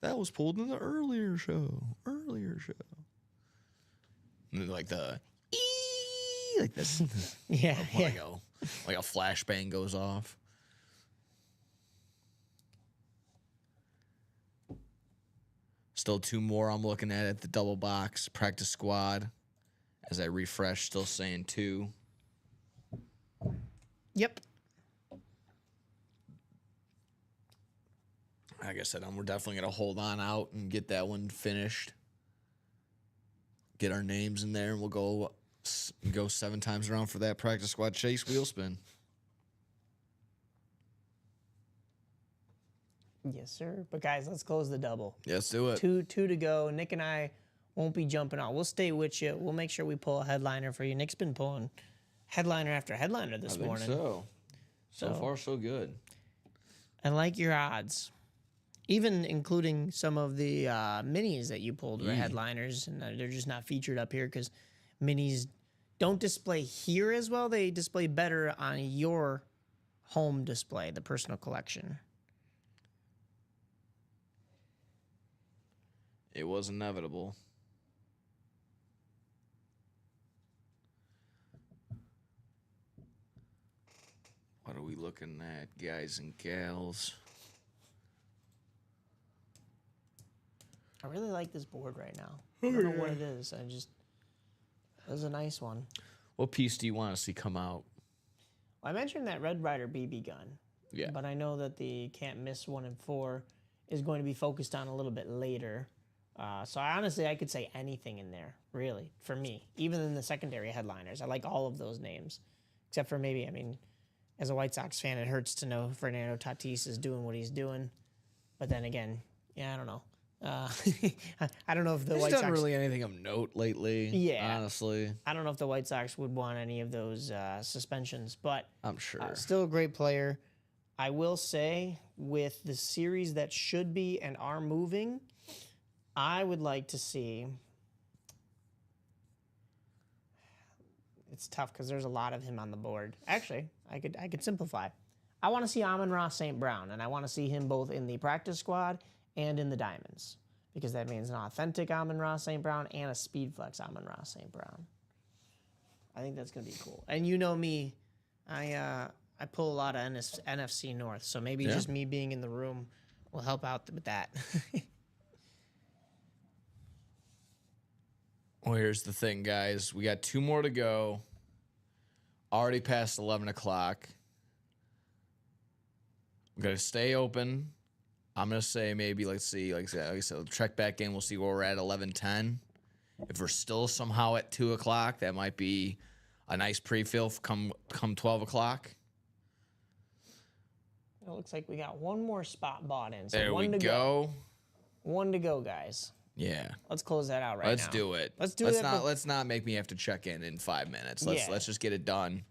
That was pulled in the earlier show, earlier show. And then like the like this. Yeah. Like a flashbang goes off. Still 2 more I'm looking at the double box. Practice squad. As I refresh, still saying 2. Yep. Like I said, we're definitely going to hold on out and get that one finished. Get our names in there, and we'll go 7 times around for that practice squad chase wheel spin. Yes, sir. But guys, let's close the double. Yeah, let's do it. Two to go. Nick and I won't be jumping out. We'll stay with you. We'll make sure we pull a headliner for you. Nick's been pulling headliner after headliner this morning. So far, so good. I like your odds. Even including some of the minis that you pulled were headliners, and they're just not featured up here because minis don't display here as well. They display better on your home display, the personal collection. It was inevitable. What are we looking at, guys and gals? I really like this board right now. I don't know what it is. It was a nice one. What piece do you want to see come out? Well, I mentioned that Red Ryder BB gun. Yeah. But I know that the Can't Miss 1 and 4 is going to be focused on a little bit later. So I could say anything in there, really, for me. Even in the secondary headliners. I like all of those names. Except for maybe, as a White Sox fan, it hurts to know Fernando Tatis is doing what he's doing. But then again, I don't know. I don't know if the White Sox... He's done really anything of note lately, honestly. I don't know if the White Sox would want any of those suspensions, but... I'm sure. Still a great player. I will say, with the series that should be and are moving, I would like to see... It's tough because there's a lot of him on the board. Actually, I could simplify. I want to see Amon-Ra St. Brown, and I want to see him both in the practice squad and in the diamonds, because that means an authentic Amon-Ra St. Brown and a Speedflex Amon-Ra St. Brown. I think that's going to be cool. And you know me, I pull a lot of NFC North, so maybe just me being in the room will help out with that. Well, here's the thing, guys. We got 2 more to go. Already past 11 o'clock. We're going to stay open. I'm going to say maybe, let's see, like I said, we'll check back in. We'll see where we're at 11:10. If we're still somehow at 2 o'clock, that might be a nice pre-fill come 12 o'clock. It looks like we got 1 more spot bought in. So there we go. 1 to go, guys. Yeah. Let's close that out now. Let's do it. Let's not make me have to check in 5 minutes. Let's just get it done.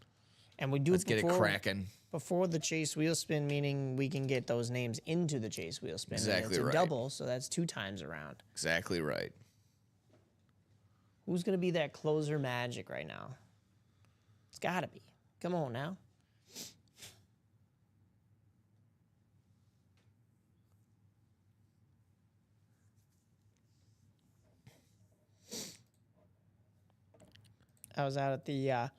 And we do Let's get it cracking. Before the chase wheel spin, meaning we can get those names into the chase wheel spin. Exactly right. It's a double, so that's 2 times around. Exactly right. Who's going to be that closer magic right now? It's got to be. Come on now. I was out at the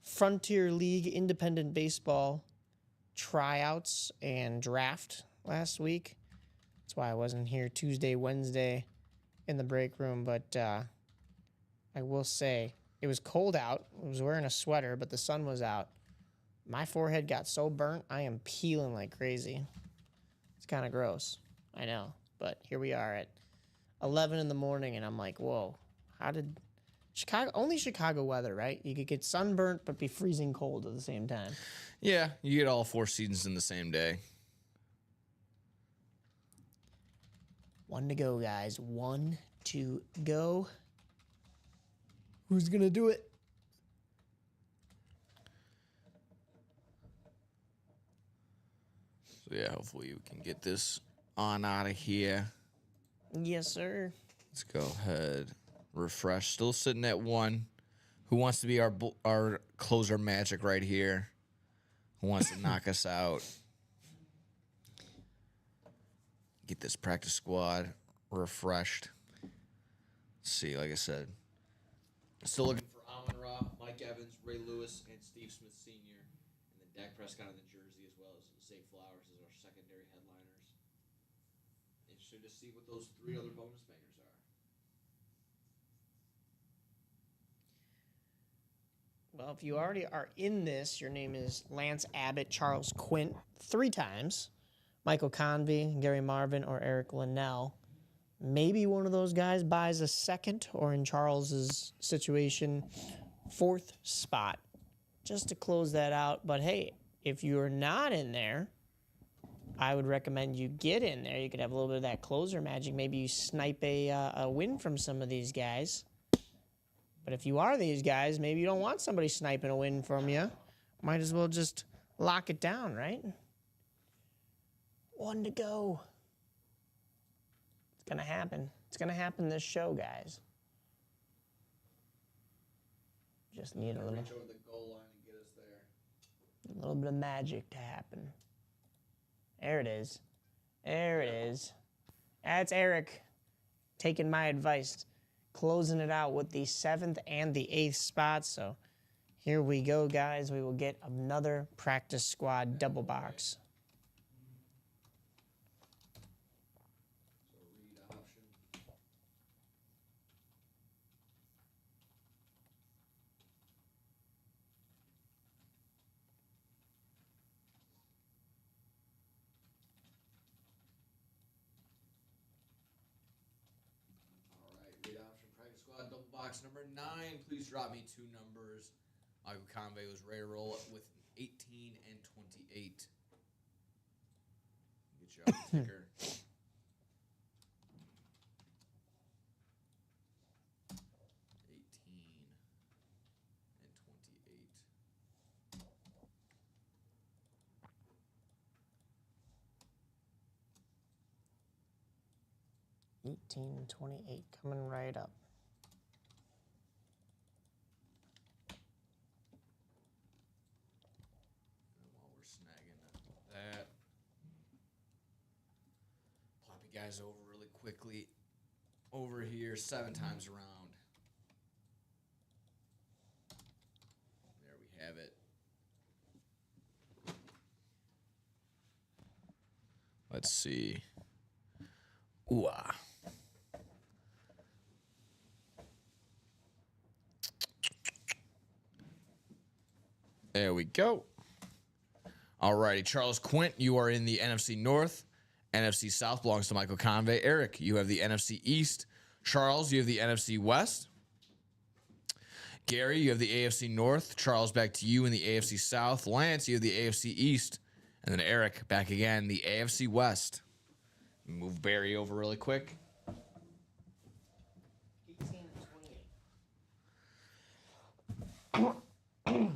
Frontier League Independent Baseball tryouts and draft last week. That's why I wasn't here Tuesday, Wednesday in the break room. But I will say it was cold out. I was wearing a sweater, but the sun was out. My forehead got so burnt, I am peeling like crazy. It's kind of gross. I know. But here we are at 11 in the morning, and I'm like, whoa, how did... Only Chicago weather, right? You could get sunburnt but be freezing cold at the same time. Yeah, you get all 4 seasons in the same day. 1 to go, guys. 1 to go. Who's going to do it? So, yeah, hopefully we can get this on out of here. Yes, sir. Let's go ahead. Refresh. Still sitting at 1. Who wants to be our closer magic right here? Who wants to knock us out? Get this practice squad refreshed. Let's see, like I said. Still looking for Amon-Ra, Mike Evans, Ray Lewis, and Steve Smith Sr. And then Dak Prescott on the jersey, as well as Zay Flowers as our secondary headliners. Interested to see what those 3 other bonus bangers are. Well, if you already are in this, your name is Lance Abbott, Charles Quint 3 times, Michael Convey, Gary Marvin, or Eric Linnell. Maybe one of those guys buys a second, or in Charles's situation, 4th spot, just to close that out. But hey, if you're not in there, I would recommend you get in there. You could have a little bit of that closer magic. Maybe you snipe a win from some of these guys. But if you are these guys, maybe you don't want somebody sniping a win from you. Might as well just lock it down, right? 1 to go. It's going to happen. It's going to happen this show, guys. Just need a little, reach over the goal line and get us there. a little bit of magic to happen. There it is. There it is. That's Eric taking my advice, closing it out with the 7th and the 8th spots. So here we go, guys. We will get another practice squad double box. Double box number 9. Please drop me 2 numbers. Michael Convey was ready to roll with 18 and 28. Get you off the ticker. 18 and 28. 18 and 28 coming right up. Guys over really quickly. Over here, 7 times around. There we have it. Let's see. Ooh, ah. There we go. All righty, Charles Quint, you are in the NFC North. NFC South belongs to Michael Convey. Eric, you have the NFC East. Charles, you have the NFC West. Gary, you have the AFC North. Charles, back to you in the AFC South. Lance, you have the AFC East. And then Eric, back again, the AFC West. Move Barry over really quick. 18 and 28.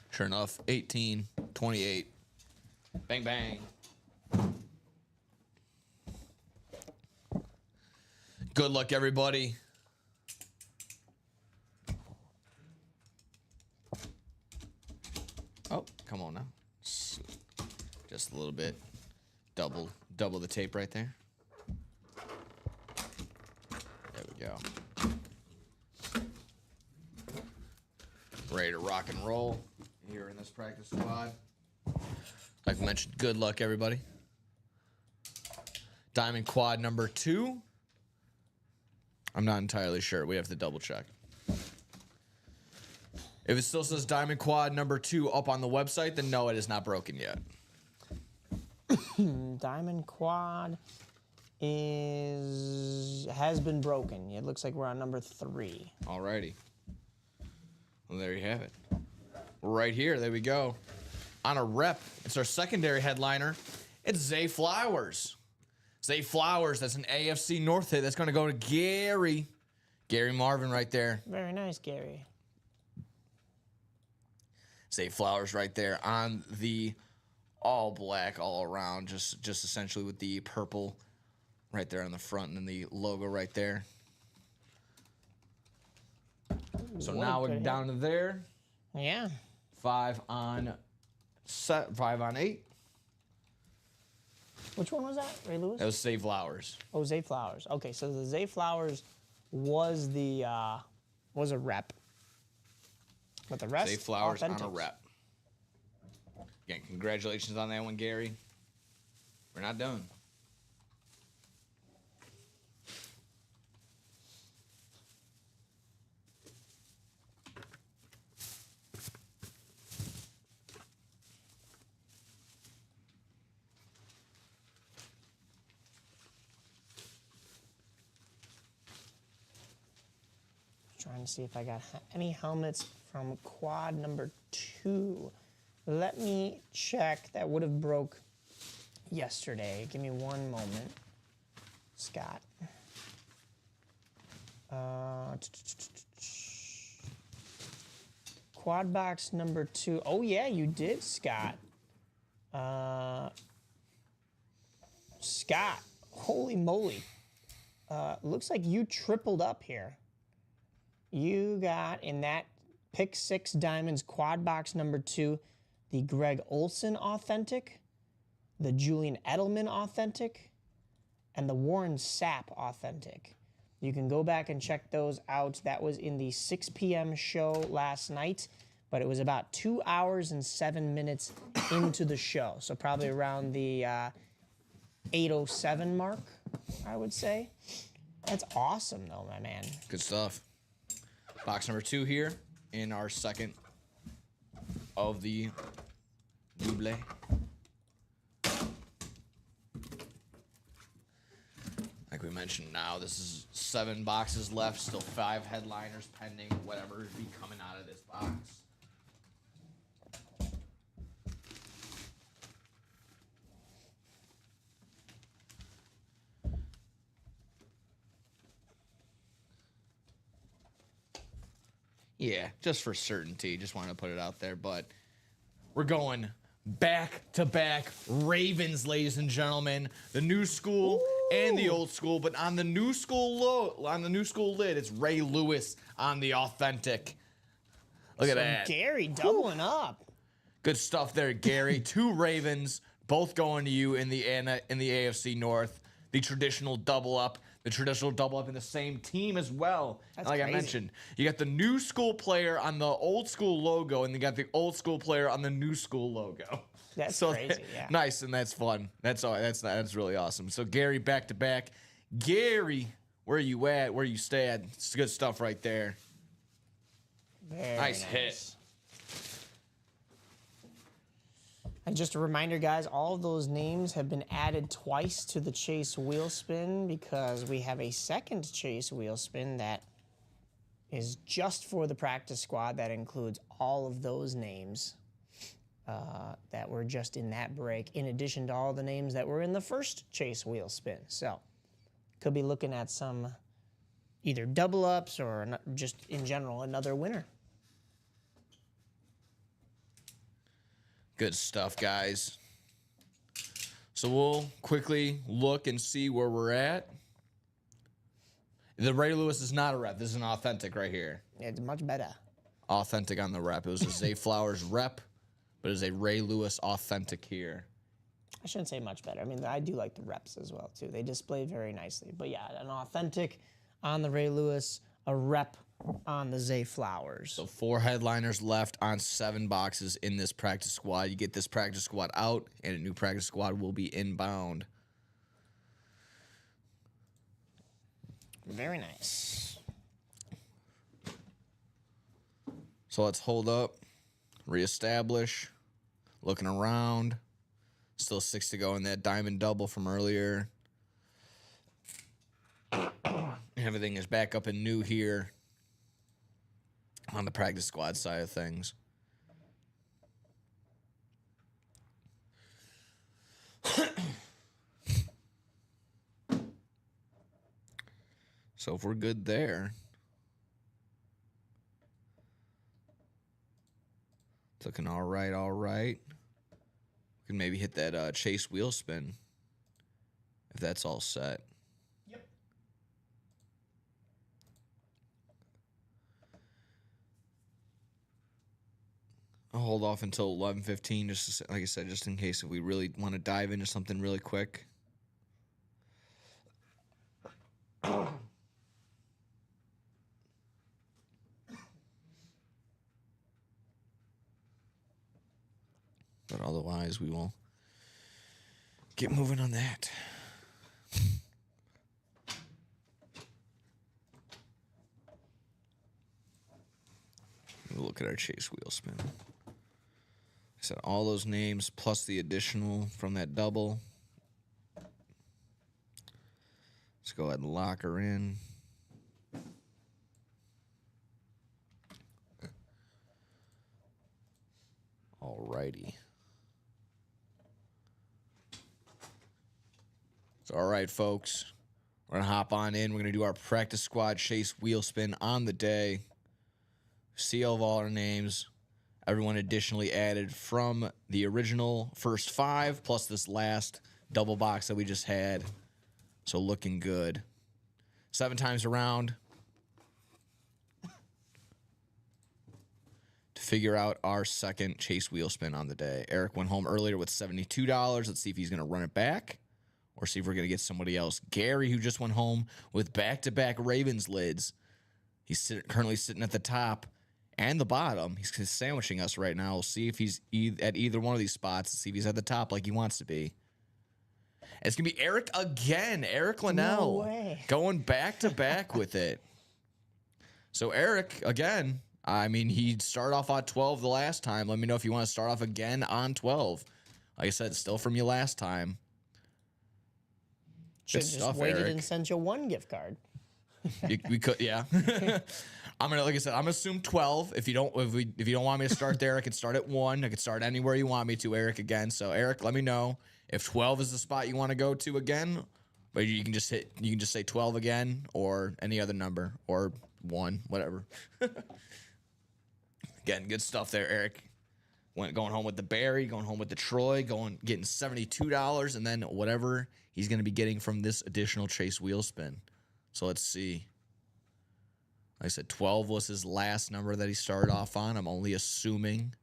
Sure enough, 18, 28. Bang, bang. Good luck, everybody. Oh, come on now. Just a little bit. Double the tape right there. There we go. Ready to rock and roll here in this practice squad. Like I mentioned, good luck, everybody. Diamond quad number 2. I'm not entirely sure. We have to double check. If it still says Diamond quad number 2 up on the website, then no, it is not broken yet. Diamond quad has been broken. It looks like we're on number 3. Alrighty. Well, there you have it. Right here, there we go. On a rep, it's our secondary headliner. It's Zay Flowers. Zay Flowers, that's an AFC North hit. That's going to go to Gary. Gary Marvin right there. Very nice, Gary. Zay Flowers right there on the all black all around, just essentially with the purple right there on the front and then the logo right there. So now we're down to there. Yeah. 5 on 8. Which one was that? Ray Lewis? That was Zay Flowers. Oh, Zay Flowers. Okay, so the Zay Flowers was a rep. But the rest, Zay Flowers authentics. on a rep. Again, congratulations on that one, Gary. We're not done. Trying to see if I got any helmets from quad number 2. Let me check. That would have broke yesterday. Give me one moment, Scott. Quad box number 2. Oh yeah, you did, Scott. Scott, holy moly. Looks like you tripled up here. You got in that Pick 6 Diamonds quad box number 2, the Greg Olson authentic, the Julian Edelman authentic, and the Warren Sapp authentic. You can go back and check those out. That was in the 6 p.m. show last night, but it was about 2 hours and 7 minutes into the show. So probably around the 8:07 mark, I would say. That's awesome, though, my man. Good stuff. Box number 2 here in our second of the double. Like we mentioned now, this is 7 boxes left, still 5 headliners pending, whatever is be coming out of this box. Yeah, just for certainty, just wanted to put it out there, but we're going back-to-back Ravens, ladies and gentlemen. The new school and the old school, but on the new school lid, it's Ray Lewis on the authentic. Look at that. Gary doubling up. Good stuff there, Gary. 2 Ravens, both going to you in the AFC North. The traditional double up in the same team as well. That's like crazy. I mentioned, you got the new school player on the old school logo, and you got the old school player on the new school logo. That's crazy, yeah. Nice, and that's fun. That's really awesome. So Gary, back to back. Gary, where you at? Where you stay? It's good stuff right there. Very nice hit. And just a reminder, guys, all of those names have been added twice to the Chase wheel spin because we have a second Chase wheel spin that is just for the practice squad. That includes all of those names that were just in that break, in addition to all the names that were in the first Chase wheel spin. So, could be looking at some either double ups or just in general another winner. Good stuff, guys. So we'll quickly look and see where we're at. The Ray Lewis is not a rep. This is an authentic right here. It's much better. Authentic on the rep. It was a Zay Flowers rep, but it's a Ray Lewis authentic here. I shouldn't say much better. I mean, I do like the reps as well, too. They display very nicely. But yeah, an authentic on the Ray Lewis, a rep on the Zay Flowers. So 4 headliners left on 7 boxes in this practice squad. You get this practice squad out, and a new practice squad will be inbound. Very nice. So let's hold up, reestablish, looking around. Still 6 to go in that diamond double from earlier. Everything is back up and new here on the practice squad side of things. So if we're good there, it's looking all right, all right. We can maybe hit that chase wheel spin if that's all set. Yep. I'll hold off until 11:15, just like I said, just in case if we really want to dive into something really quick. But otherwise, we will get moving on that. We'll look at our chase wheel spin. I said all those names plus the additional from that double. Let's go ahead and lock her in. Alrighty. So, all right, folks. We're going to hop on in. We're going to do our practice squad chase wheel spin on the day. See all of our names. Everyone additionally added from the original first 5 plus this last double box that we just had. So looking good. 7 times around to figure out our second chase wheel spin on the day. Eric went home earlier with $72. Let's see if he's going to run it back or see if we're going to get somebody else. Gary, who just went home with back-to-back Ravens lids. He's currently sitting at the top and the bottom. He's sandwiching us right now. We'll see if he's at either one of these spots and see if he's at the top like he wants to be. It's going to be Eric again. Eric Linnell. No way. Going back-to-back with it. So Eric, again, I mean, he started off on 12 the last time. Let me know if you want to start off again on 12. Like I said, still from you last time. Should have just waited Eric. and sent you 1 gift card. We could, yeah. I'm gonna, like I said, I'm gonna assume 12. If you don't want me to start there, I can start at 1. I can start anywhere you want me to, Eric. Again, so Eric, let me know if 12 is the spot you want to go to again. But you can just say 12 again, or any other number, or 1, whatever. Again, good stuff there, Eric. Going home with the Barry, going home with the Troy, getting $72, and then whatever he's going to be getting from this additional chase wheel spin. So let's see. Like I said, 12 was his last number that he started off on. I'm only assuming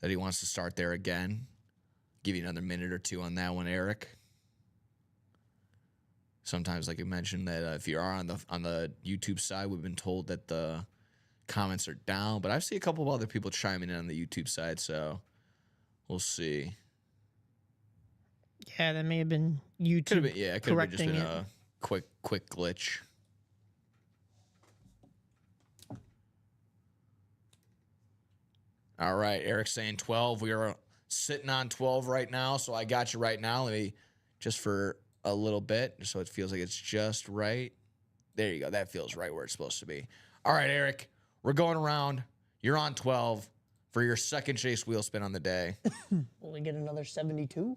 that he wants to start there again. Give you another minute or 2 on that one, Eric. Sometimes, like I mentioned, that if you are on the YouTube side, we've been told that the comments are down, but I've seen a couple of other people chiming in on the YouTube side, so we'll see. Yeah, that may have been YouTube. Could have been, it could have just been a quick glitch. All right, Eric's saying 12. We are sitting on 12 right now, so I got you right now. Let me just for a little bit, so it feels like it's just right. There you go. That feels right where it's supposed to be. All right, Eric. We're going around. You're on 12 for your second chase wheel spin on the day. Will we get another 72?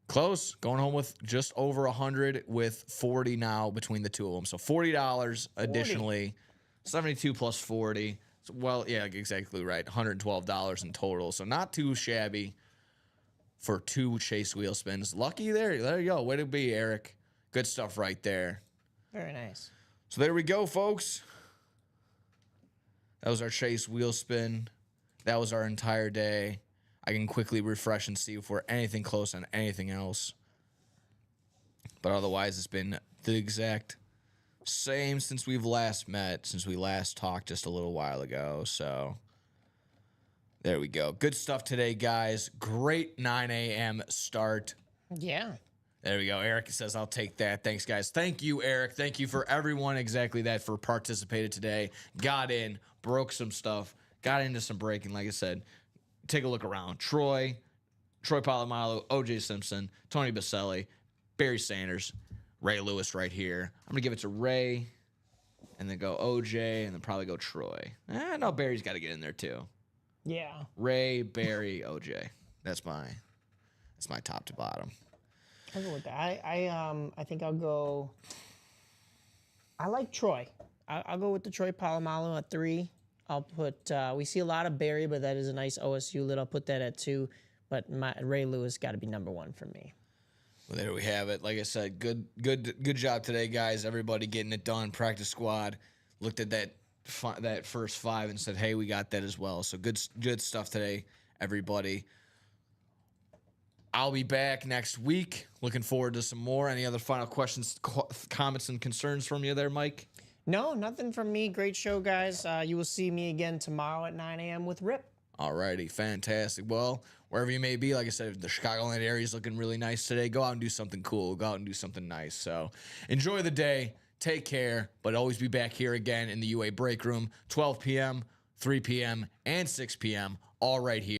Close. Going home with just over 100 with 40 now between the two of them. So $40 additionally. 72 plus 40. Well, yeah, exactly right. $112 in total. So not too shabby for 2 chase wheel spins. Lucky there. There you go. Way to be, Eric. Good stuff right there. Very nice. So there we go, folks. That was our chase wheel spin. That was our entire day. I can quickly refresh and see if we're anything close on anything else. But otherwise, it's been the exact same since we've last met, since we last talked just a little while ago. So there we go. Good stuff today, guys. Great 9 a.m. start. Yeah. There we go. Eric says, I'll take that. Thanks, guys. Thank you, Eric. Thank you for everyone exactly that for participated today. Got in, broke some stuff, got into some breaking. Like I said, take a look around. Troy Polamalu, O.J. Simpson, Tony Baselli, Barry Sanders, Ray Lewis right here. I'm going to give it to Ray and then go O.J. and then probably go Troy. No, Barry's got to get in there too. Yeah. Ray, Barry, O.J. That's my top to bottom. I'll go with that. I think I'll go I like Troy. I'll go with the Troy Polamalu at 3. I'll put, we see a lot of Barry, but that is a nice OSU lit. I'll put that at 2. But Ray Lewis got to be number 1 for me. Well, there we have it. Like I said, good job today, guys. Everybody getting it done. Practice squad looked at that first 5 and said, "Hey, we got that as well." So good stuff today, everybody. I'll be back next week. Looking forward to some more. Any other final questions, comments, and concerns from you there, Mike? No, nothing from me. Great show, guys. You will see me again tomorrow at 9 a.m. with Rip. Alrighty, fantastic. Well, wherever you may be, like I said, if the Chicagoland area is looking really nice today, go out and do something cool. Go out and do something nice. So enjoy the day. Take care. But always be back here again in the UA Break Room, 12 p.m., 3 p.m., and 6 p.m., all right here.